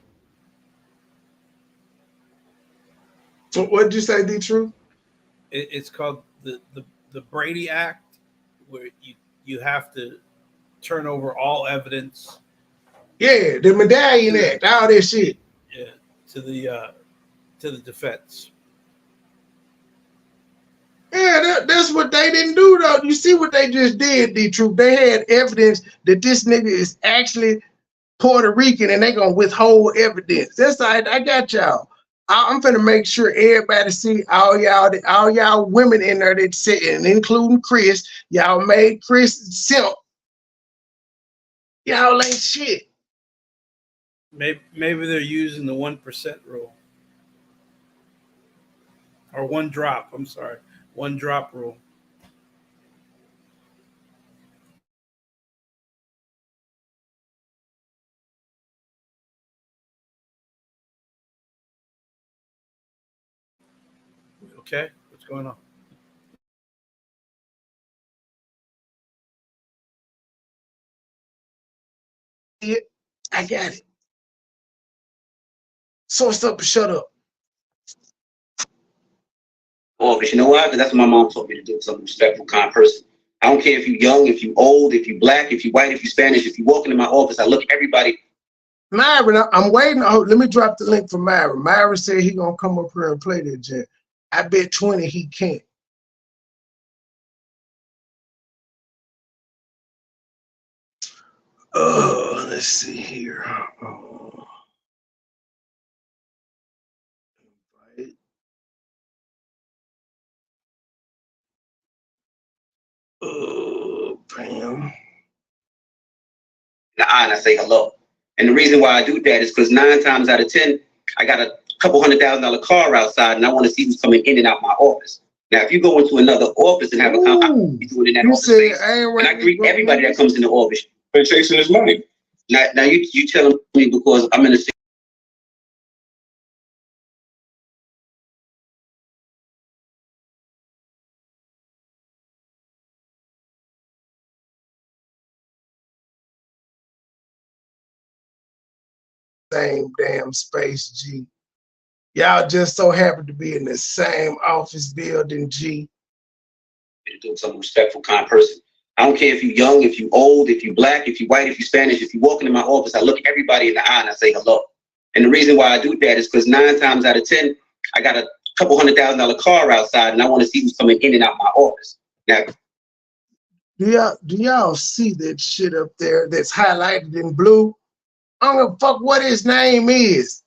So what did you say, D-True? It's called the Brady Act, where you have to turn over all evidence. Yeah, the Medallion Act, all that shit. Yeah, to the defense. Yeah, that's what they didn't do, though. You see what they just did, D-Truth. They had evidence that this nigga is actually Puerto Rican, and they gonna withhold evidence. That's all right. I got y'all. I'm finna make sure everybody see all y'all women in there that said, and including Chris. Y'all made Chris simp. Y'all ain't shit. Maybe they're using the 1% rule. Or one drop, I'm sorry. 1 drop rule. Okay, what's going on? I got it. Source up and shut up. Oh, because you know why? Because that's what my mom told me to do. Some respectful, kind person. I don't care if you're young, if you're old, if you're black, if you're white, if you're Spanish. If you're walking in my office, I look at everybody. Myra, I'm waiting. Let me drop the link for Myra. Myra said he gonna come up here and play that jet. I bet 20 he can't. Oh, let's see here. Bam. And I say hello. And the reason why I do that is because 9 times out of 10, I got a couple $100,000 car outside, and I want to see who's coming in and out my office. Now, if you go into another office and have a conversation, you do it in that office space, and I greet everybody that comes in the office. Been chasing his money. Now you telling me because I'm in the same damn space, G. Y'all just so happen to be in the same office building, G. do some respectful, kind person. I don't care if you're young, if you're old, if you're black, if you're white, if you're Spanish. If you're walking in my office, I look everybody in the eye and I say hello. And the reason why I do that is because 9 times out of 10, I got a couple $100,000 car outside, and I want to see who's coming in and out my office. Now, do y'all see that shit up there that's highlighted in blue? I don't give a fuck what his name is.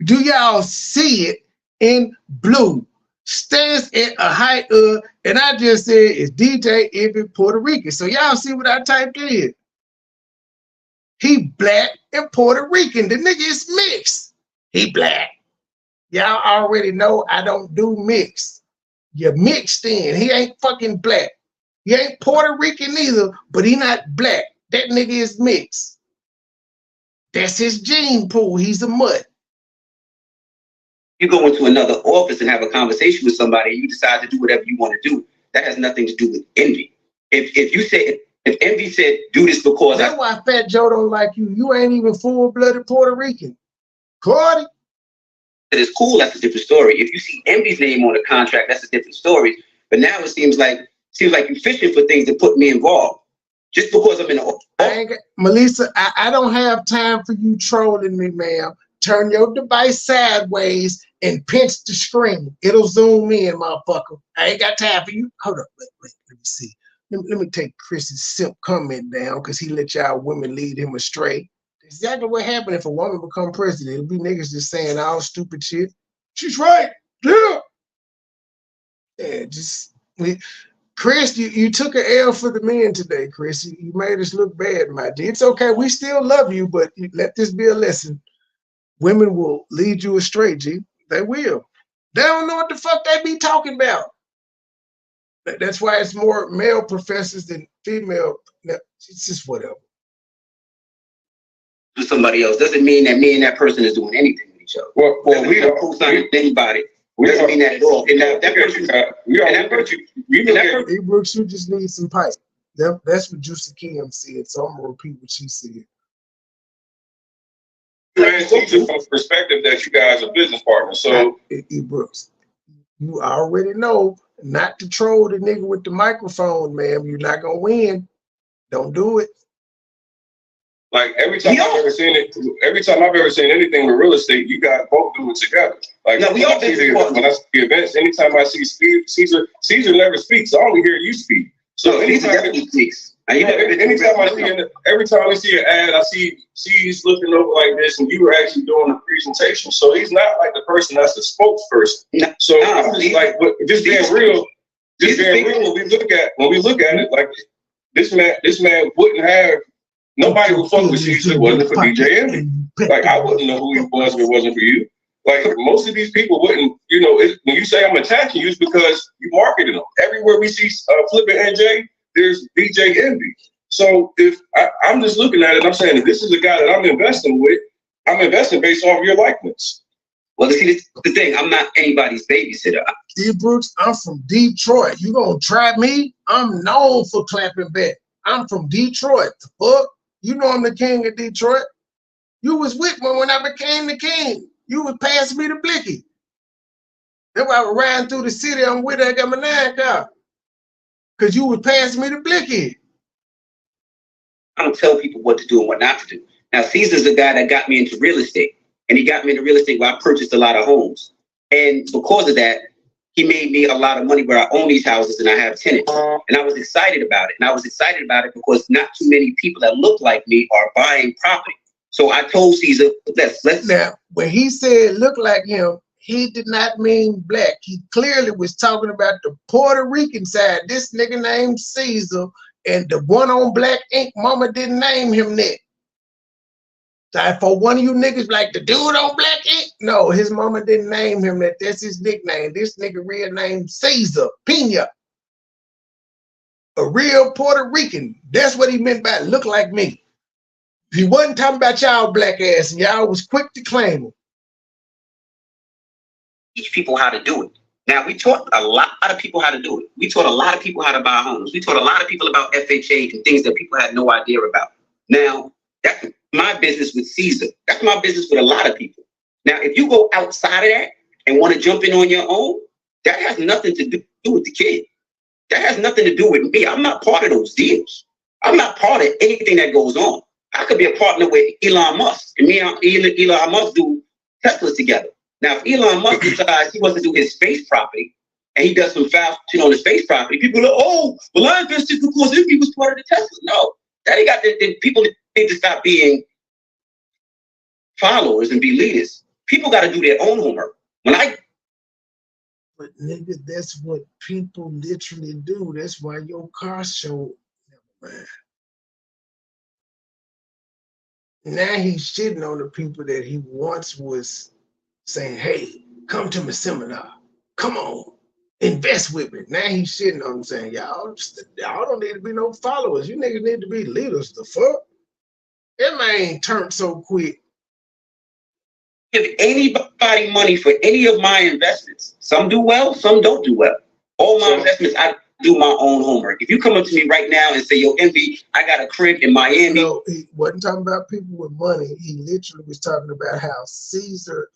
Do y'all see it in blue? Stands at a height of, and I just said it's DJ Envy Puerto Rican. So y'all see what I typed in? He black and Puerto Rican. The nigga is mixed. He black. Y'all already know I don't do mix. You're mixed in. He ain't fucking black. He ain't Puerto Rican either, but he not black. That nigga is mixed. That's his gene pool. He's a mutt. You go into another office and have a conversation with somebody and you decide to do whatever you want to do, that has nothing to do with envy. If envy said, do this because that's why Fat Joe don't like you. You ain't even full-blooded Puerto Rican. Cardi. It's cool, that's a different story. If you see Envy's name on the contract, that's a different story. But now it seems like you're fishing for things that put me involved. Just because I'm in Melissa, I don't have time for you trolling me, ma'am. Turn your device sideways and pinch the screen. It'll zoom in, motherfucker. I ain't got time for you. Hold up, wait, let me see. Let me take Chris's simp comment down because he let y'all women lead him astray. Exactly what happened if a woman become president. It'll be niggas just saying all stupid shit. She's right. Yeah. Yeah, Chris, you took an L for the men today, Chris. You made us look bad, my dear. It's okay. We still love you, but let this be a lesson. Women will lead you astray, G. They will. They don't know what the fuck they be talking about. That's why it's more male professors than female. It's just whatever. To somebody else doesn't mean that me and that person is doing anything with each other. Well, we don't co-sign anybody. Doesn't mean that at all. And that person, Brooks, you just need some pipe. That's what Juicy Kim said. So I'm gonna repeat what she said. Man, teaching from the perspective that you guys are business partners. So Brooks, you already know not to troll the nigga with the microphone, ma'am. You're not gonna win. Don't do it. Like every time I've ever seen anything with real estate, you guys both do it together. Like when I see the events, anytime I see Caesar never speaks. I only hear you speak. So anytime he speaks. Every time we see an ad, I see he's looking over like this, and you were actually doing a presentation. So he's not like the person that's the spokesperson. So I'm just like, just being real. When we look at it, like this man wouldn't have. Nobody would fuck with you if it wasn't for DJ Envy. Like, I wouldn't know who he was if it wasn't for you. Like, most of these people wouldn't, when you say I'm attacking you, it's because you marketed them. Everywhere we see Flippin' NJ, there's DJ Envy. So if I'm just looking at it, I'm saying, if this is the guy that I'm investing with, I'm investing based off your likeness. Well, see, this is the thing. I'm not anybody's babysitter. Steve Brooks, I'm from Detroit. You gonna try me? I'm known for clapping back. I'm from Detroit. Fuck. You know I'm the king of Detroit. You was with me when I became the king. You was passing me the blicky. That's why I was riding through the city. I'm with her. I got my 9 car. Because you was passing me the blicky. I don't tell people what to do and what not to do. Now, Caesar's the guy that got me into real estate. And he got me into real estate where I purchased a lot of homes. And because of that, he made me a lot of money where I own these houses and I have tenants. And I was excited about it. And I was excited about it because not too many people that look like me are buying property. So I told Caesar, let's. Now, when he said look like him, he did not mean black. He clearly was talking about the Puerto Rican side. This nigga named Caesar, and the one on Black Ink, mama didn't name him that. So for one of you niggas like the dude on Black Ink, no, his mama didn't name him that. That's his nickname. This nigga real name Caesar Pena. A real Puerto Rican. That's what he meant by look like me. He wasn't talking about y'all black ass, and y'all was quick to claim him. Teach people how to do it. Now, we taught a lot of people how to do it. We taught a lot of people how to buy homes. We taught a lot of people about FHA and things that people had no idea about. Now, that's my business with Caesar. That's my business with a lot of people. Now, if you go outside of that and want to jump in on your own, that has nothing to do with the kid. That has nothing to do with me. I'm not part of those deals. I'm not part of anything that goes on. I could be a partner with Elon Musk, and me and Elon Musk do Teslas together. Now, if Elon Musk decides he wants to do his space property, and he does some foul shit on the space property, people are like, oh, well, I invested because if he was part of the Tesla. No, that ain't got the people need to stop being followers and be leaders. People got to do their own homework. But nigga, that's what people literally do. That's why your car show, never mind. Now he's shitting on the people that he once was saying, hey, come to my seminar. Come on, invest with me. Now he's shitting on him saying, y'all don't need to be no followers. You niggas need to be leaders. The fuck? That man turned so quick. Give anybody money for any of my investments. Some do well, some don't do well. All my investments, I do my own homework. If you come up to me right now and say, yo, Envy, I got a crib in Miami. No, he wasn't talking about people with money. He literally was talking about how Caesar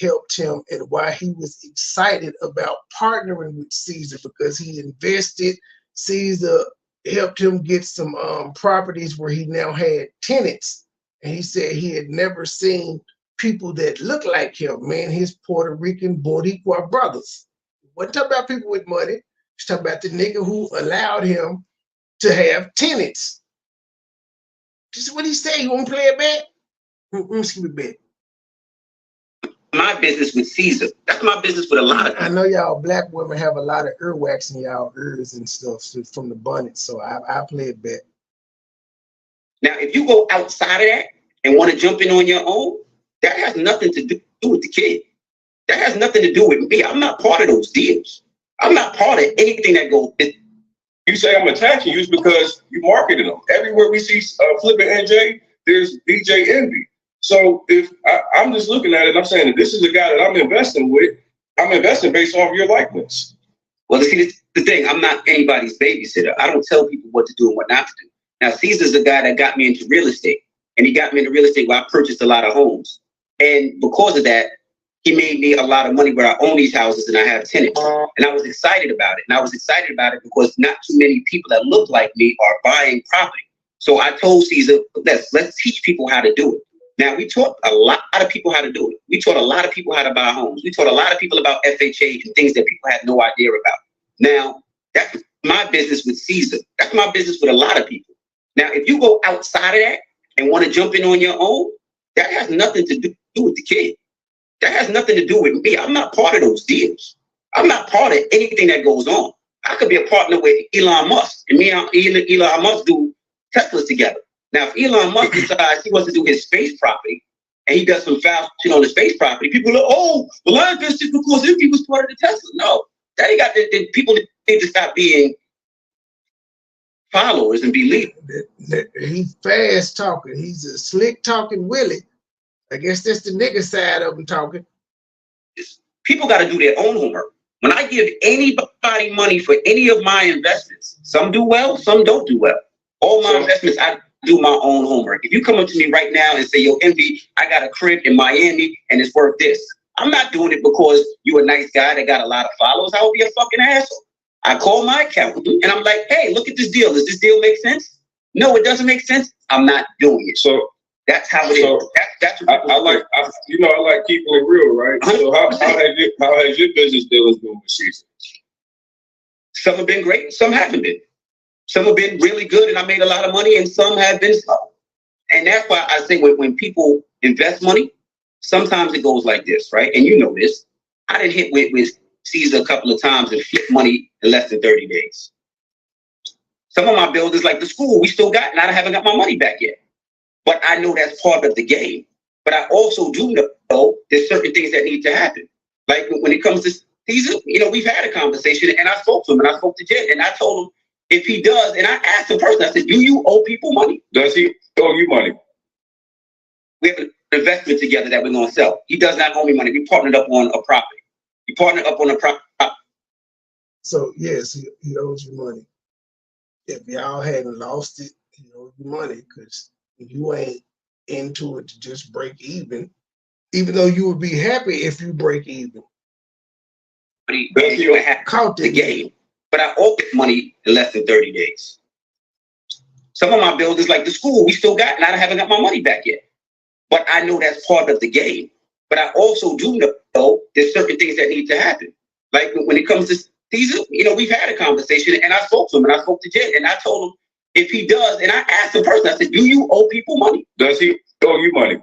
helped him and why he was excited about partnering with Caesar, because he invested. Caesar helped him get some properties where he now had tenants. And he said he had never seen people that look like him, man, his Puerto Rican Boricua brothers. Wasn't talking about people with money. He's talking about the nigga who allowed him to have tenants. This is what he said. You want to play it back? Let's give it back. My business with Caesar. That's my business with a lot of people. I know y'all black women have a lot of earwax in y'all ears and stuff from the bunnet, so I'll play it back. Now, if you go outside of that and want to jump in on your own, that has nothing to do with the kid. That has nothing to do with me. I'm not part of those deals. I'm not part of anything that goes. You say I'm attacking you because you marketed them. Everywhere we see Flippin' NJ, there's DJ Envy. So if I'm just looking at it, I'm saying that this is a guy that I'm investing with. I'm investing based off your likeness. Well, see, this is the thing. I'm not anybody's babysitter. I don't tell people what to do and what not to do. Now, Caesar's the guy that got me into real estate. And he got me into real estate where I purchased a lot of homes. And because of that, he made me a lot of money where I own these houses and I have tenants. And I was excited about it. And I was excited about it because not too many people that look like me are buying property. So I told Caesar, let's teach people how to do it. Now, we taught a lot of people how to do it. We taught a lot of people how to buy homes. We taught a lot of people about FHA and things that people had no idea about. Now, that's my business with Caesar. That's my business with a lot of people. Now, if you go outside of that and want to jump in on your own, that has nothing to do with the kid. That has nothing to do with me. I'm not part of those deals. I'm not part of anything that goes on. I could be a partner with Elon Musk, and me and Elon Musk do Teslas together. Now, if Elon Musk decides he wants to do his space property, and he does some foul shit on the space property, people are like, oh, well, I invested because if he was part of the Tesla. No, that ain't got the people need to stop being followers and be leaders. He's fast talking. He's a slick talking Willie. I guess that's the nigga side of him talking. People got to do their own homework. When I give anybody money for any of my investments, some do well, some don't do well. All my investments, I do my own homework. If you come up to me right now and say, yo, Envy, I got a crib in Miami and it's worth this, I'm not doing it because you're a nice guy that got a lot of followers. I would be a fucking asshole. I call my accountant and I'm like, hey, look at this deal. Does this deal make sense? No, it doesn't make sense. I'm not doing it. So that's how it is. That's I like keeping it real, right? 100%. So how has your business dealings been with Caesar? Some have been great, some haven't been. Some have been really good and I made a lot of money, and some have been slow. And that's why I say when people invest money, sometimes it goes like this, right? And you know this. I didn't hit with Caesar a couple of times and flip money in less than 30 days. Some of my buildings, like the school, we still got, and I haven't got my money back yet. But I know that's part of the game. But I also do know there's certain things that need to happen. Like when it comes to Caesar, we've had a conversation, and I spoke to him, and I spoke to Jen, and I told him if he does, and I asked the person, I said, do you owe people money? Does he owe you money? We have an investment together that we're going to sell. He does not owe me money. We partnered up on a property. We partnered up on a property. So, yes, he owes you money. If y'all hadn't lost it, he owes you money because you ain't into it to just break even though you would be happy if you break even. But he caught the game. But I owe money in less than 30 days. Some of my buildings, like the school, we still got, and I haven't got my money back yet. But I know that's part of the game. But I also do know there's certain things that need to happen. Like when it comes to Caesar, we've had a conversation, and I spoke to him, and I spoke to Jen, and I told him if he does, and I asked the person, I said, do you owe people money? Does he owe you money?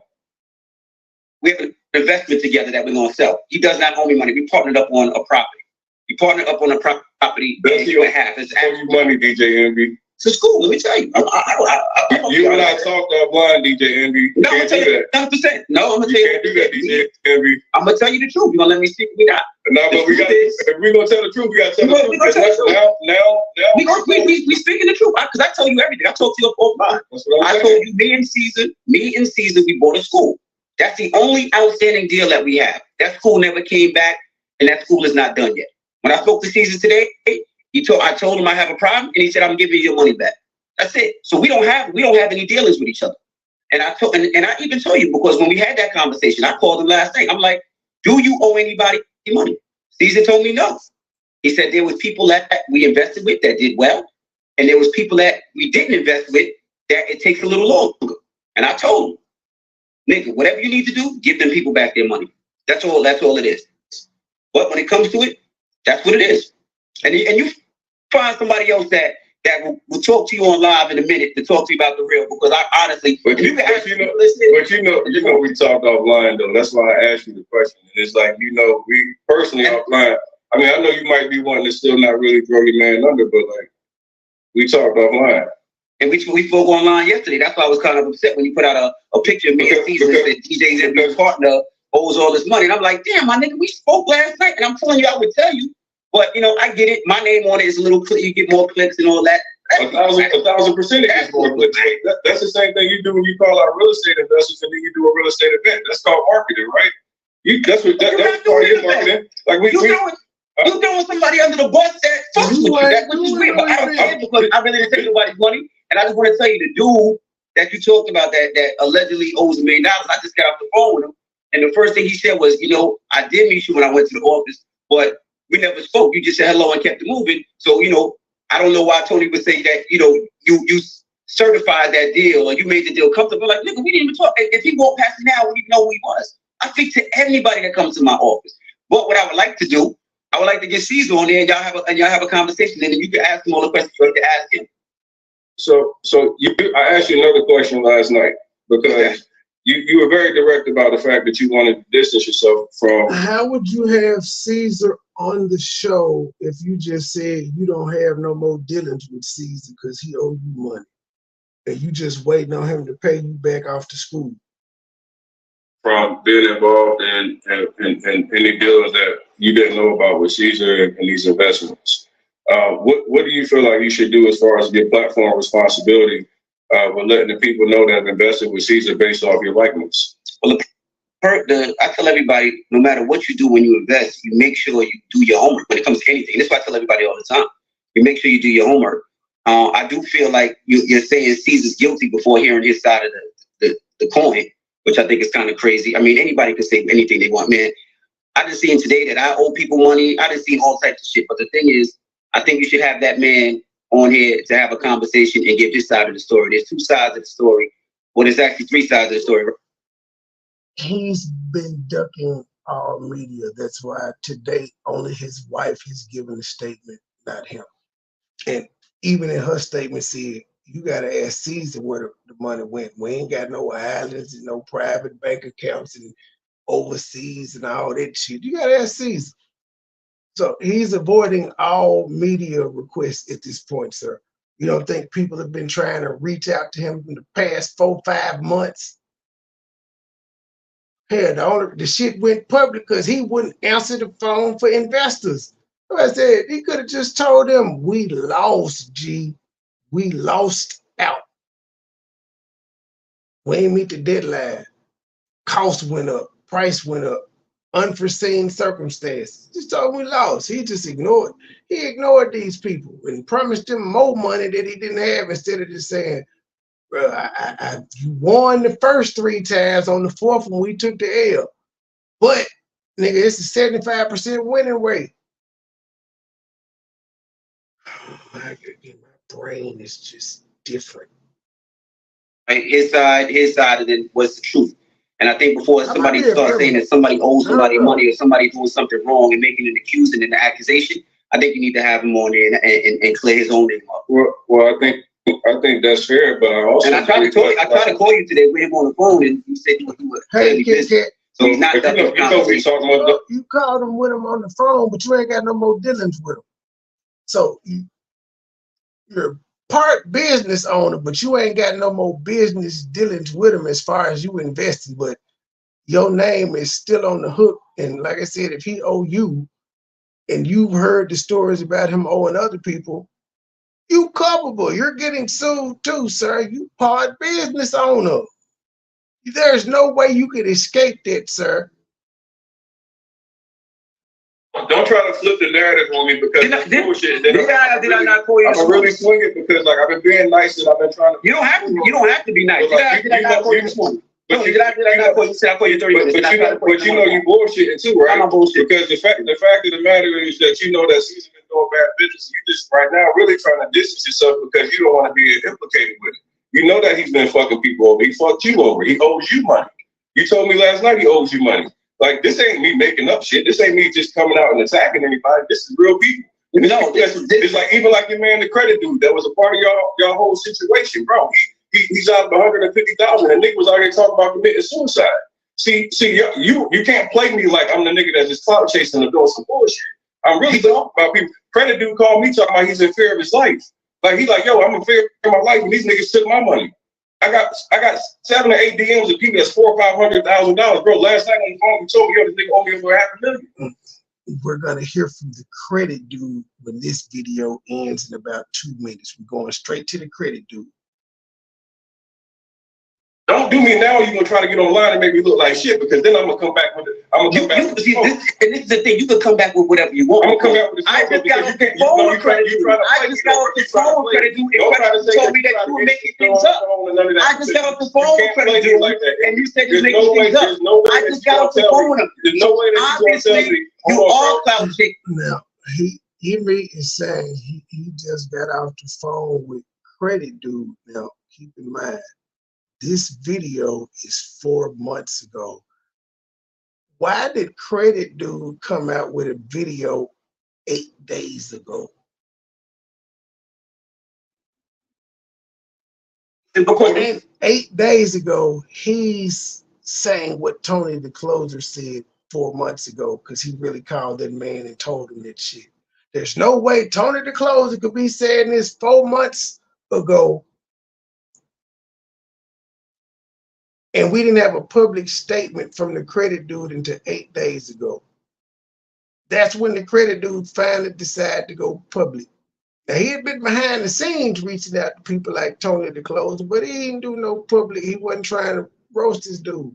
We have an investment together that we're going to sell. He does not owe me money. We partnered up on a property. We partnered up on a property. Does he owe you money, DJ Envy? to school. Let me tell you. You and I talked offline, DJ Envy. No, I'm gonna tell you 100%. No, I'm gonna tell you. Can't do that, DJ Envy. I'm gonna tell you the truth. You gonna let me speak? We not. No, but we got. If we're gonna tell the truth, we gotta tell the truth. Now, we speaking the truth because I told you everything. I talked to you offline. I told you me and Caesar, we bought a school. That's the only outstanding deal that we have. That school never came back, and that school is not done yet. When I spoke to Caesar today, I told him I have a problem, and he said I'm giving you your money back. That's it. So we don't have any dealings with each other. And I even told you because when we had that conversation, I called him last night. I'm like, do you owe anybody money? Caesar told me no. He said there was people that we invested with that did well, and there was people that we didn't invest with that it takes a little longer. And I told him, nigga, whatever you need to do, give them people back their money. That's all it is. But when it comes to it, that's what it is. And you find somebody else that will talk to you on live in a minute to talk to you about the real, because I honestly, you know, we talked offline though. That's why I asked you the question. And it's like, you know, we personally offline. I mean, I know you might be wanting to still not really throw your man under, but like, we talked offline. And we spoke online yesterday. That's why I was kind of upset when you put out a picture of me and Caesar and said DJ's every partner owes all this money. And I'm like, damn, my nigga, we spoke last night, and I'm telling you, I would tell you. But you know, I get it. My name on it is a little click. You get more clicks and all that. 1,000% is more clicks. That's the same thing you do when you call out real estate investors and then you do a real estate event. That's called marketing, right? That's part of your marketing. Like you throwing somebody under the bus that fucks with you. That's what you weird. But I don't care because I really didn't take nobody's money. And I just want to tell you, the dude that you talked about that allegedly owes $1 million, I just got off the phone with him. And the first thing he said was, you know, I did meet you when I went to the office, but we never spoke. You just said hello and kept it moving. So, you know, I don't know why Tony would say that, you know, you certified that deal or you made the deal comfortable. Like, nigga, we didn't even talk. If he walked past me now, we didn't know who he was. I speak to anybody that comes to my office. But what I would like to do, I would like to get Caesar on there and y'all have a conversation, and then you can ask him all the questions you want to ask him. So I asked you another question last night because you were very direct about the fact that you wanted to distance yourself from. How would you have Caesar on the show if you just said you don't have no more dealings with Caesar because he owed you money and you just waiting on him to pay you back off to school? From being involved in any deals that you didn't know about with Caesar and these investments. What do you feel like you should do as far as your platform responsibility with letting the people know that have invested with Caesar based off your likeness? Well, I tell everybody, no matter what you do when you invest, you make sure you do your homework when it comes to anything. That's why I tell everybody all the time. You make sure you do your homework. I do feel like you're saying Caesar's guilty before hearing his side of the coin, which I think is kind of crazy. I mean, anybody can say anything they want, man. I just seen today that I owe people money. I just seen all types of shit. But the thing is, I think you should have that man on here to have a conversation and give his side of the story. There's two sides of the story. Well, there's actually three sides of the story. He's been ducking all media. That's why to date, only his wife has given a statement, not him. And even in her statement said, you got to ask Caesar where the money went. We ain't got no islands and no private bank accounts and overseas and all that shit. You got to ask Caesar. So he's avoiding all media requests at this point, sir. You don't think people have been trying to reach out to him in the past 4-5 months? Hell, the shit went public because he wouldn't answer the phone for investors. I said, he could have just told them, we lost, G. We lost out. We ain't meet the deadline. Cost went up. Price went up. Unforeseen circumstances. Just told him we lost. He just ignored. He ignored these people and promised them more money that he didn't have instead of just saying, bro, you won the first 3 times. On the 4th one, we took the L. But, nigga, it's a 75% winning rate. Oh, my brain is just different. Right? His side of it was the truth. And I think before somebody starts saying that somebody owes somebody money or somebody doing something wrong and making an accusation and an accusation, I think you need to have him on there and clear his own name up. Well, I think that's fair, but I also I tried to call you today with him on the phone, and you said you were hey, so he's not you called him with him on the phone, but you ain't got no more dealings with him. So you're part business owner, but you ain't got no more business dealings with him as far as you invested, but your name is still on the hook. And like I said, if he owe you, and you've heard the stories about him owing other people, you culpable. You're getting sued too, sir. You part business owner. There's no way you could escape that, sir. Don't try to flip the narrative on me because that's bullshit. Did I not call you? I'm really swing it because like I've been being nice and I've been trying to. You don't have to be nice. Did I not call you this morning? Did I not call you? Said I call you 30 minutes. But you know you bullshitting too, right? I'm bullshit. Because the fact of the matter is that you know that Caesar been doing bad business. You just right now really trying to distance yourself because you don't want to be implicated with it. You know that he's been fucking people over. He fucked you over. He owes you money. You told me last night he owes you money. Like, this ain't me making up shit. This ain't me just coming out and attacking anybody. This is real people. No, it's like even like your man, the credit dude, that was a part of y'all whole situation, bro. He's out of 150,000, and nigga was out here talking about committing suicide. See, you can't play me like I'm the nigga that's just clout chasing and doing some bullshit. I'm really talking about people. Credit dude called me talking about he's in fear of his life. Like he's like, yo, I'm in fear of my life, and these niggas took my money. I got 7 or 8 DMs of people that's $400,000 or $500,000, bro. Last night on the phone, you told me, yo, this nigga owe me over $500,000. We're gonna hear from the credit dude when this video ends in about 2 minutes. We're going straight to the credit dude. Don't do me now. You're gonna try to get online and make me look like shit because then I'm gonna come back with it. I'm gonna come back. And this is the thing. You can come back with whatever you want. I'm gonna come back with the I just got off the phone with credit dude. I just got off the phone with credit dude. And credit told me that you were making things up. I just got off the phone with credit dude, and you said you're making things up. I just got off the phone with him. There's no way that you're gonna tell me you all clout chasing. Now Henry is saying he just got off the phone with credit dude. Now keep in mind, this video is 4 months ago. Why did credit dude come out with a video 8 days ago? Because 8 days ago, he's saying what Tony the Closer said 4 months ago because he really called that man and told him that shit. There's no way Tony the Closer could be saying this 4 months ago. And we didn't have a public statement from the credit dude until 8 days ago. That's when the credit dude finally decided to go public. Now, he had been behind the scenes reaching out to people like Tony the Closer, but he didn't do no public. He wasn't trying to roast this dude.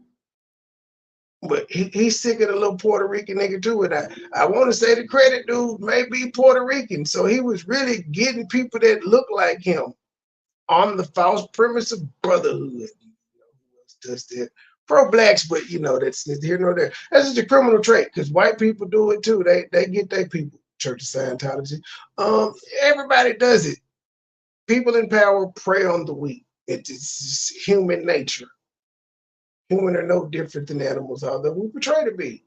But he's sick of the little Puerto Rican nigga too. And I want to say the credit dude may be Puerto Rican. So he was really getting people that look like him on the false premise of brotherhood. Does that pro-blacks, but you know that's neither here nor there. That's just a criminal trait because white people do it too. They get their people. Church of Scientology. Everybody does it. People in power prey on the weak. It's human nature. Human are no different than animals, although we portray to be.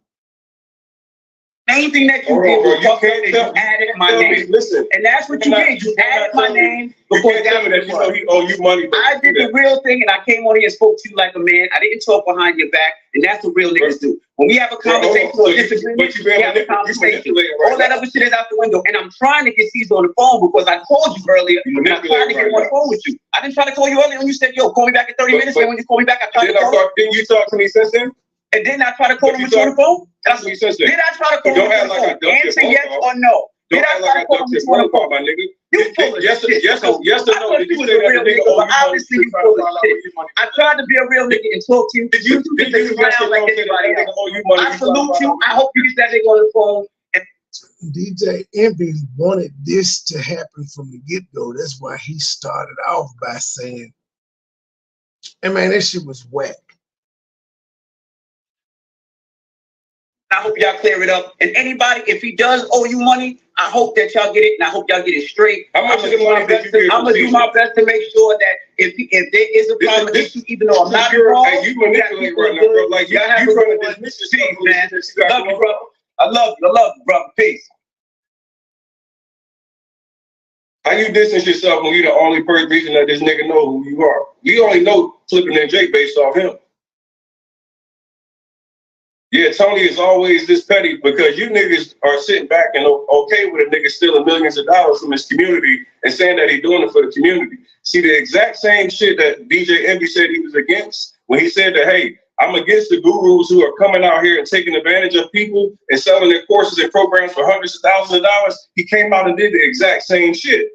Main thing that you did was you added my name. Listen, and that's what you did. You added my name because that's what you know he owe you money. I did the real thing, and I came on here and spoke to you like a man. I didn't talk behind your back, and that's what real niggas do. When we have a conversation or disagreement, we have a conversation. All that other shit is out the window. And I'm trying to get Caesar on the phone because I called you earlier, and I'm trying to get on the phone with you. I didn't try to call you earlier when you said, "Yo, call me back in 30 minutes." And when you call me back, I tried to call you. Didn't you talk to me since then? And didn't I try to call him with you on the phone? That's what you said. Did I try to call him on the phone? Answer yes or no. Did I try to call him on the phone? My nigga. Yes or no? Did you was a real nigga, but obviously you full of shit. I tried to be a real nigga and talk to you. Did you do this around like anybody else? I salute you. I hope you get that nigga on the phone. DJ Envy wanted this to happen from the get-go. That's why he started off by saying, "Hey man, that shit was whack." I hope y'all clear it up. And anybody, if he does owe you money, I hope that y'all get it, and I hope y'all get it straight. I'm gonna do my best to make sure that if there is a problem issue, even though I'm not involved, and you manipulate right now, bro. Like you trying to dismiss yourself, man. Love you, brother. I love you, brother. Peace. How you distance yourself when you're the only reason that this nigga know who you are? You only know Flippin' and Jake based off him. Yeah, Tony is always this petty because you niggas are sitting back and okay with a nigga stealing millions of dollars from his community and saying that he's doing it for the community. See, the exact same shit that DJ Envy said he was against when he said that, hey, I'm against the gurus who are coming out here and taking advantage of people and selling their courses and programs for hundreds of thousands of dollars. He came out and did the exact same shit.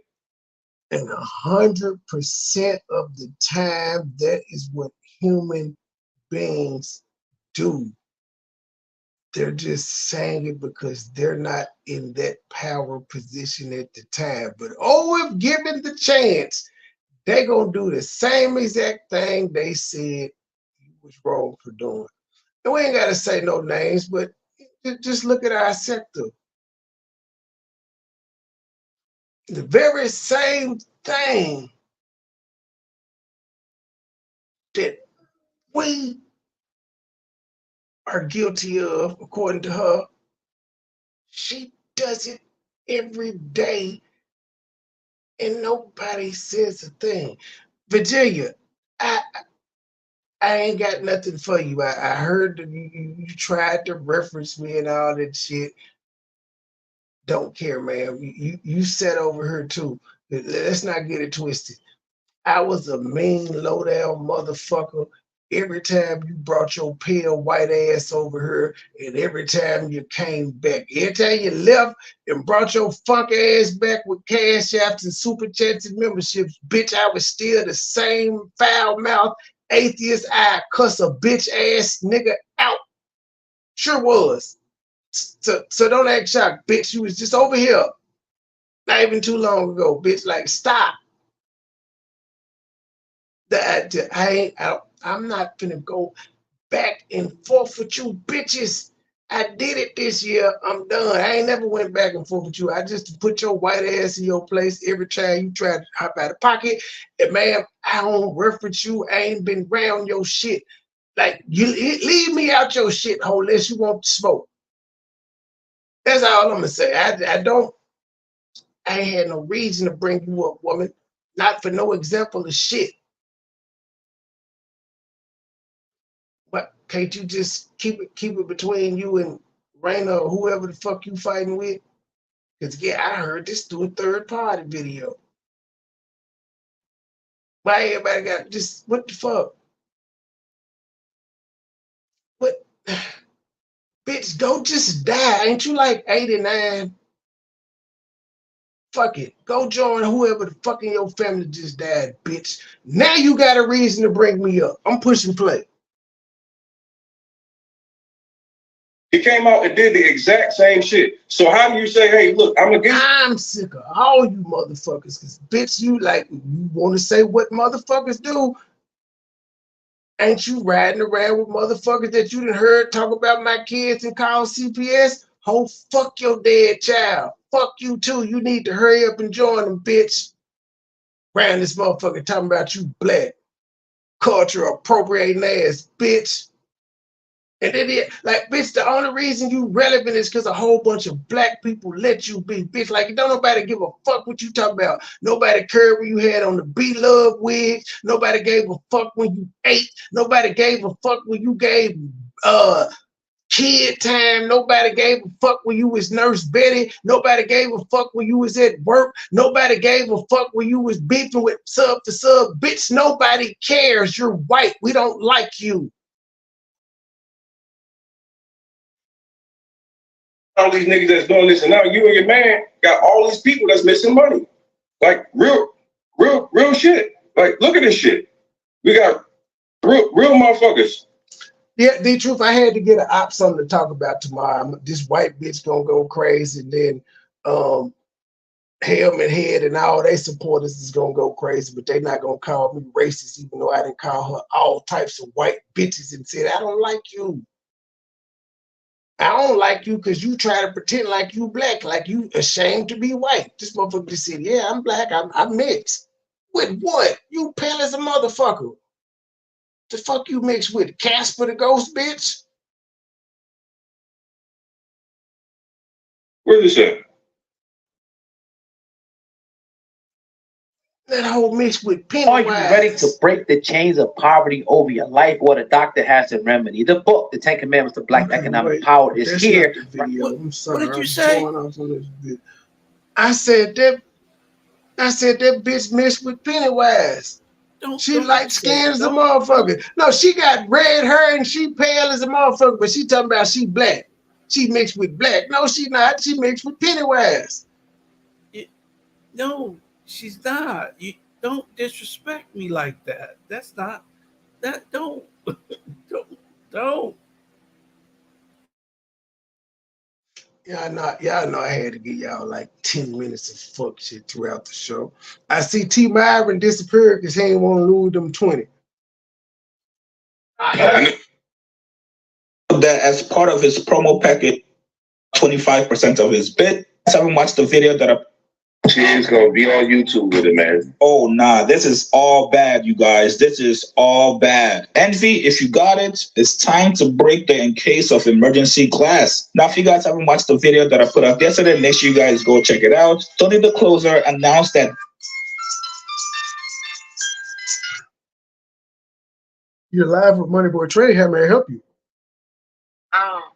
And 100% of the time, that is what human beings do. They're just saying it because they're not in that power position at the time. But if given the chance, they're going to do the same exact thing they said you was wrong for doing. And we ain't got to say no names, but just look at our sector. The very same thing that we are guilty of, according to her, she does it every day and nobody says a thing. Virginia, I ain't got nothing for you. I heard that you tried to reference me and all that shit. Don't care, man. You sat over her too. Let's not get it twisted. I was a mean, low-down motherfucker every time you brought your pale white ass over here and every time you came back. Every time you left and brought your funk ass back with cash apps and super chats and memberships, bitch, I was still the same foul-mouthed atheist. I cuss a bitch-ass nigga out. Sure was. So don't act shocked, bitch. You was just over here not even too long ago, bitch. Like, stop. I'm not finna go back and forth with you bitches. I did it this year. I'm done. I ain't never went back and forth with you. I just put your white ass in your place every time you try to hop out of pocket. And man, I don't reference you. I ain't been around your shit. Like, you leave me out your shit hole unless you want to smoke. That's all I'm gonna say. I ain't had no reason to bring you up, woman. Not for no example of shit. But can't you just keep it between you and Raina or whoever the fuck you fighting with? Because yeah, I heard this through a third party video. Why everybody got just what the fuck? What bitch, don't just die. Ain't you like 89? Fuck it. Go join whoever the fuck in your family just died, bitch. Now you got a reason to bring me up. I'm pushing play. He came out and did the exact same shit. So how do you say, hey, look, I'm sick of all you motherfuckers, because bitch, you want to say what motherfuckers do. Ain't you riding around with motherfuckers that you done heard talk about my kids and call CPS? Oh, fuck your dead child. Fuck you too. You need to hurry up and join them, bitch. Around this motherfucker talking about you black. Culture appropriating ass, bitch. And then bitch, the only reason you relevant is because a whole bunch of black people let you be, bitch. Like, don't nobody give a fuck what you talking about. Nobody cared when you had on the B-Love wig. Nobody gave a fuck when you ate. Nobody gave a fuck when you gave kid time. Nobody gave a fuck when you was Nurse Betty. Nobody gave a fuck when you was at work. Nobody gave a fuck when you was beefing with sub to sub. Bitch, nobody cares. You're white. We don't like you. all these niggas that's doing this, and now you and your man got all these people that's missing money. Like real shit. Like, look at this shit. We got real motherfuckers. Yeah, the truth, I had to get an op something to talk about tomorrow. This white bitch gonna go crazy, and then Helmet Head and all their supporters is gonna go crazy, but they not gonna call me racist, even though I didn't call her all types of white bitches and said, I don't like you. I don't like you because you try to pretend like you black, like you ashamed to be white. This motherfucker just said, yeah, I'm black, I'm mixed. With what? You pale as a motherfucker. The fuck you mixed with? Casper the Ghost, bitch? Where's this at? That whole mix with Pennywise. Are you ready to break the chains of poverty over your life? What a doctor has a remedy. The book, The 10 Commandments of Black Economic Power, is here. I'm sorry. What did you say? I said that bitch mixed with Pennywise. She light skinned as a motherfucker. No, she got red hair and she pale as a motherfucker, but she talking about she black. She mixed with black. No, she not. She mixed with Pennywise. No, she's not. You don't disrespect me like that. That's not that. Don't. Y'all know I had to give y'all like 10 minutes of fuck shit throughout the show. I see T. Myron disappear because he ain't want to lose them 20. That as part of his promo packet, 25% of his bid. I haven't watched the video that She's gonna be on YouTube with it, man. Oh nah, this is all bad, you guys. This is all bad. Envy, if you got it, it's time to break the in case of emergency glass. Now, if you guys haven't watched the video that I put up yesterday, make sure you guys go check it out. Tony the Closer announced that. You're live with MoneyBoy Trey. How may I help you?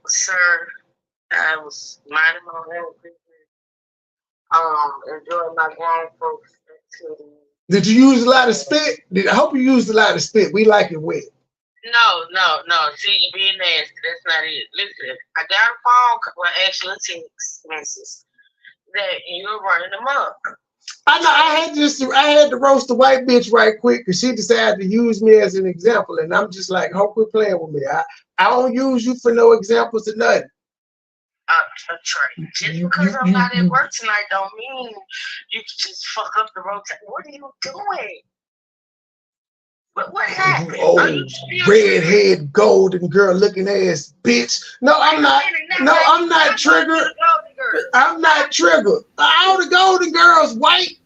Sir, I was minding my own business. Enjoying my grown folks activities. Did you use a lot of spit? I hope you used a lot of spit. We like it wet. No. See, you being nasty. That's not it. Listen, I got a phone call, well, actually text message that you're running them up. I know. I had to roast the white bitch right quick because she decided to use me as an example, and I'm just like, hope quit playing with me. I don't use you for no examples or nothing. Trey, just because I'm not at work tonight don't mean you can just fuck up the rotation. What are you doing? What happened? Oh, redhead, golden girl looking ass bitch. No, I'm not. No, I'm not triggered. I'm not triggered. All the golden girls white.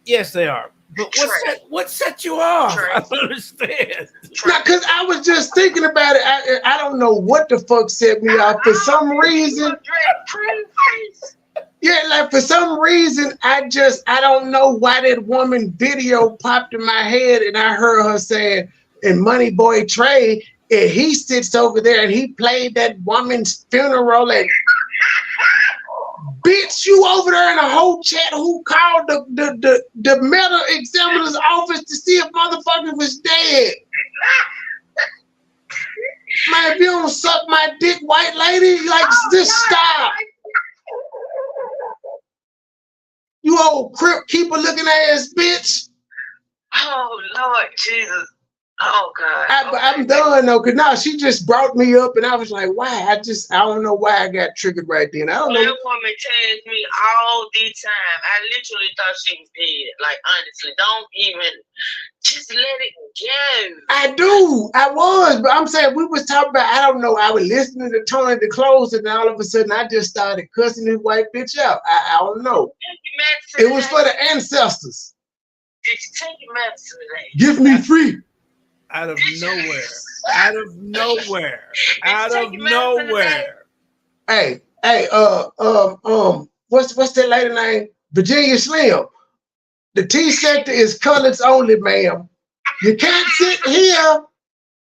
Yes, they are. But what set you off? I don't understand. Now, because I was just thinking about it. I don't know what the fuck set me off. For some reason. Yeah, like for some reason, I don't know why that woman video popped in my head and I heard her saying, and MoneyBoy Trey, and he sits over there and he played that woman's funeral and bitch, you over there in a whole chat who called the medical examiner's office to see if motherfucker was dead. Man, if you don't suck my dick, white lady, like just stop. You old crip keeper looking ass bitch. Oh Lord Jesus. Oh God. I'm done though, cause now she just brought me up and I was like, why? I don't know why I got triggered right then. I don't know. That woman tags me all the time. I literally thought she was dead. Like honestly, don't even just let it go. I do. I was, but I'm saying we was talking about, I don't know, I was listening to Tony the Closer and all of a sudden I just started cussing this white bitch out. I don't know. It was for the ancestors. Did you take your medicine today? Give me free. Out of nowhere. Out of nowhere. Out of nowhere. Hey, what's that lady name? Virginia Slim. The T sector is colors only, ma'am. You can't sit here.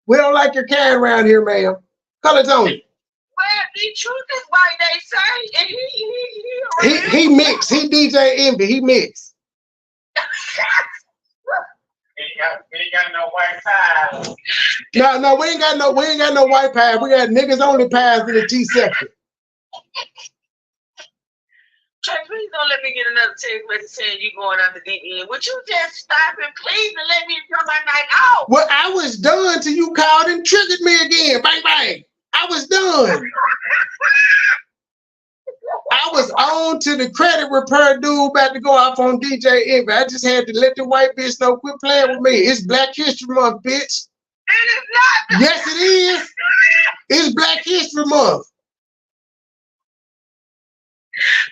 We don't like your can around here, ma'am. Colors only. Well, the truth is why they say he mixed. He DJ Envy. He mixed. We ain't got no white pies. No, we ain't got no white pies. We got niggas only pies in the T sector. Trey, please don't let me get another text message saying you going out the deep end. Would you just stop and please and let me enjoy my night off? Well, I was done till you called and triggered me again. Bang, bang. I was done. I was on to the credit repair dude about to go off on DJ Envy. I just had to let the white bitch know quit playing with me. It's Black History Month, bitch. It is not. Yes, it is. It's Black History Month.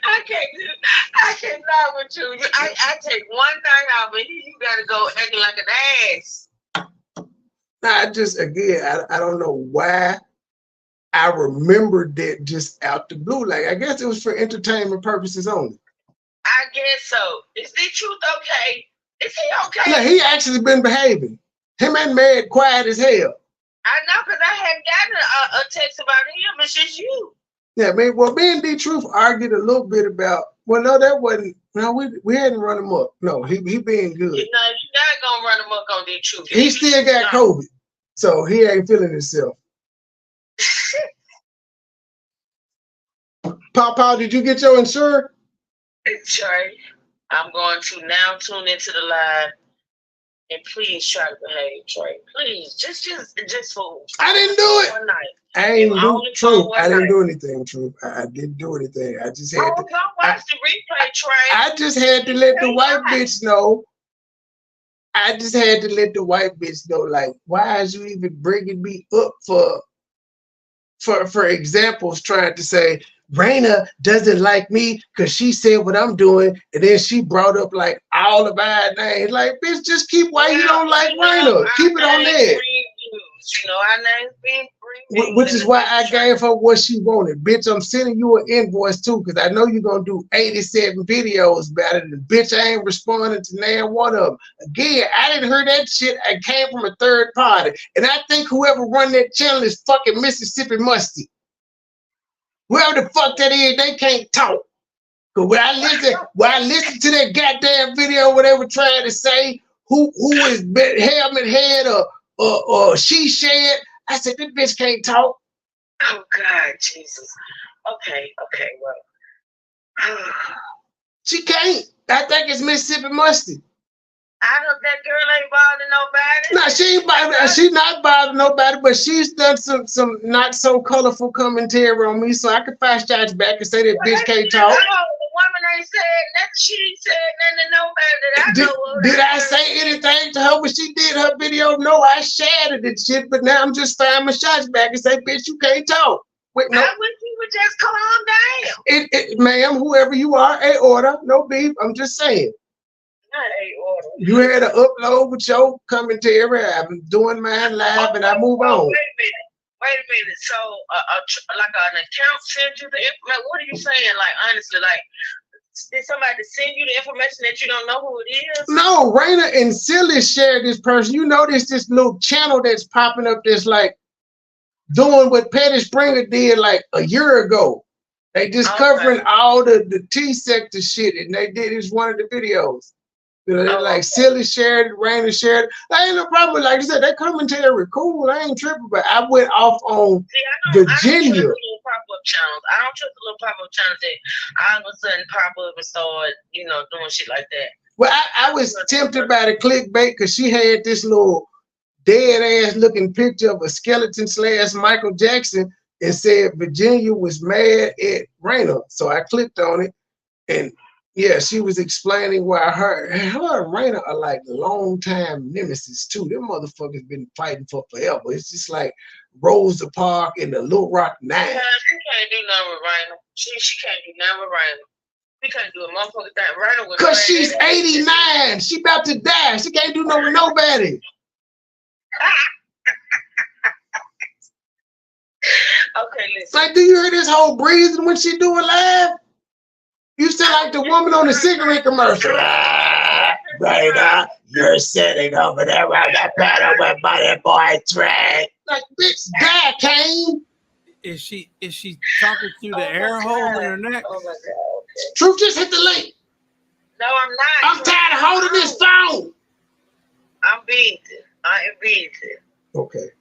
I cannot with you. I take one thing off and you gotta go acting like an ass. I don't know why I remembered that just out the blue. Like, I guess it was for entertainment purposes only. I guess so. Is the truth okay? Is he okay? Yeah, he actually been behaving. Him and Meg quiet as hell. I know, because I hadn't gotten a text about him. It's just you. Yeah, man. Well, me and D Truth argued a little bit about. Well, no, that wasn't. No, we hadn't run him up. No, he being good. No, you're not gonna run him up on D Truth. He still got COVID, so he ain't feeling himself. Papa, did you get your insurance? Trey, I'm going to now tune into the live, and please try to behave, Trey. Please, just for. I didn't do it. One night. I ain't do true. I didn't do anything, true. I didn't do anything. I just had to. Don't watch the replay, Trey. I just had to let the white bitch know. I just had to let the white bitch know, like, why is you even bringing me up for examples, trying to say Raina doesn't like me because she said what I'm doing, and then she brought up like all of our names. Like, bitch, just keep why you don't like Raina. Keep it on there. You know, our name's being free. Which is why I gave her what she wanted. Bitch, I'm sending you an invoice too, because I know you're going to do 87 videos about it. And bitch, I ain't responding to now one of them. Again, I didn't hear that shit. I came from a third party. And I think whoever run that channel is fucking Mississippi Musty. Whoever the fuck that is, they can't talk. Because when I listen to that goddamn video where they were trying to say who is helmet head or she shed, I said, this bitch can't talk. Oh, God, Jesus. Okay, well. She can't. I think it's Mississippi Musty. I know that girl ain't bothering nobody. No, she not bothering nobody, but she's done some not so colorful commentary on me, so I can fast charge back and say that bitch can't talk. The woman ain't said nothing. She ain't said nothing to nobody that I know of. Did I say anything to her when she did her video? No, I shared it and shit, but now I'm just firing my shots back and say, bitch, you can't talk. Wait, no. I wish you would just calm down. Ma'am, whoever you are, a order, no beef. I'm just saying. You had to upload with your commentary. I'm doing mine live, and I move on. Wait a minute. So, like an account sent you the information. What are you saying? Like, honestly, like, did somebody send you the information that you don't know who it is? No, Raina and Silly shared this person. You notice this little channel that's popping up that's like doing what Petty Springer did like a year ago. They just covering all the T-sector shit, and they did this one of the videos. You know, like Silly shared it, Raina shared it. I ain't no problem. Like I said, that commentary cool. I ain't tripping, but I went off on Virginia. I don't trust little pop-up channels. I don't trust the little pop-up channels that all of a sudden pop up and start, you know, doing shit like that. Well, I was tempted by the clickbait because she had this little dead ass looking picture of a skeleton / Michael Jackson and said Virginia was mad at Raina. So I clicked on it, and yeah, she was explaining why her and Raina are like long time nemesis too. Them motherfuckers been fighting for forever. It's just like Rosa Parks and the Little Rock Nine. Yeah, she can't do nothing with Raina. She can't do nothing with Raina. She can't do a motherfucker that Raina with. Cause she's 89. She about to die. She can't do nothing with nobody. Okay, listen. Like, do you hear this whole breathing when she do a live? You sound like the woman on the cigarette commercial. Right now, you're sitting over there around that pedal with Money Boy track. Like, bitch, die, Kane. Is she talking through the air hole in her neck? Oh my God. Truth, just hit the link. No, I'm not. I'm tired of holding this phone. I'm busy. I am busy. Okay.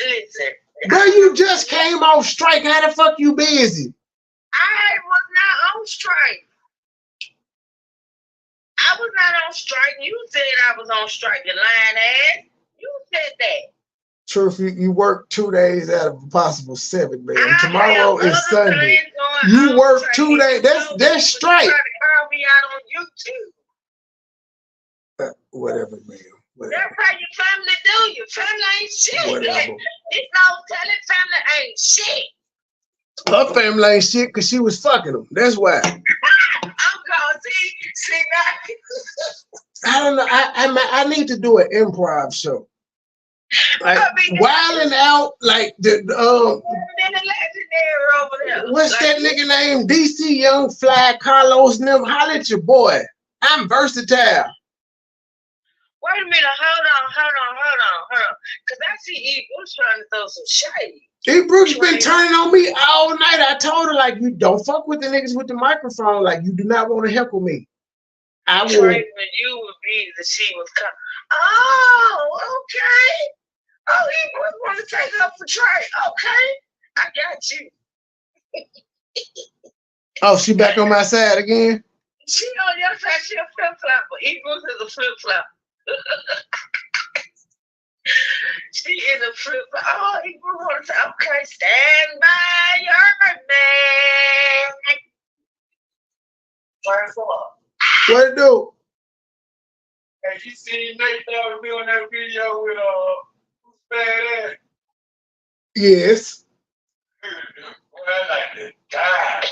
Listen. Girl, you just came off strike. How the fuck you busy? I was not on strike. I was not on strike. You said I was on strike, you lying ass. You said that. Truth, you work 2 days out of a possible 7, man. Tomorrow is Sunday. You work 2 days. That's strike. You try to call me out on YouTube. Whatever, man. Whatever. That's how your family do. Your family ain't shit. Whatever. It's no telling family ain't shit. Her family ain't shit because she was fucking them. That's why. I'm gonna see that. I don't know. I need to do an improv show. Like wilding out, like the Gary over there. What's Like, that nigga name? DC Young Fly, Carlos, and them. Holla at your boy. I'm versatile. Wait a minute, hold on. Cause I see E. Bruce trying to throw some shade. E. Brooks been turning on me all night. I told her, like, you don't fuck with the niggas with the microphone. Like, you do not want to heckle me. I will. Trey, when you would be the she was coming. Oh, okay. Oh, E. Bruce want to take up for Trey. Okay, I got you. Oh, she back on my side again? She on your side, she a flip-flop, but E. Bruce is a flip-flop. She is a flip-flop. Oh, E. Bruce want to say, okay, stand by your man. Where's up? What it do? Hey, you seen Nate that be on that video with who's bad ass? Yes. Well, I like to die.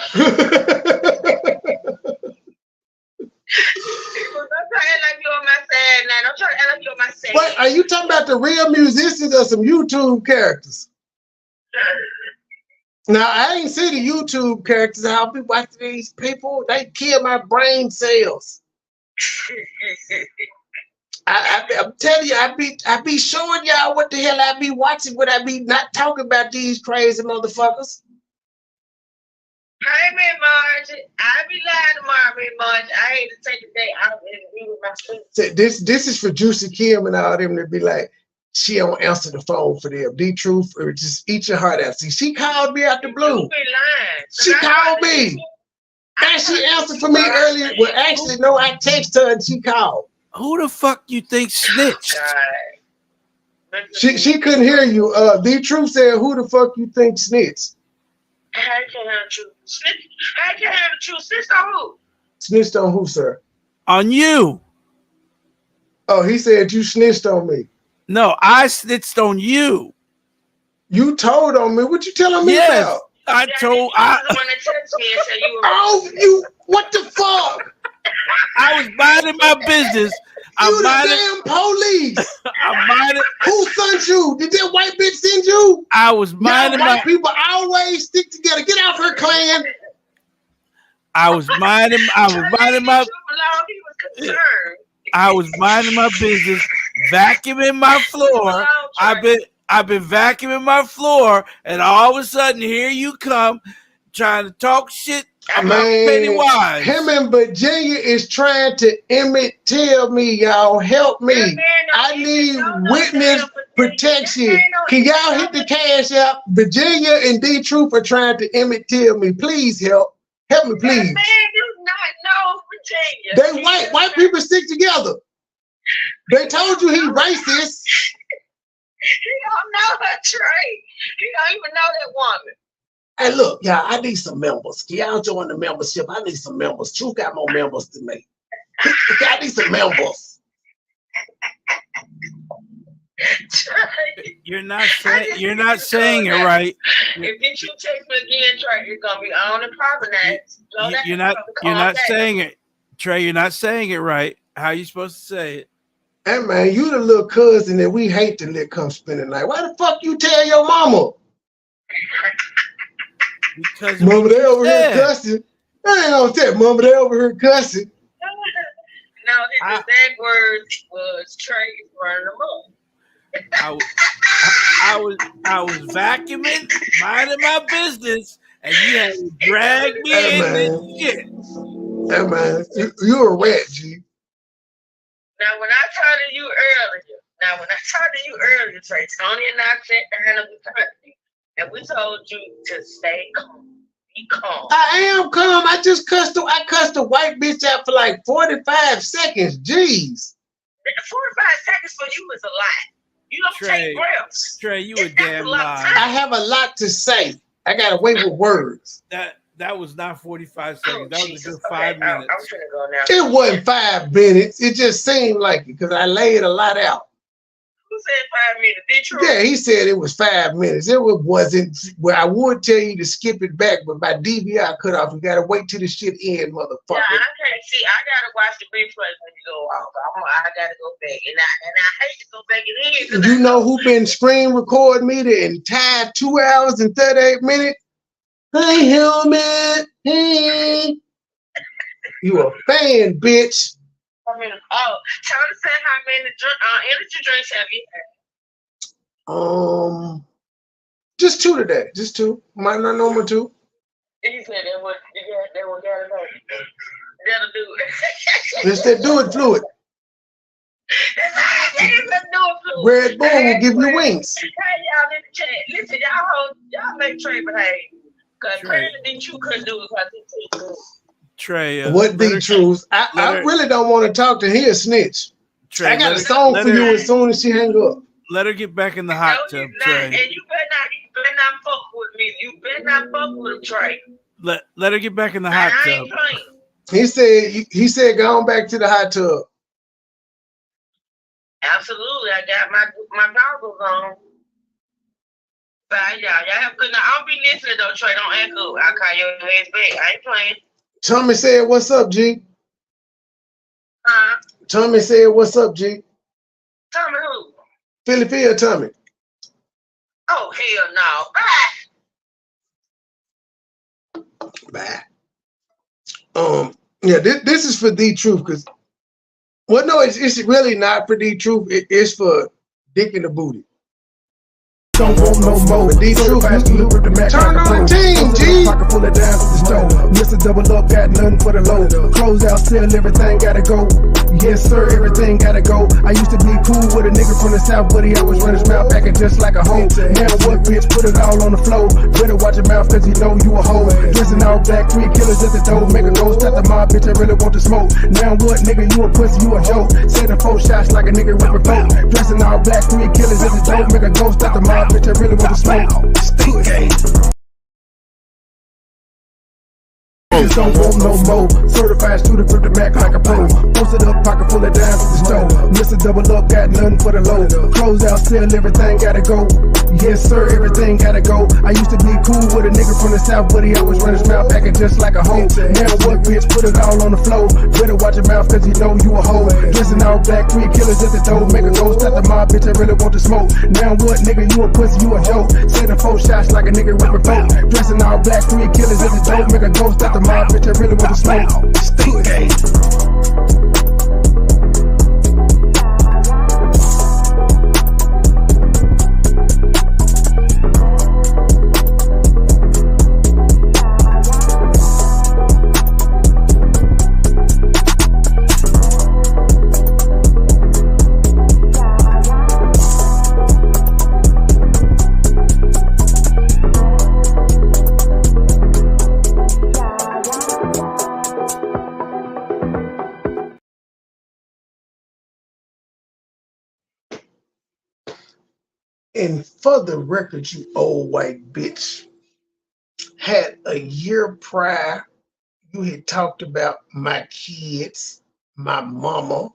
Don't try to act like you on my side now. Don't try to act like you on my side. What, are you talking about the real musicians or some YouTube characters? Now, I ain't see the YouTube characters. How people watch these people, they kill my brain cells. I'm telling you, I be showing y'all what the hell I be watching when I be not talking about these crazy motherfuckers. Hey, man, Margie. I be lying tomorrow, man, Margie. I hate to take a day out and be with my friends. This is for Juicy Kim and all them to be like, she don't answer the phone for them. D-Truth, or just eat your heart out. See, she called me out the blue. You be lying. She called me. And she answered for me earlier. Well, actually, no, I texted her and she called. Who the fuck you think snitched? She couldn't hear you. D-Truth said, who the fuck you think snitched? I can't have the truth. I can't have the truth. Snitched on who? Snitched on who, sir? On you. Oh, he said you snitched on me. No, I snitched on you. You told on me. What you telling me about? I told. Oh, you! What the fuck? I was minding my business. You the damn police. I'm minding. Who sent you? Did that white bitch send you? I was minding my. People always stick together. Get out her clan. I was minding my. I was minding my business, vacuuming my floor. I've been vacuuming my floor, and all of a sudden, here you come, trying to talk shit about Pennywise. Him in Virginia is trying to Emmett Till me, y'all. Help me. I need witness protection. Can y'all hit the cash out? Virginia and D-Truth are trying to Emmett Till me. Please help. Help me, please. That man does not know Virginia. They white people stick together. They told you he racist. He don't know her Trey. He don't even know that woman. Hey, look, y'all, I need some members. Can y'all join the membership? I need some members. Truth got more members than me. I need some members. You're not saying it right. If you text me again, Trey, you're gonna be on and popping that. You're not saying it, Trey. You're not saying it right. How you supposed to say it? Hey man, you the little cousin that we hate to let come spend the night. Why the fuck you tell your mama? Because mama, they over here cussing. I ain't gonna tell mama, they over here cussing. No, his exact words was Trey running them up. I was vacuuming, minding my business, and you had to drag me in this shit. Hey man, you a rat, G. Now when I talked to you earlier, Trey, Tony and I sat down and we told you to stay calm. Be calm. I am calm. I just cussed a white bitch out for like 45 seconds. Jeez. 45 seconds for you is a lot. You don't take breaths. Trey, you a damn liar. I have a lot to say. I got away with words. That was not 45 seconds. That was a good 5 minutes. I'm gonna go now. It wasn't 5 minutes. It just seemed like it because I laid a lot out. Who said 5 minutes? Did you? Yeah, he said it was 5 minutes. It wasn't. Well, I would tell you to skip it back, but by DVR cutoff, you gotta wait till the shit end, motherfucker. Yeah, I can't see. I gotta watch the replay when you go off. I gotta go back, and I hate to go back and in. You know who been screen recording me the entire 2 hours and 38 minutes? Hey, helmet. Hey. You a fan, bitch. I mean, tell us how many energy drinks have you had? Just 2 today. Just 2. Might not know more 2. He said that was gotta know. That'll do it. It's that do it fluid. Red Bull will give you wings. Hey, y'all in the chat. Listen, y'all make Trey behave. Because apparently you couldn't do it because he too good. Trey, what the truth? I really don't want to talk to his snitch. Trey, I got a song for you as soon as she hang up. Let her get back in the hot tub, Trey. And you better not fuck with me. You better not fuck with him, Trey. Let her get back in the hot tub. He said go on back to the hot tub. Absolutely. I got my goggles on. Bye, y'all. Y'all have a good night. I'll be listening though, Trey. Don't act up. I'll call your ass back. I ain't playing. Tommy said, what's up, G? Huh? Tommy said, what's up, G? Tommy who? Philly Tommy. Oh, hell no. Bye. Bye. Yeah, this is for the truth, because well, no, it's really not for the truth. It's for Dick in the Booty. Don't want no more. The truth, turn on the team, G. Pocket full of dimes at the store. Mr. Double Up got nothing for the low. Close out, sell everything, gotta go. Yes, sir, everything gotta go. I used to be cool with a nigga from the south, but he always run his mouth back and just like a hoe. Now what, bitch? Put it all on the floor. Better watch your mouth, cause you know you a hoe. Dressing all black, 3 killers at the door. Make a ghost at the mob, bitch. I really want to smoke. Now what, nigga? You a pussy, you a joke. Setting 4 shots like a nigga with a boat. Dressing all black, 3 killers at the door. Make a ghost at the mob, bitch. I really want to smoke. Stink game. Niggas don't want no more. Certified student, grip the Mac like a pro. Posted up, pocket full of dimes at the store. Mr. Double Up got nothing for the low. Close out, sell everything, gotta go. Yes, sir, everything gotta go. I used to be cool with a nigga from the south, but he always run his mouth back and just like a hoe. Now what, bitch? Put it all on the floor. Better watch your mouth, cause you know you a hoe. Dressing all black, 3 killers at the door. Make a ghost at the mob, bitch. I really want to smoke. Now what, nigga? You a pussy, you a joke. Setting 4 shots like a nigga with a boat. Dressing all black, 3 killers at the door. Make a ghost at the mob, bitch. I really want to smoke. Stink game. And for the record, you old white bitch, had a year prior, you had talked about my kids, my mama,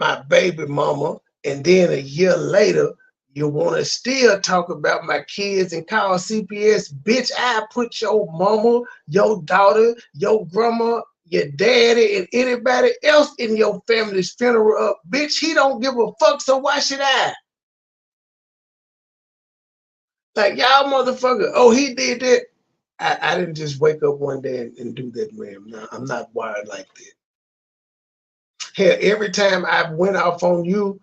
my baby mama, and then a year later, you want to still talk about my kids and call CPS. Bitch, I put your mama, your daughter, your grandma, your daddy, and anybody else in your family's funeral up. Bitch, he don't give a fuck, so why should I? Like, y'all motherfucker, oh, he did that. I didn't just wake up one day and do that, ma'am. No, I'm not wired like that. Hell, every time I went off on you,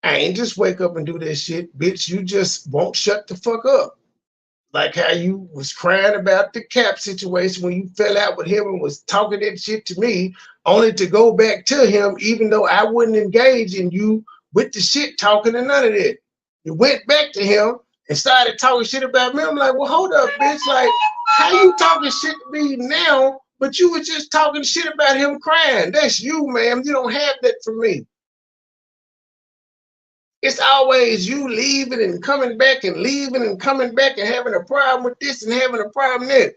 I ain't just wake up and do that shit. Bitch, you just won't shut the fuck up. Like how you was crying about the Cap situation when you fell out with him and was talking that shit to me, only to go back to him, even though I wouldn't engage in you with the shit talking and none of that. You went back to him and started talking shit about me. I'm like, well, hold up, bitch. Like, how you talking shit to me now, but you were just talking shit about him crying? That's you, ma'am. You don't have that for me. It's always you leaving and coming back and leaving and coming back and having a problem with this and having a problem there.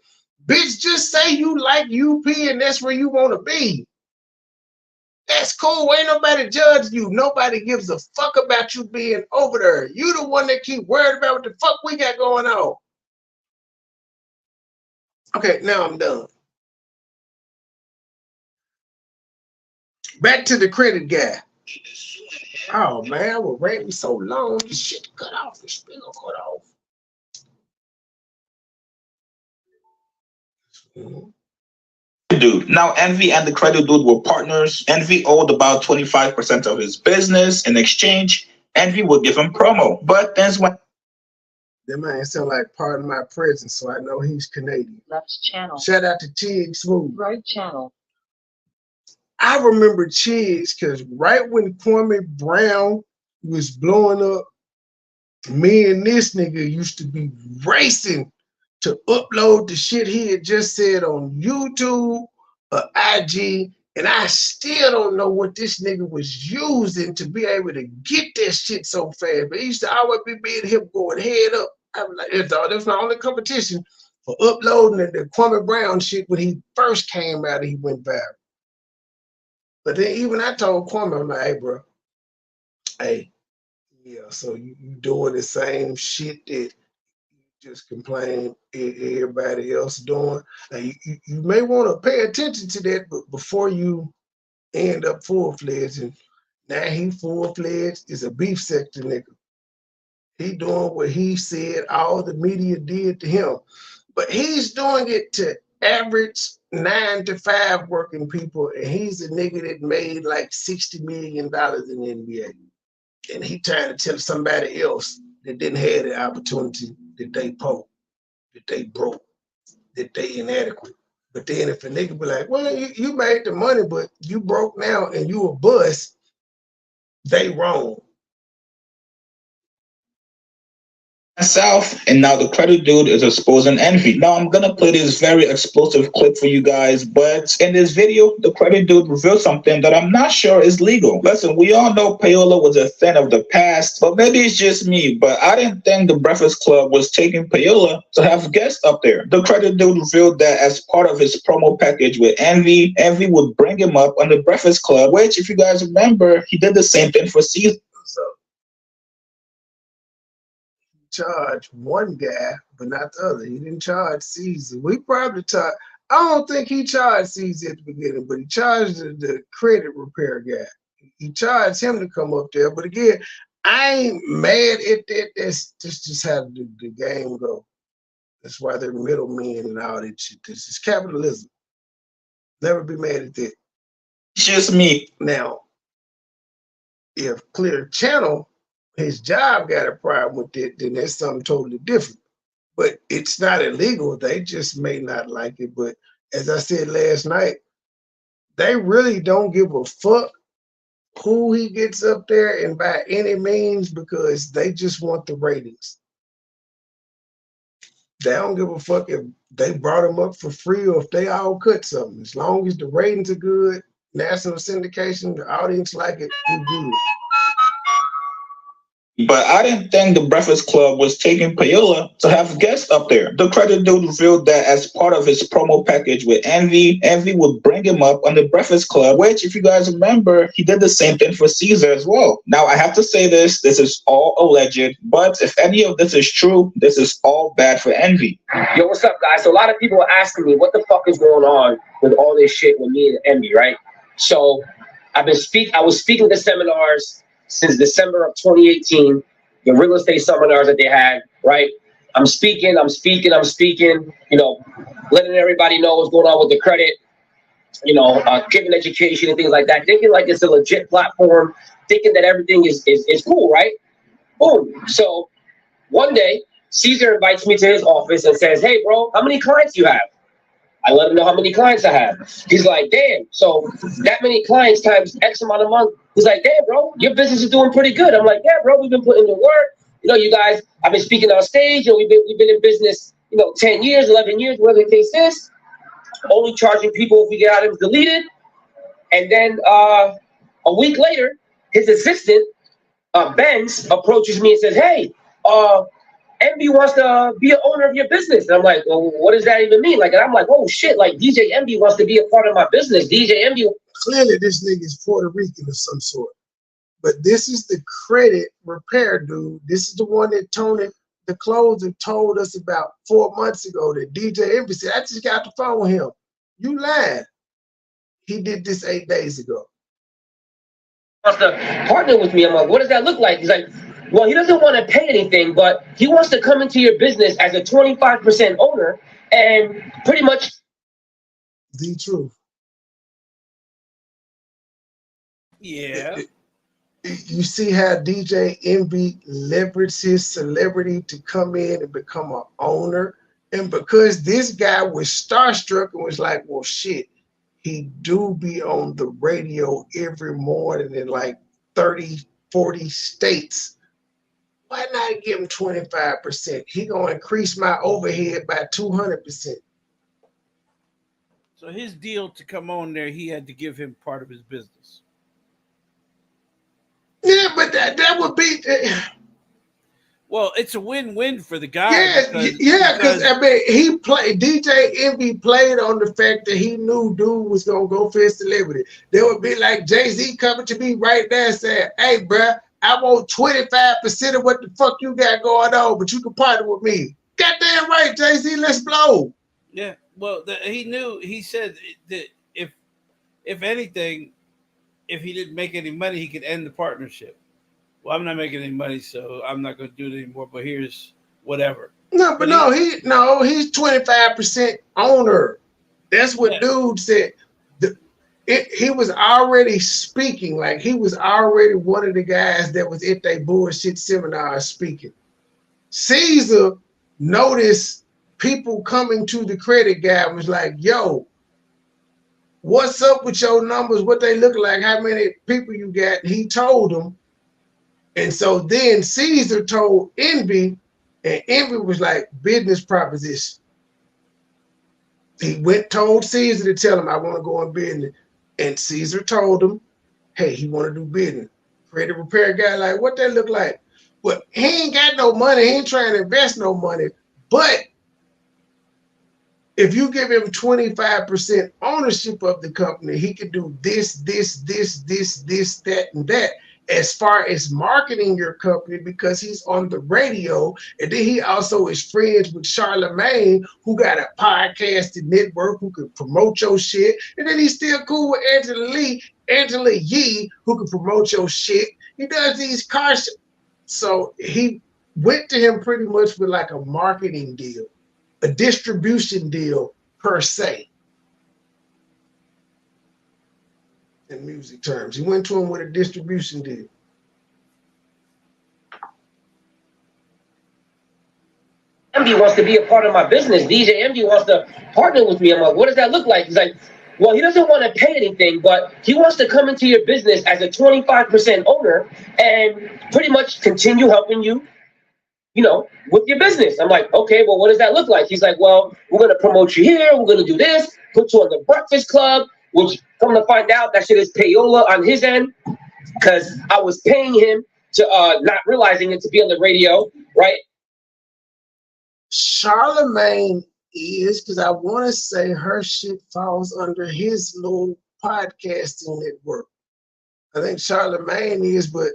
Bitch, just say you like UP and that's where you want to be. That's cool. Ain't nobody judging you. Nobody gives a fuck about you being over there. You the one that keep worried about what the fuck we got going on. Okay, now I'm done. Back to the credit guy. Oh man, I was ranting so long. This shit cut off. The speaker cut off. Dude. Now, Envy and the Credit Dude were partners. Envy owed about 25% of his business. In exchange, Envy would give him promo. But things went. That man sound like part of my presence, so I know he's Canadian. Left channel. Shout out to Chig Smooth. Right channel. I remember Chigs because right when Kwame Brown was blowing up, me and this nigga used to be racing to upload the shit he had just said on YouTube or IG, and I still don't know what this nigga was using to be able to get that shit so fast. But he used to always be me and him going head up. I was like, that's my only competition for uploading the Kwame Brown shit when he first came out and he went viral. But then even I told Kwame, I'm like, hey, bro, hey, yeah, so you doing the same shit that just complain everybody else doing. Now, you may want to pay attention to that, but before you end up full-fledged, and now he full-fledged is a beef sector nigga. He doing what he said all the media did to him, but he's doing it to average 9 to 5 working people, and he's a nigga that made like $60 million in the NBA. And he trying to tell somebody else that didn't have the opportunity that they poor, that they broke, that they inadequate. But then if a nigga be like, well, you made the money, but you broke now and you a bust, they wrong. South, and now the Credit Dude is exposing Envy. Now I'm gonna play this very explosive clip for you guys, but in this video, the Credit Dude revealed something that I'm not sure is legal. Listen, we all know payola was a thing of the past, but maybe it's just me, but I didn't think the Breakfast Club was taking payola to have guests up there. The Credit Dude revealed that as part of his promo package with Envy, Envy would bring him up on the Breakfast Club, which, if you guys remember, he did the same thing for Caesar. Charge one guy, but not the other. He didn't charge Caesar. We probably charged. I don't think he charged Caesar at the beginning, but he charged the credit repair guy. He charged him to come up there. But again, I ain't mad at that. That's just how the game go. That's why they're middlemen and all that shit. This is capitalism. Never be mad at that. It's just me. Now, if Clear Channel, his job got a problem with it, then that's something totally different. But it's not illegal. They just may not like it. But as I said last night, they really don't give a fuck who he gets up there and by any means, because they just want the ratings. They don't give a fuck if they brought him up for free or if they all cut something. As long as the ratings are good, national syndication, the audience like it, we good. But I didn't think the Breakfast Club was taking payola to have guests up there. The Credit Dude revealed that as part of his promo package with Envy, Envy would bring him up on the Breakfast Club, which, if you guys remember, he did the same thing for Caesar as well. Now, I have to say this is all alleged, but if any of this is true, this is all bad for Envy. Yo, what's up, guys? So a lot of people are asking me, what the fuck is going on with all this shit with me and Envy, right? So I was speaking to seminars since December of 2018, the real estate seminars that they had, right? I'm speaking, you know, letting everybody know what's going on with the credit, you know, giving education and things like that, thinking like it's a legit platform, thinking that everything is cool, right? Boom. So one day, Caesar invites me to his office and says, hey, bro, how many clients do you have? I let him know how many clients I have. He's like, damn, so that many clients times X amount of month. He's like, damn, bro, your business is doing pretty good. I'm like, yeah, bro, we've been putting in work. You know, you guys, I've been speaking on stage, and we've been in business, you know, 10 years, 11 years, whatever the case is. Only charging people if we get items deleted. And then a week later, his assistant, Benz, approaches me and says, hey, Envy wants to be an owner of your business. And I'm like, well, what does that even mean? Like, and I'm like, oh shit, like DJ Envy wants to be a part of my business. DJ Envy. Clearly, this nigga is Puerto Rican of some sort. But this is the credit repair dude. This is the one that Tony, the closer, told us about 4 months ago that DJ Envy said, I just got the phone with him. You lied. He did this 8 days ago. Wants to partner with me. I'm like, what does that look like? He's like, well, he doesn't want to pay anything, but he wants to come into your business as a 25% owner and pretty much The truth. Yeah. You see how DJ Envy leveraged his celebrity to come in and become an owner? And because this guy was starstruck and was like, well, shit, he do be on the radio every morning in like 30, 40 states. Why not give him 25%? He gonna increase my overhead by 200%. So his deal to come on there, he had to give him part of his business. Yeah, but that would be. Well, it's a win-win for the guy. Yeah, because I mean, he played. DJ Envy played on the fact that he knew dude was gonna go for his celebrity. There would be like Jay-Z coming to me right there and saying, "Hey, bruh, I want 25% of what the fuck you got going on, but you can partner with me." Goddamn right, Jay-Z, let's blow. Yeah, well, he knew. He said that if anything, if he didn't make any money, he could end the partnership. Well, I'm not making any money, so I'm not going to do it anymore. But here's whatever. No, but he's 25% owner. That's what dude said. He was already speaking, like he was already one of the guys that was at that bullshit seminar speaking. Caesar noticed people coming to the credit guy and was like, yo, what's up with your numbers? What they look like? How many people you got? He told them. And so then Caesar told Envy, and Envy was like, business proposition. He told Caesar to tell him, I want to go in business. And Caesar told him, hey, he want to do business. Credit repair guy, like, what that look like? Well, he ain't got no money. He ain't trying to invest no money. But if you give him 25% ownership of the company, he can do this, that, and that. As far as marketing your company, because he's on the radio, and then he also is friends with Charlemagne, who got a podcasting network who can promote your shit, and then he's still cool with Angela Yee, who can promote your shit. He does these car shows. So he went to him pretty much with like a marketing deal, a distribution deal per se. In music terms, he went to him with a distribution deal. MD wants to be a part of my business. DJ MD wants to partner with me. I'm like, what does that look like? He's like, well, he doesn't want to pay anything, but he wants to come into your business as a 25% owner and pretty much continue helping you, with your business. I'm like, okay, well, what does that look like? He's like, well, we're going to promote you here. We're going to do this, put you on the Breakfast Club, which come to find out that shit is payola on his end because I was paying him to not realizing it to be on the radio, right? Charlemagne is, because I want to say her shit falls under his little podcasting network. I think Charlemagne is, but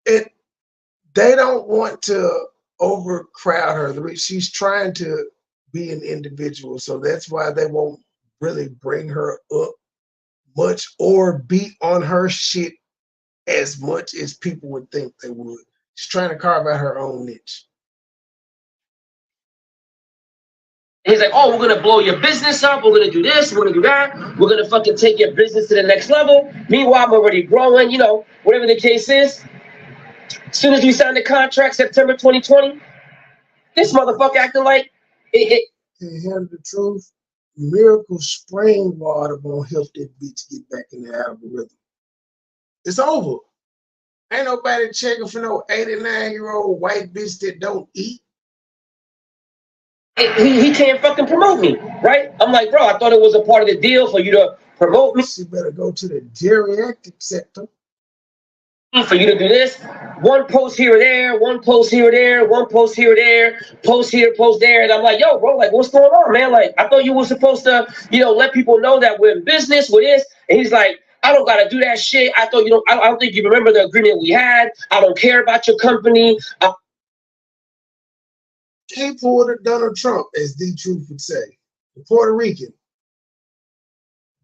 they don't want to overcrowd her. She's trying to be an individual, so that's why they won't really bring her up much or be on her shit as much as people would think they would. She's trying to carve out her own niche. He's like, oh, we're going to blow your business up. We're going to do this. We're going to do that. We're going to fucking take your business to the next level. Meanwhile, I'm already growing, whatever the case is. As soon as we signed the contract, September 2020, this motherfucker acting like it. To tell the truth, Miracle Spring Water won't help that bitch get back in the algorithm. It's over. Ain't nobody checking for no 89-year-old white bitch that don't eat. He can't fucking promote me, right? I'm like, bro, I thought it was a part of the deal for you to promote me. You better go to the geriatric sector. For you to do this, one post here or there, one post here or there, one post here or there, post here, post there, and I'm like, yo, bro, like, what's going on, man? Like, I thought you were supposed to, let people know that we're in business with this. And he's like, I don't gotta do that shit. I thought I don't think you remember the agreement we had. I don't care about your company. He pulled a Donald Trump, as D Truth would say, the Puerto Rican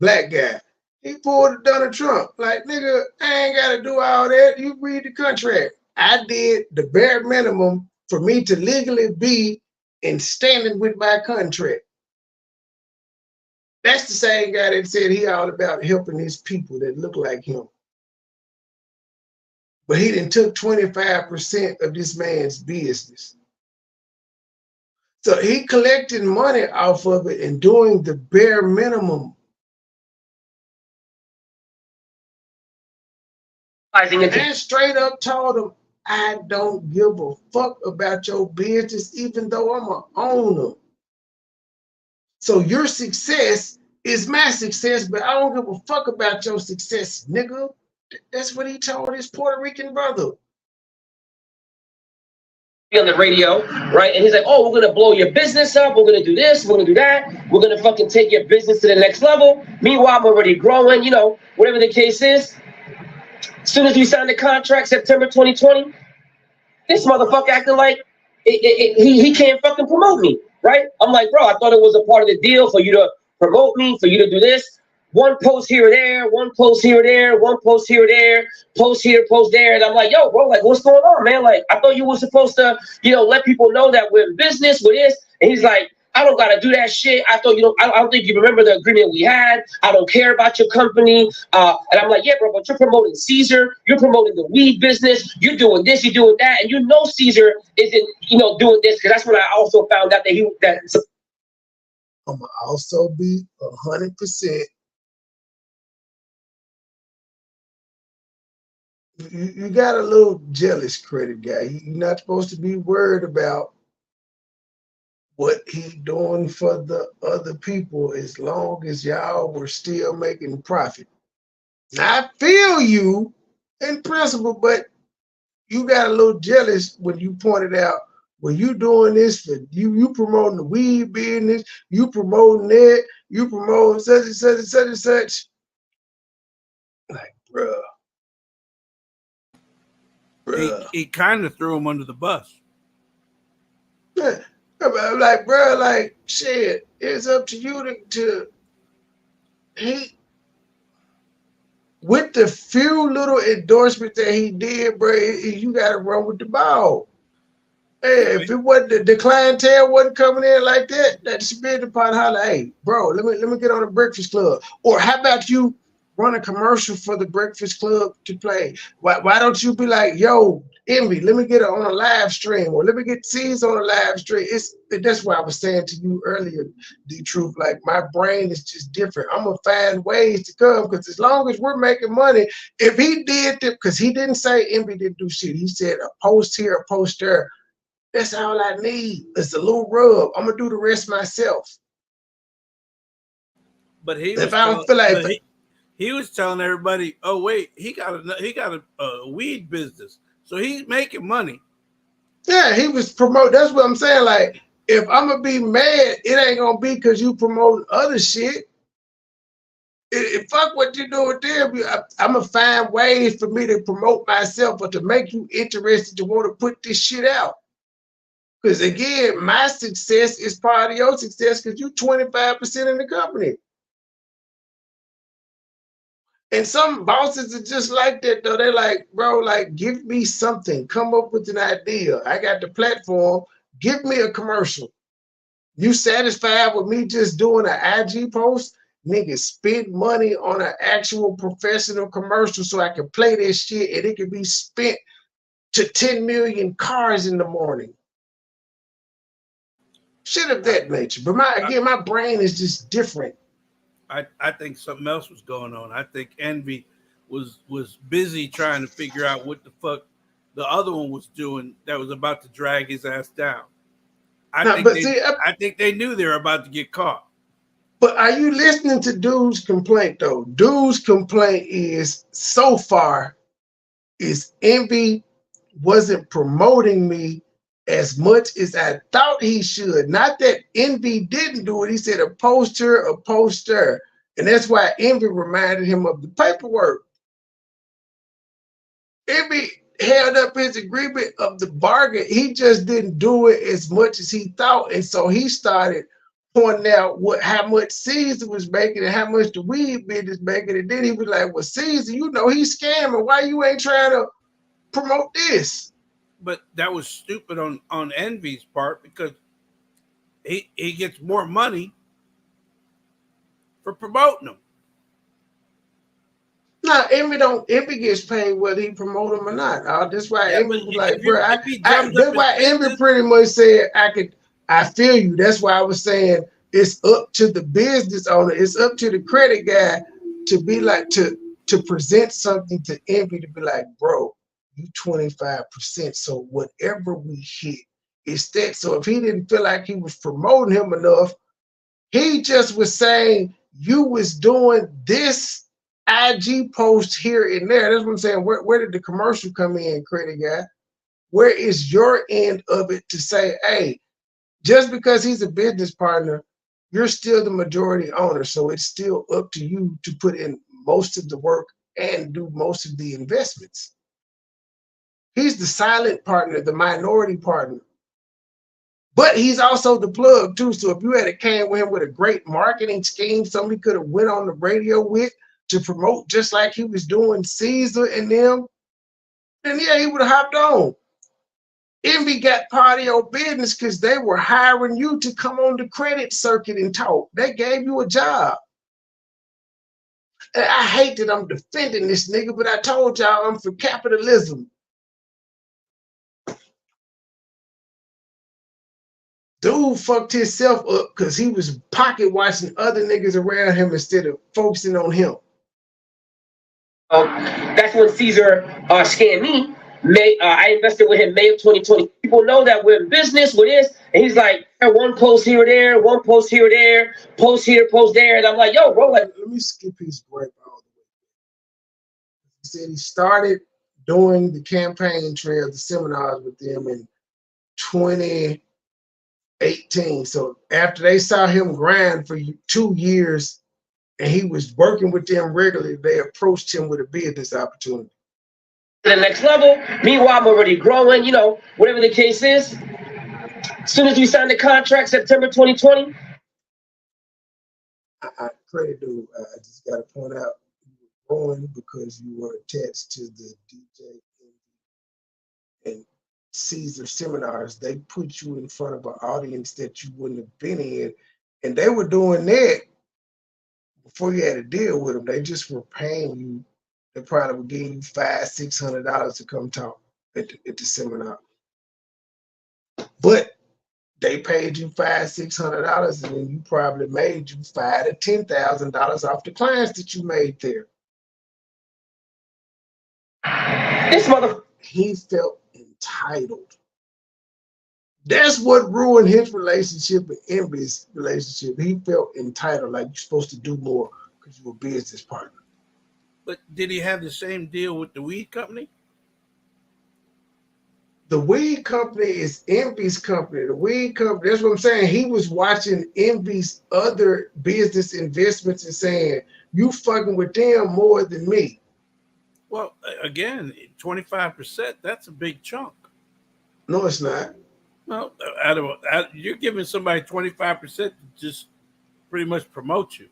black guy. He pulled a Donald Trump. Like, nigga, I ain't got to do all that. You read the contract. I did the bare minimum for me to legally be in standing with my contract. That's the same guy that said he all about helping his people that look like him. But he done took 25% of this man's business. So he collecting money off of it and doing the bare minimum. And straight up told him, I don't give a fuck about your business, even though I'm an owner. So your success is my success, but I don't give a fuck about your success, nigga. That's what he told his Puerto Rican brother. On the radio, right? And he's like, oh, we're gonna blow your business up, we're gonna do this, we're gonna do that, we're gonna fucking take your business to the next level. Meanwhile, I'm already growing, you know, whatever the case is. As soon as we signed the contract, September 2020, this motherfucker acting like he can't fucking promote me, right? I'm like, bro, I thought it was a part of the deal for you to promote me, for you to do this. One post here or there, one post here or there, one post here or there, post here, post there. And I'm like, yo, bro, like, what's going on, man? Like, I thought you were supposed to, you know, let people know that we're in business with this. And he's like, I don't gotta do that shit. I thought, you know, I don't think you remember the agreement we had. I don't care about your company. And I'm like, yeah, bro, but you're promoting Caesar. You're promoting the weed business. You're doing this, you're doing that. And you know Caesar isn't, you know, doing this, because that's when I also found out that I'm gonna also be 100%. You got a little jealous credit guy. You're not supposed to be worried about what he doing for the other people as long as y'all were still making profit. Now, I feel you in principle, but you got a little jealous when you pointed out, well, you doing this for you promoting the weed business, you promoting that, you promoting such and such and such and such. Like, bruh. He kind of threw him under the bus. Yeah. I'm like, bro, like, shit, it's up to you to with the few little endorsements that he did, bro, you got to run with the ball. Hey, if it wasn't the clientele wasn't coming in like that, that spin upon holler, hey, bro, let me get on the Breakfast Club. Or how about you run a commercial for the Breakfast Club to play? Why don't you be like, yo, Envy, let me get it on a live stream, or let me get C's on a live stream. That's what I was saying to you earlier, D-Truth. Like, my brain is just different. I'm gonna find ways to come, because as long as we're making money, if he did that, because he didn't say Envy didn't do shit. He said a post here, a post there. That's all I need. It's a little rub. I'm gonna do the rest myself. But he if I don't feel like he was telling everybody, oh wait, he got a weed business, so he's making money. Yeah, he was promoting. That's what I'm saying. Like, if I'm gonna be mad, it ain't gonna be because you promoting other shit. Fuck what you do with them. I'm gonna find ways for me to promote myself or to make you interested to want to put this shit out. Because again, my success is part of your success because you 25% in the company. And some bosses are just like that, though. They're like, bro, like, give me something. Come up with an idea. I got the platform. Give me a commercial. You satisfied with me just doing an IG post? Nigga, spend money on an actual professional commercial so I can play this shit and it can be spent to 10 million cars in the morning. Shit of that nature. But my brain is just different. I think something else was going on. I think Envy was busy trying to figure out what the fuck the other one was doing that was about to drag his ass down. I think they knew they were about to get caught. But are you listening to Dude's complaint, though? Dude's complaint is, so far, is Envy wasn't promoting me as much as I thought he should. Not that Envy didn't do it. He said a poster. And that's why Envy reminded him of the paperwork. Envy held up his agreement of the bargain. He just didn't do it as much as he thought. And so he started pointing out how much Caesar was making and how much the weed business making. And then he was like, well, Caesar, you know he's scamming. Why you ain't trying to promote this? But that was stupid on Envy's part, because he gets more money for promoting them. No, Envy gets paid whether he promote him or not. That's why Envy was like, bro, that's why Envy pretty much said, I feel you. That's why I was saying it's up to the business owner, it's up to the credit guy to be like to present something to Envy to be like, bro, you 25%. So whatever we hit is that. So if he didn't feel like he was promoting him enough, he just was saying you was doing this IG post here and there. That's what I'm saying. Where did the commercial come in, credit guy? Where is your end of it to say, hey, just because he's a business partner, you're still the majority owner. So it's still up to you to put in most of the work and do most of the investments. He's the silent partner, the minority partner. But he's also the plug too. So if you had came with him with a great marketing scheme, somebody could have went on the radio with to promote just like he was doing Caesar and them, then yeah, he would have hopped on. Envy got part of your business because they were hiring you to come on the credit circuit and talk. They gave you a job. And I hate that I'm defending this nigga, but I told y'all I'm for capitalism. Dude fucked himself up because he was pocket watching other niggas around him instead of focusing on him. That's when Caesar scammed me. I invested with him May of 2020. People know that we're in business with this, and he's like, one post here or there, one post here or there, post here, post there, and I'm like, yo, bro, like, let me skip his break all the way. He said he started doing the campaign trail, the seminars with them in 2018. So after they saw him grind for 2 years and he was working with them regularly, they approached him with a business opportunity. To the next level. Meanwhile, I'm already growing, whatever the case is. As soon as we signed the contract, September 2020. Credit dude, I just got to point out, you were growing because you were attached to the DJ and Caesar seminars. They put you in front of an audience that you wouldn't have been in, and they were doing that before you had to deal with them. They just were paying you. They probably were giving you $500-$600 to come talk at the seminar. But they paid you $500-$600, and then you probably made you $5,000 to $10,000 off the clients that you made there. This he felt entitled. That's what ruined his relationship with Envy's relationship. He felt entitled, like you're supposed to do more because you're a business partner. But did he have the same deal with the weed company? The weed company is Envy's company. The weed company, that's what I'm saying. He was watching Envy's other business investments and saying, you fucking with them more than me. Well, again, 25%, that's a big chunk. No, it's not. Well, you're giving somebody 25% to just pretty much promote you.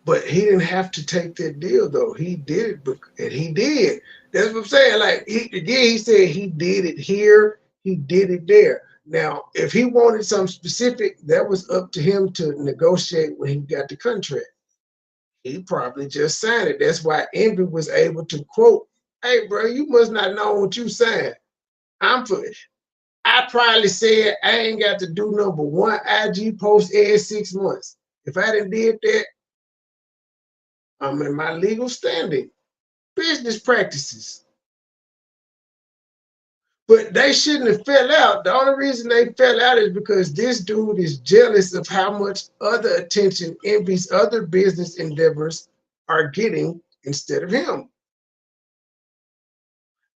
But he didn't have to take that deal, though. He did it, and he did. That's what I'm saying. Like, he said he did it here, he did it there. Now, if he wanted something specific, that was up to him to negotiate when he got the contract. He probably just signed it. That's why Envy was able to quote, hey, bro, you must not know what you signed. I probably said I ain't got to do number one IG post every 6 months. If I didn't did that, I'm in my legal standing. Business practices. But they shouldn't have fell out. The only reason they fell out is because this dude is jealous of how much other attention Envy's other business endeavors are getting instead of him.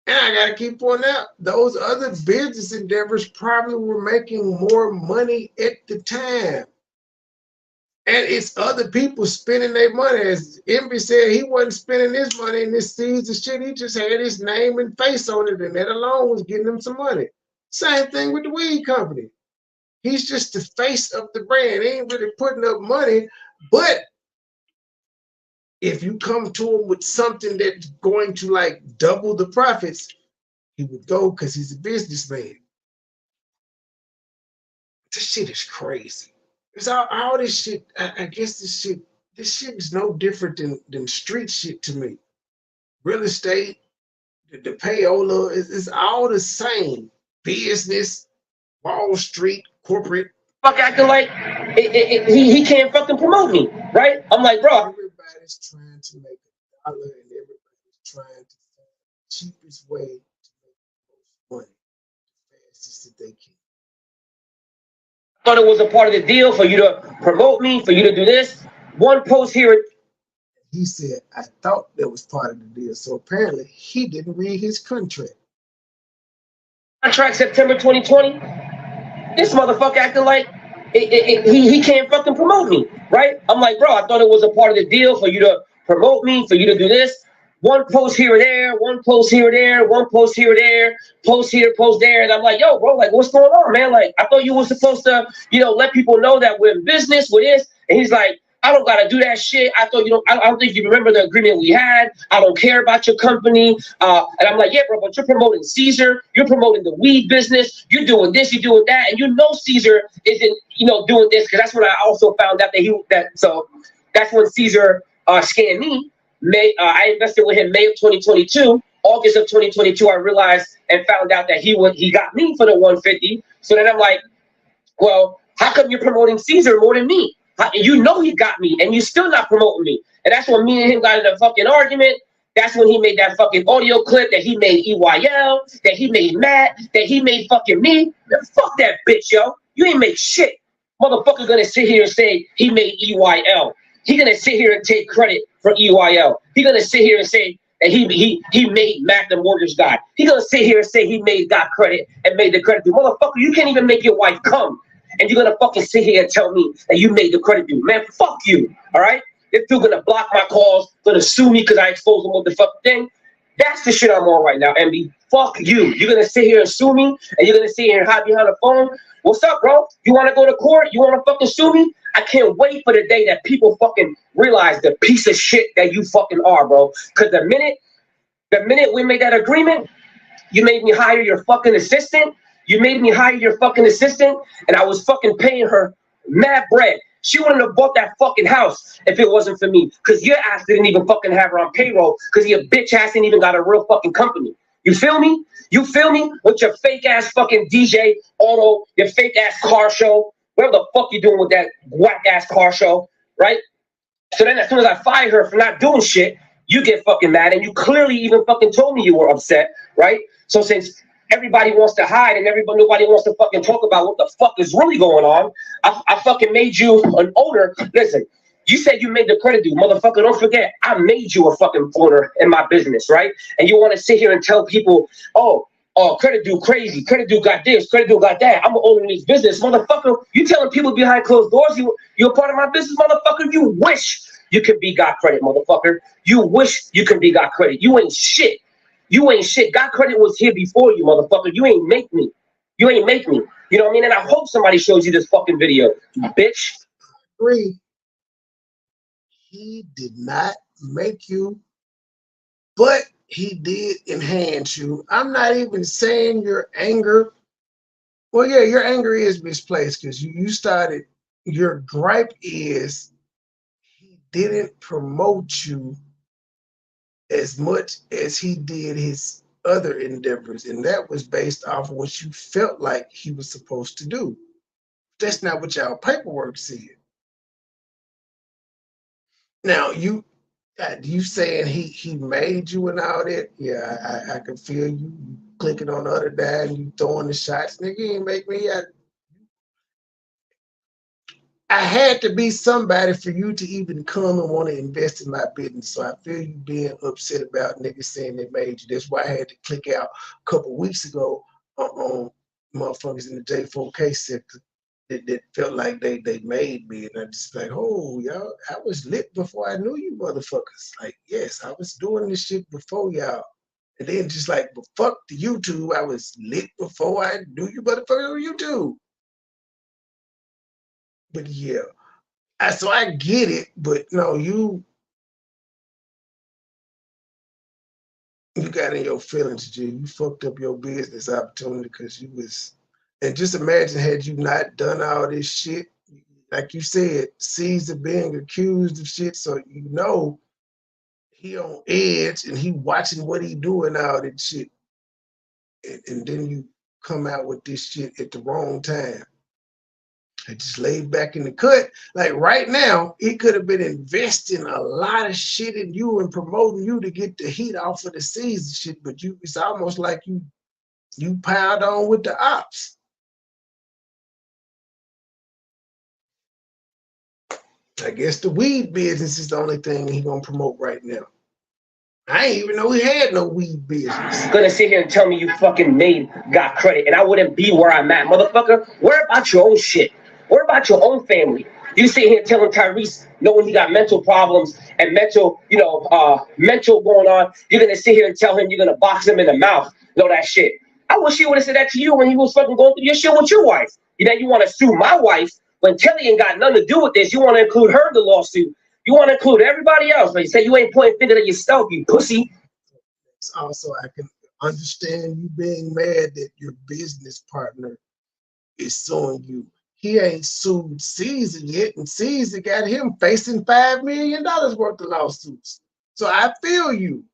And I gotta keep pointing out, those other business endeavors probably were making more money at the time. And it's other people spending their money. As Envy said, he wasn't spending his money in this Caesar shit. He just had his name and face on it, and that alone was getting him some money. Same thing with the weed company. He's just the face of the brand. He ain't really putting up money, but if you come to him with something that's going to like double the profits, he would go because he's a businessman. This shit is crazy. It's all this shit. I guess this shit is no different than street shit to me. Real estate, the payola is all the same. Business, Wall Street, corporate. Fuck acting like he can't fucking promote me, right? I'm like, bro. Everybody's trying to make a dollar and everybody's trying to find the cheapest way to make the most money as fastest that they can. Thought it was a part of the deal for you to promote me, for you to do this. One post here. He said, I thought that was part of the deal. So apparently he didn't read his contract. Contract September 2020. This motherfucker acting like he can't fucking promote me, right? I'm like, bro, I thought it was a part of the deal for you to promote me, for you to do this. One post here or there, one post here or there, one post here or there, post here, post there. And I'm like, yo, bro, like, what's going on, man? Like, I thought you were supposed to, let people know that we're in business with this. And he's like, I don't gotta do that shit. I thought I don't think you remember the agreement we had. I don't care about your company. And I'm like, yeah, bro, but you're promoting Caesar. You're promoting the weed business. You're doing this. You're doing that. And Caesar isn't, doing this, because that's when I also found out so that's when Caesar scammed me. I invested with him May of 2022. August of 2022, I realized and found out that he got me for the 150. So then I'm like, well, how come you're promoting Caesar more than me? He got me, and you still not promoting me. And that's when me and him got in a fucking argument. That's when he made that fucking audio clip that he made EYL, that he made Matt, that he made fucking me. Man, fuck that bitch, yo. You ain't make shit. Motherfucker gonna sit here and say he made EYL. He gonna sit here and take credit for EYL. He gonna sit here and say that he made Matt the mortgage guy. He gonna sit here and say he got credit and made the credit due. Motherfucker, you can't even make your wife come. And you're gonna fucking sit here and tell me that you made the credit due. Man, fuck you. All right? This dude gonna block my calls, gonna sue me because I exposed him with the fucking thing. That's the shit I'm on right now, MB. Fuck you. You're gonna sit here and sue me, and you're gonna sit here and hide behind the phone. What's up, bro? You wanna go to court? You wanna fucking sue me? I can't wait for the day that people fucking realize the piece of shit that you fucking are, bro. Cause the minute we made that agreement, you made me hire your fucking assistant. You made me hire your fucking assistant, and I was fucking paying her mad bread. She wouldn't have bought that fucking house if it wasn't for me. Because your ass didn't even fucking have her on payroll, because your bitch ass ain't even got a real fucking company. You feel me? You feel me? With your fake ass fucking DJ auto, your fake ass car show, whatever the fuck you doing with that whack ass car show, right? So then as soon as I fire her for not doing shit, you get fucking mad, and you clearly even fucking told me you were upset, right? So since everybody wants to hide and nobody wants to fucking talk about what the fuck is really going on, I fucking made you an owner. Listen, you said you made the credit due. Motherfucker, don't forget, I made you a fucking owner in my business, right? And you want to sit here and tell people, oh, credit due crazy, credit due got this, credit due got that. I'm owning this business. Motherfucker, you telling people behind closed doors you're a part of my business, motherfucker? You wish you could be got credit, motherfucker. You wish you could be got credit. You ain't shit. You ain't shit. God credit was here before you, motherfucker. You ain't make me. You ain't make me. You know what I mean? And I hope somebody shows you this fucking video, bitch. Agree. He did not make you, but he did enhance you. I'm not even saying your anger. Well, yeah, your anger is misplaced because you started. Your gripe is he didn't promote you as much as he did his other endeavors, and that was based off of what you felt like he was supposed to do. That's not what y'all paperwork said. Now you saying he made you and all that? Yeah, I can feel you clicking on the other guy and you throwing the shots. Nigga, you ain't make me. I had to be somebody for you to even come and want to invest in my business. So I feel you being upset about niggas saying they made you. That's why I had to click out a couple weeks ago on motherfuckers in the J4K sector that felt like they made me. And I just like, oh, y'all, I was lit before I knew you motherfuckers. Like, yes, I was doing this shit before y'all. And then just like, but fuck the YouTube, I was lit before I knew you motherfuckers on YouTube. But yeah, so I get it, but no, you got in your feelings, G. You fucked up your business opportunity because you was, and just imagine had you not done all this shit, like you said, Caesar being accused of shit, so you know he on edge and he watching what he doing all that shit. And then you come out with this shit at the wrong time. I just laid back in the cut. Like right now, he could have been investing a lot of shit in you and promoting you to get the heat off of the Caesar shit, but it's almost like you piled on with the ops. I guess the weed business is the only thing he gonna promote right now. I ain't even know he had no weed business. Gonna sit here and tell me you fucking got credit and I wouldn't be where I'm at, motherfucker. Worry about your own shit. Worry about your own family. You sit here telling Tyrese, knowing he got mental problems and mental going on, you're gonna sit here and tell him you're gonna box him in the mouth. Know that shit. I wish he would have said that to you when he was fucking going through your shit with your wife. You want to sue my wife when Kelly ain't got nothing to do with this. You want to include her in the lawsuit. You want to include everybody else, but you say you ain't pointing finger at yourself, you pussy. Also, I can understand you being mad that your business partner is suing you. He ain't sued Caesar yet, and Caesar got him facing $5 million worth of lawsuits. So I feel you.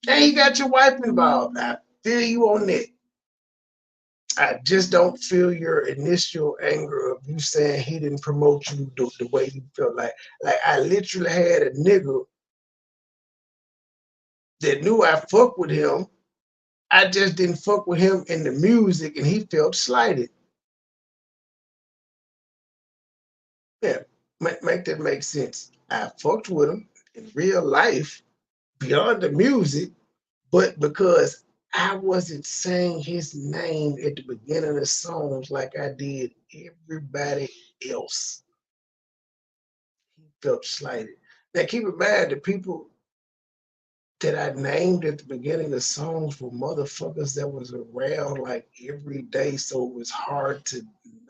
And he got your wife involved. I feel you on that. I just don't feel your initial anger of you saying he didn't promote you the way you felt like. Like I literally had a nigga that knew I fucked with him. I just didn't fuck with him in the music and he felt slighted. Yeah, make that make sense. I fucked with him in real life beyond the music, but because I wasn't saying his name at the beginning of the songs like I did everybody else. He felt slighted. Now keep in mind, the people that I named at the beginning of the songs were motherfuckers that was around like every day, so it was hard to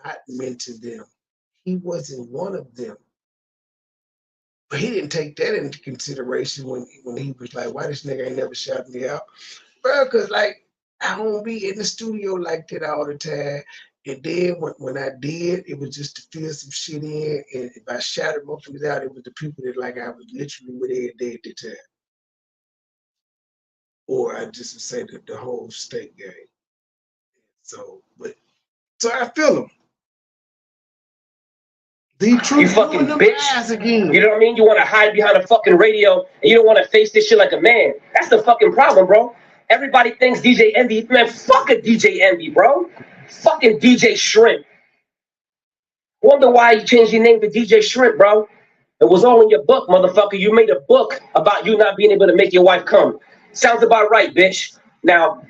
not mention them. He wasn't one of them. But he didn't take that into consideration when he was like, why this nigga ain't never shouted me out? Bro, because like, I don't be in the studio like that all the time. And then when I did, it was just to fill some shit in. And if I shouted motherfuckers out, it was the people that like I was literally with every day at the time. Or I just would say that the whole state game. So I feel him. The truth, you fucking bitch. Again. You know what I mean? You want to hide behind a fucking radio and you don't want to face this shit like a man. That's the fucking problem, bro. Everybody thinks DJ Envy. Man, fuck a DJ Envy, bro. Fucking DJ Shrimp. Wonder why you changed your name to DJ Shrimp, bro. It was all in your book, motherfucker. You made a book about you not being able to make your wife come. Sounds about right, bitch. Now,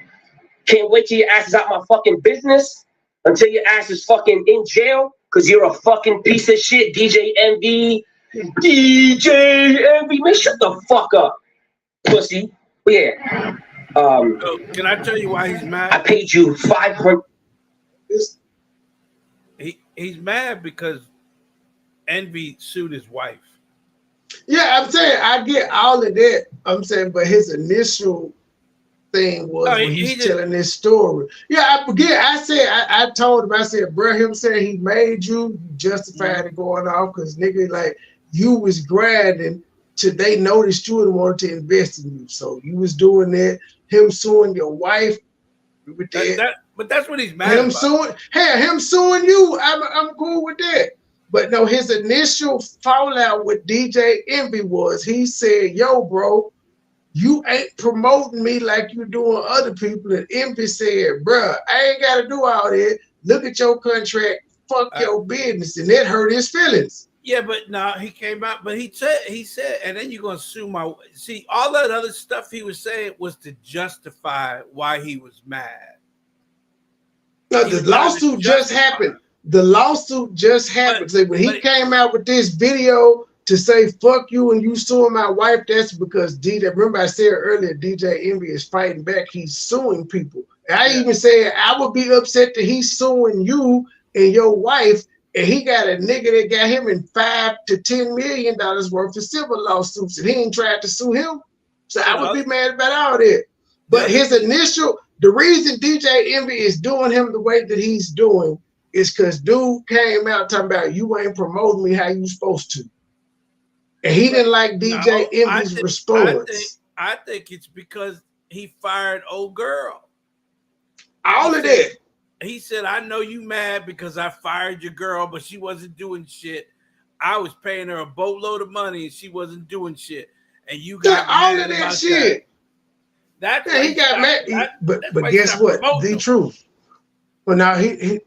can't wait till your ass is out my fucking business until your ass is fucking in jail. Cause you're a fucking piece of shit, DJ Envy. DJ Envy, man, shut the fuck up, pussy. But yeah. Can I tell you why he's mad? I paid you $500. He's mad because Envy sued his wife. Yeah, I'm saying I get all of that. I'm saying, but his initial thing was when he's telling this story. Yeah, I forget. I told him, I said, bro, him saying he made you justified it going off because nigga, like you was grinding till they noticed you and wanted to invest in you. So you was doing that. Him suing your wife. With that. But that's what he's mad about. Him suing you. I'm cool with that. But no, his initial fallout with DJ Envy was he said, yo, bro, you ain't promoting me like you doing other people. And Envy said, bruh, I ain't got to do all that. Look at your contract. Fuck your business. And that hurt his feelings. Yeah, but no, he came out, but he said, and then you're going to sue my, see, all that other stuff he was saying was to justify why he was mad. No, the lawsuit just happened. The lawsuit just happened. So when he came out with this video to say fuck you and you suing my wife, that's because DJ, remember I said earlier, DJ Envy is fighting back. He's suing people. And I even said I would be upset that he's suing you and your wife, and he got a nigga that got him in $5 to $10 million worth of civil lawsuits, and he ain't tried to sue him. So I would be mad about all that. But his initial, the reason DJ Envy is doing him the way that he's doing is because dude came out talking about you ain't promoting me how you supposed to. And he didn't like DJ Envy's response. I think it's because he fired old girl. All of that. He said, I know you mad because I fired your girl, but she wasn't doing shit. I was paying her a boatload of money and she wasn't doing shit. And you got all mad of that about shit. That's yeah, he got mad. But guess what? The truth. Well, now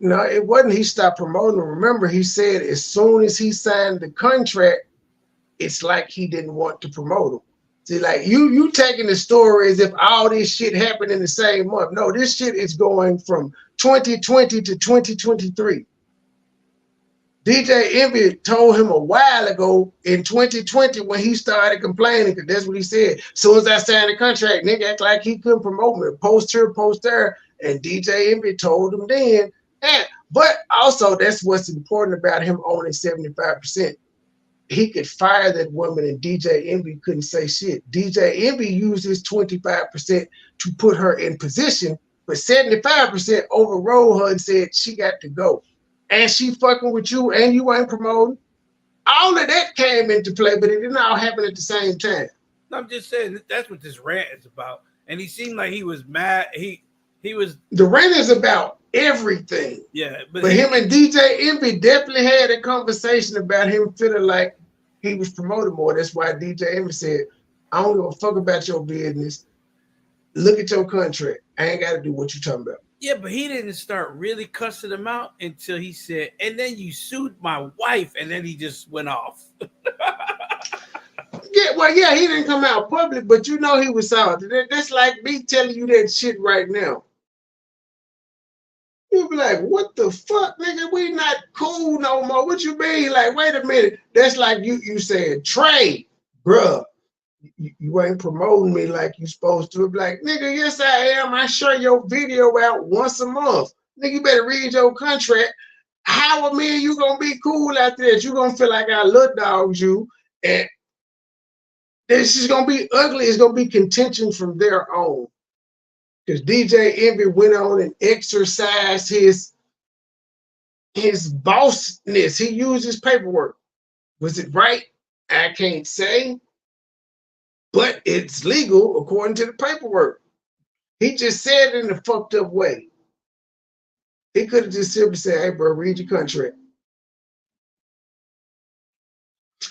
no, it wasn't. He stopped promoting. Remember, he said as soon as he signed the contract, it's like he didn't want to promote him. See, like you taking the story as if all this shit happened in the same month. No, this shit is going from 2020 to 2023. DJ Envy told him a while ago in 2020 when he started complaining, because that's what he said. As soon as I signed the contract, nigga act like he couldn't promote me. Post here, post there. And DJ Envy told him then. But also, that's what's important about him owning 75%. He could fire that woman and DJ Envy couldn't say shit. DJ Envy used his 25% to put her in position, but 75% overrode her and said she got to go. And she fucking with you and you ain't promoting. All of that came into play, but it didn't all happen at the same time. I'm just saying that's what this rant is about. And he seemed like he was mad. He was. The rant is about everything. Yeah, but him and DJ Envy definitely had a conversation about him feeling like he was promoted more. That's why DJ Envy said, I don't give a fuck about your business. Look at your contract. I ain't got to do what you talking about. Yeah, but he didn't start really cussing him out until he said, and then you sued my wife, and then he just went off. Yeah, he didn't come out public, but you know he was salty. That's like me telling you that shit right now. You'll be like, what the fuck, nigga? We not cool no more. What you mean? Like, wait a minute. That's like you said, Trey, bruh. You ain't promoting me like you supposed to. Be like, nigga, yes I am. I share your video out once a month. Nigga, you better read your contract. How me and you gonna be cool after that? You gonna feel like I look dogs you, and this is gonna be ugly. It's gonna be contention from there on. Because DJ Envy went on and exercised his bossness. He used his paperwork. Was it right? I can't say. But it's legal according to the paperwork. He just said it in a fucked up way. He could have just simply said, hey, bro, read your contract.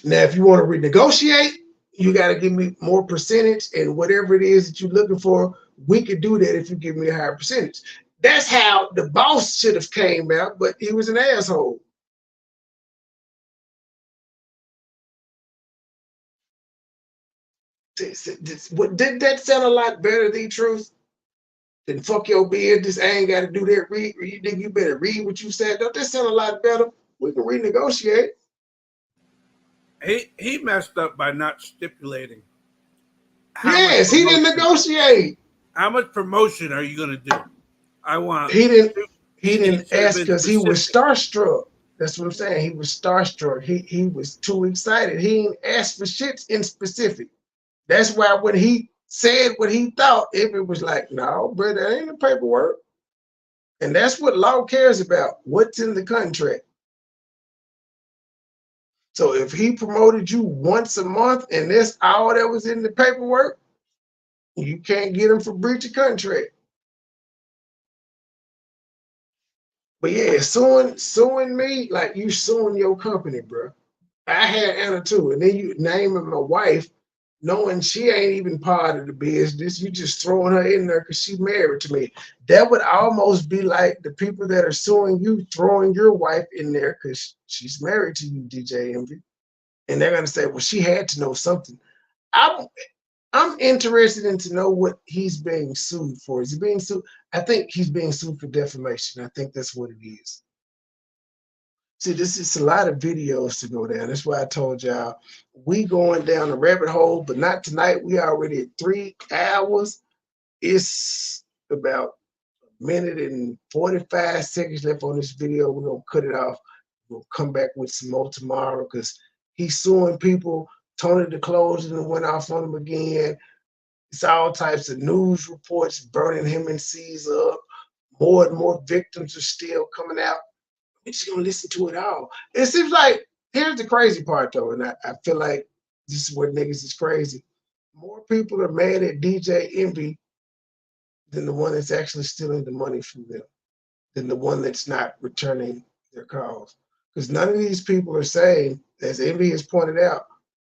Now, if you want to renegotiate, you got to give me more percentage, and whatever it is that you're looking for, we could do that if you give me a higher percentage. That's how the boss should have came out, but he was an asshole. Did that sound a lot better, the truth? Then fuck your business. I ain't got to do that. Read, you better read what you said. Don't that sound a lot better? We can renegotiate. He messed up by not stipulating. Yes, he didn't negotiate. How much promotion are you gonna do? I want. He didn't ask because he was starstruck. That's what I'm saying. He was starstruck. He was too excited. He didn't ask for shit in specific. That's why when he said what he thought, if it was like, no, bro, that ain't the paperwork. And that's what law cares about. What's in the contract? So if he promoted you once a month and that's all that was in the paperwork, you can't get him for breach of contract. But yeah, suing me, like you suing your company, bro. I had Anna too, and then you naming my wife, knowing she ain't even part of the business. You just throwing her in there because she's married to me. That would almost be like the people that are suing you throwing your wife in there because she's married to you, DJ Envy. And they're gonna say, well, she had to know something. I'm interested in to know what he's being sued for. Is he being sued? I think he's being sued for defamation. I think that's what it is. See, this is a lot of videos to go down. That's why I told y'all we going down a rabbit hole, but not tonight. We already at 3 hours. It's about a minute and 45 seconds left on this video. We're gonna cut it off. We'll come back with some more tomorrow because he's suing people. Tony DeClose went off on him again. It's all types of news reports burning him and Caesar up. More and more victims are still coming out. we're just gonna listen to it all. It seems like here's the crazy part though, and I feel like this is where niggas is crazy. More people are mad at DJ Envy than the one that's actually stealing the money from them, than the one that's not returning their calls. Because none of these people are saying, as Envy has pointed out,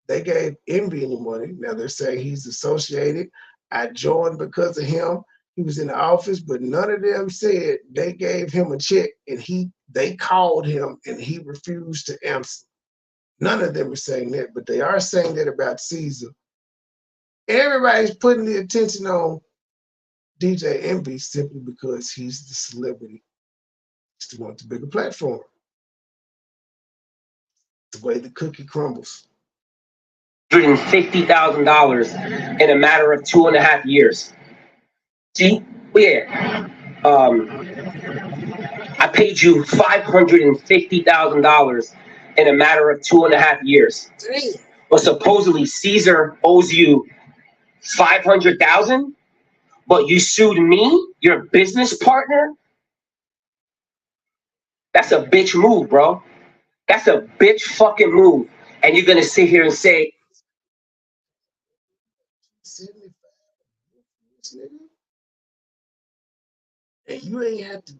they gave Envy any money. Now they're saying he's associated. I joined because of him. He was in the office, but none of them said they gave him a check and they called him and he refused to answer. None of them are saying that, but they are saying that about Caesar. Everybody's putting the attention on DJ Envy simply because he's the celebrity. He's the one with the bigger platform. The way the cookie crumbles. $150,000 in a matter of 2.5 years. See? Yeah. I paid you $550,000 in a matter of 2.5 years. Damn. But supposedly Caesar owes you $500,000, but you sued me, your business partner? That's a bitch move, bro. That's a bitch fucking move. And you're gonna sit here and say, and you ain't had to.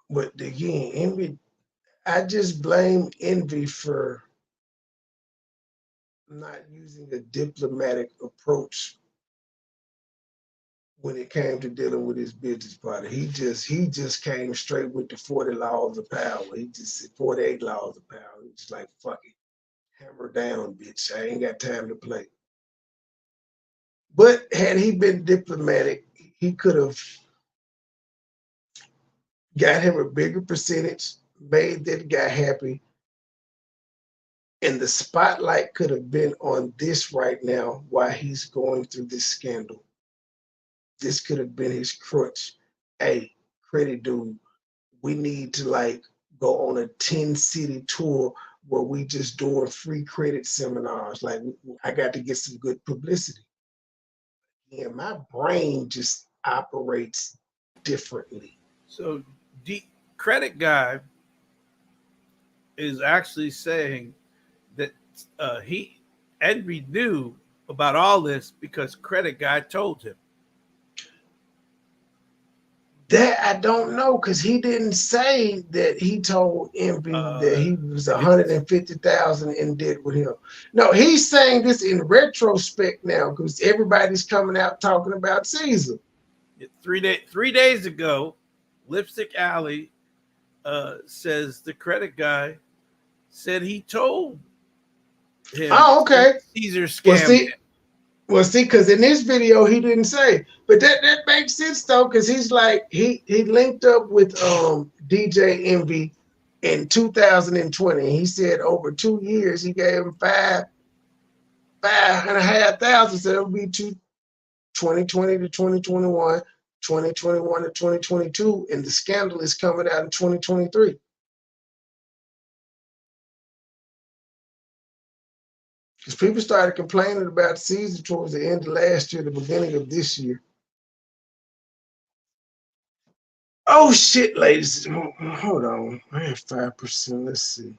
But again, Envy, I just blame Envy for not using a diplomatic approach when it came to dealing with his business partner. He just came straight with the 40 laws of power. He just said 48 laws of power. He's just like, fuck it. Hammer down, bitch. I ain't got time to play. But had he been diplomatic, he could have got him a bigger percentage, made that guy happy, and the spotlight could have been on this right now while he's going through this scandal. This could have been his crutch. Hey, credit dude, we need to like go on a 10-city tour where we just doing free credit seminars. Like I got to get some good publicity. Yeah, my brain just operates differently. So the credit guy is actually saying that Envy knew about all this because credit guy told him. That I don't know, because he didn't say that he told Envy that he was 150,000 in debt with him. No, he's saying this in retrospect now because everybody's coming out talking about Caesar. 3 days ago, Lipstick Alley says the credit guy said he told him. Oh, okay. Caesar scammed him. Well, see, because in this video he didn't say, but that makes sense though, because he's like he linked up with DJ Envy in 2020. He said over 2 years he gave him $5,500, so it'll be 2020 to 2021, 2021 to 2022, and the scandal is coming out in 2023. Because people started complaining about Caesar towards the end of last year, the beginning of this year. Oh shit, ladies. Hold on. I have 5%. Let's see.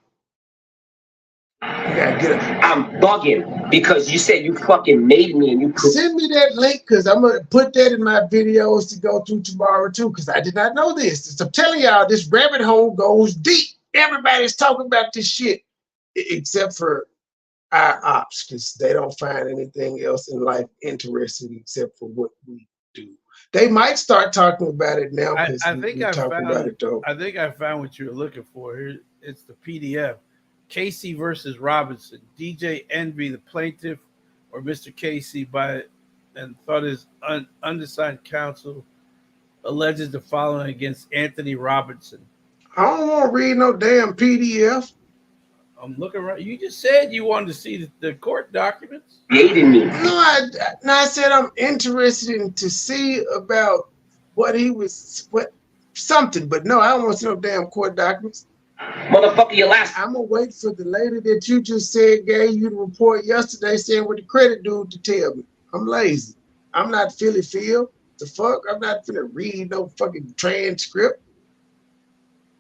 I gotta get it. I'm bugging because you said you fucking made me and you send me that link because I'm gonna put that in my videos to go through tomorrow too, because I did not know this. So I'm telling y'all, this rabbit hole goes deep. Everybody's talking about this shit except for our ops, because they don't find anything else in life interesting except for what we do. They might start talking about it now because I think I found about it though. I think I found what you were looking for. Here, it's the PDF. Casey versus Robinson. DJ Envy, the plaintiff, or Mr. Casey, and thought his undecided counsel alleges the following against Anthony Robinson. I don't want to read no damn PDF. I'm looking right. You just said you wanted to see the court documents. Hating me. No, I said I'm interested in to see about what something, but no, I don't want to see no damn court documents. Motherfucker, your last. I'm gonna wait for the lady that you just said gave you the report yesterday saying what the credit dude to tell me. I'm lazy. I'm not Philly Phil. The fuck? I'm not finna read no fucking transcript.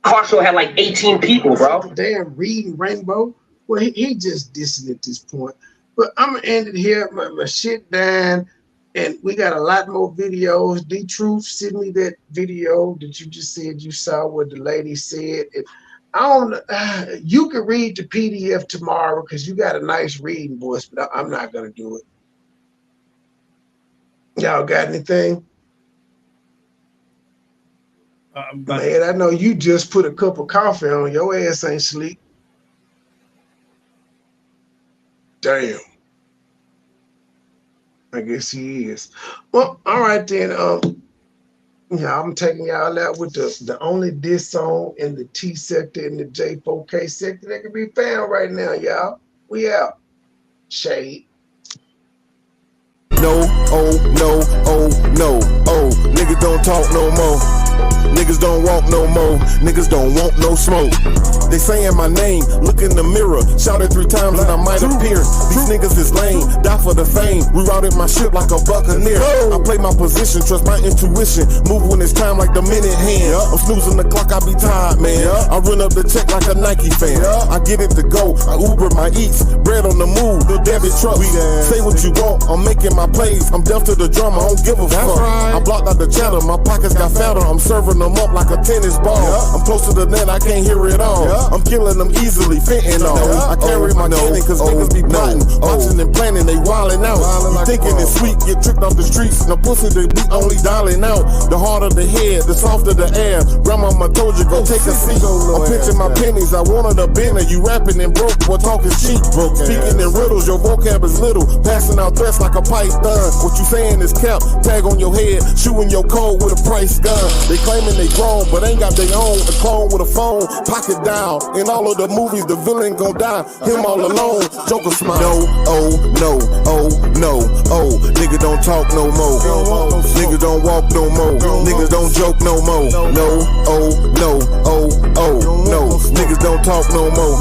car show had like 18 people, bro. Damn reading Rainbow. Well, he just dissing at this point. But I'm gonna end it here. My shit down, and we got a lot more videos. D-Truth, send me that video that you just said you saw what the lady said. And I don't. You can read the PDF tomorrow because you got a nice reading voice, but I'm not gonna do it. Y'all got anything? Man, I know you just put a cup of coffee on. Your ass ain't sleep. Damn. I guess he is. Well, all right then. Yeah, I'm taking y'all out with the only diss song in the T sector and the J4K sector that can be found right now, y'all. We out. Shade. No, oh, no, oh, no, oh. Niggas don't talk no more. Niggas don't walk no more. Niggas don't want no smoke. They saying my name, look in the mirror. Shout it 3 times and I might appear. These niggas is lame, die for the fame. Rerouted my ship like a buccaneer. I play my position, trust my intuition. Move when it's time like the minute hand. I'm snoozing the clock, I be tired, man. I run up the check like a Nike fan. I get it to go, I Uber my eats. Bread on the move, the debit truck. Say what you want, I'm making my plays. I'm deaf to the drama, I don't give a fuck. I blocked out the chatter, my pockets got fatter. I'm serving them up like a tennis ball. I'm close to the net, I can't hear it all. I'm killing them easily, fitting on. I carry my cannon cause niggas be plotting. Watching and planning, they wildin' out. You thinking it's sweet, get tricked off the streets. The pussy they be only dialing out. The harder the head, the softer the air. Grandmama told you, go take a seat. I'm pitching my pennies, I wanted a bender. You rapping and broke, boy talking cheap. Speaking in riddles, your vocab is little. Passing out threats like a python. What you saying is cap, tag on your head. Shooting your code with a price gun. They claiming they grown, but ain't got their own. A clone with a phone, pocket down. In all of the movies, the villain gon' die. Him all alone, Joker smile. No, oh, no, oh, no, oh. Niggas don't talk no more. Niggas don't walk no more. Niggas don't joke no more. No, oh, no, oh, oh, no. Niggas don't talk no more.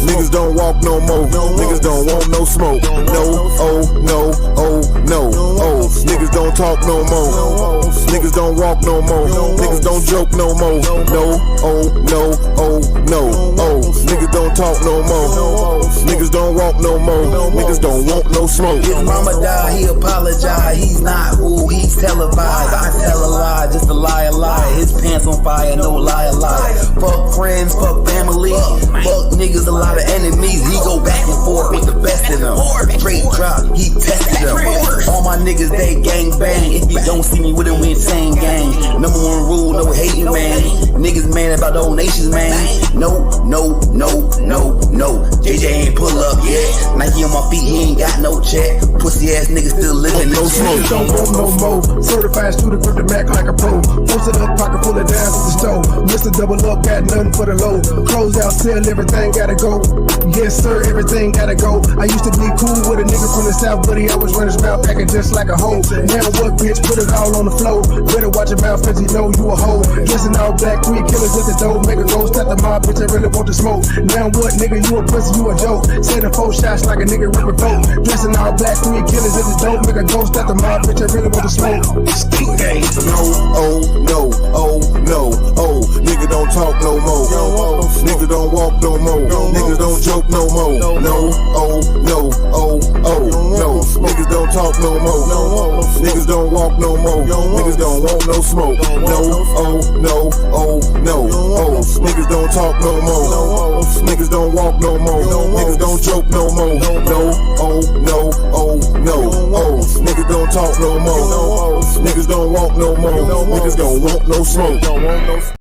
Niggas don't walk no more. Niggas don't want no smoke. No, oh, no, oh, no, oh. Niggas don't talk no more. Niggas don't walk no more. Niggas don't joke no more. No, oh, no, oh, no, oh. Niggas don't talk no more. Niggas don't walk no more. Niggas don't want no smoke. His mama died, he apologized. He's not who he's televised. I tell a lie, just a lie, His pants on fire, no lie. Fuck friends, fuck family. Fuck niggas, a lot of enemies. He go back and forth with the best of them. Straight drop, he tested them. All my niggas, they gang bang. If you don't see me with them, we insane gang. Number 1 rule, no hating, man. Niggas mad about donations, man. No. JJ ain't pull up yet. Nike on my feet, he ain't got no check. Pussy ass niggas still living, no smoke. Don't want no more. Certified student, grip the Mac like a pro. Posted up, pocket full of dimes at the store. Mr. Double Up, got nothing for the low. Close out, sell, everything gotta go. Yes, sir, everything gotta go. I used to be cool with a nigga from the south, but he always run his mouth packing just like a hoe. Now what, bitch? Put it all on the floor. Better watch your mouth, cause you know you a hoe. Dressing all black, 3 killers at the door. Make a ghost at the mob, bitch, I really want to smoke. Now what, nigga? You a pussy, you a joke. Sending 4 shots like a nigga ripping folk. Dressing all black, 3 killers at the door. Make a ghost at the mob, bitch, I really want to smoke. Skeet gang. No, oh, no, oh, no, oh. Nigga don't talk no more. Nigga don't walk no more. Niggas don't joke no more. No, oh, no, oh, oh, no. Niggas don't talk no more. Niggas don't walk no more. Niggas don't want no smoke. No, oh, no, oh, no, oh. Niggas don't talk no more. Niggas don't walk no more. Niggas don't joke no more. No, oh, no, oh, no, oh. Niggas don't talk no more. Niggas don't walk no more. Niggas don't want no smoke.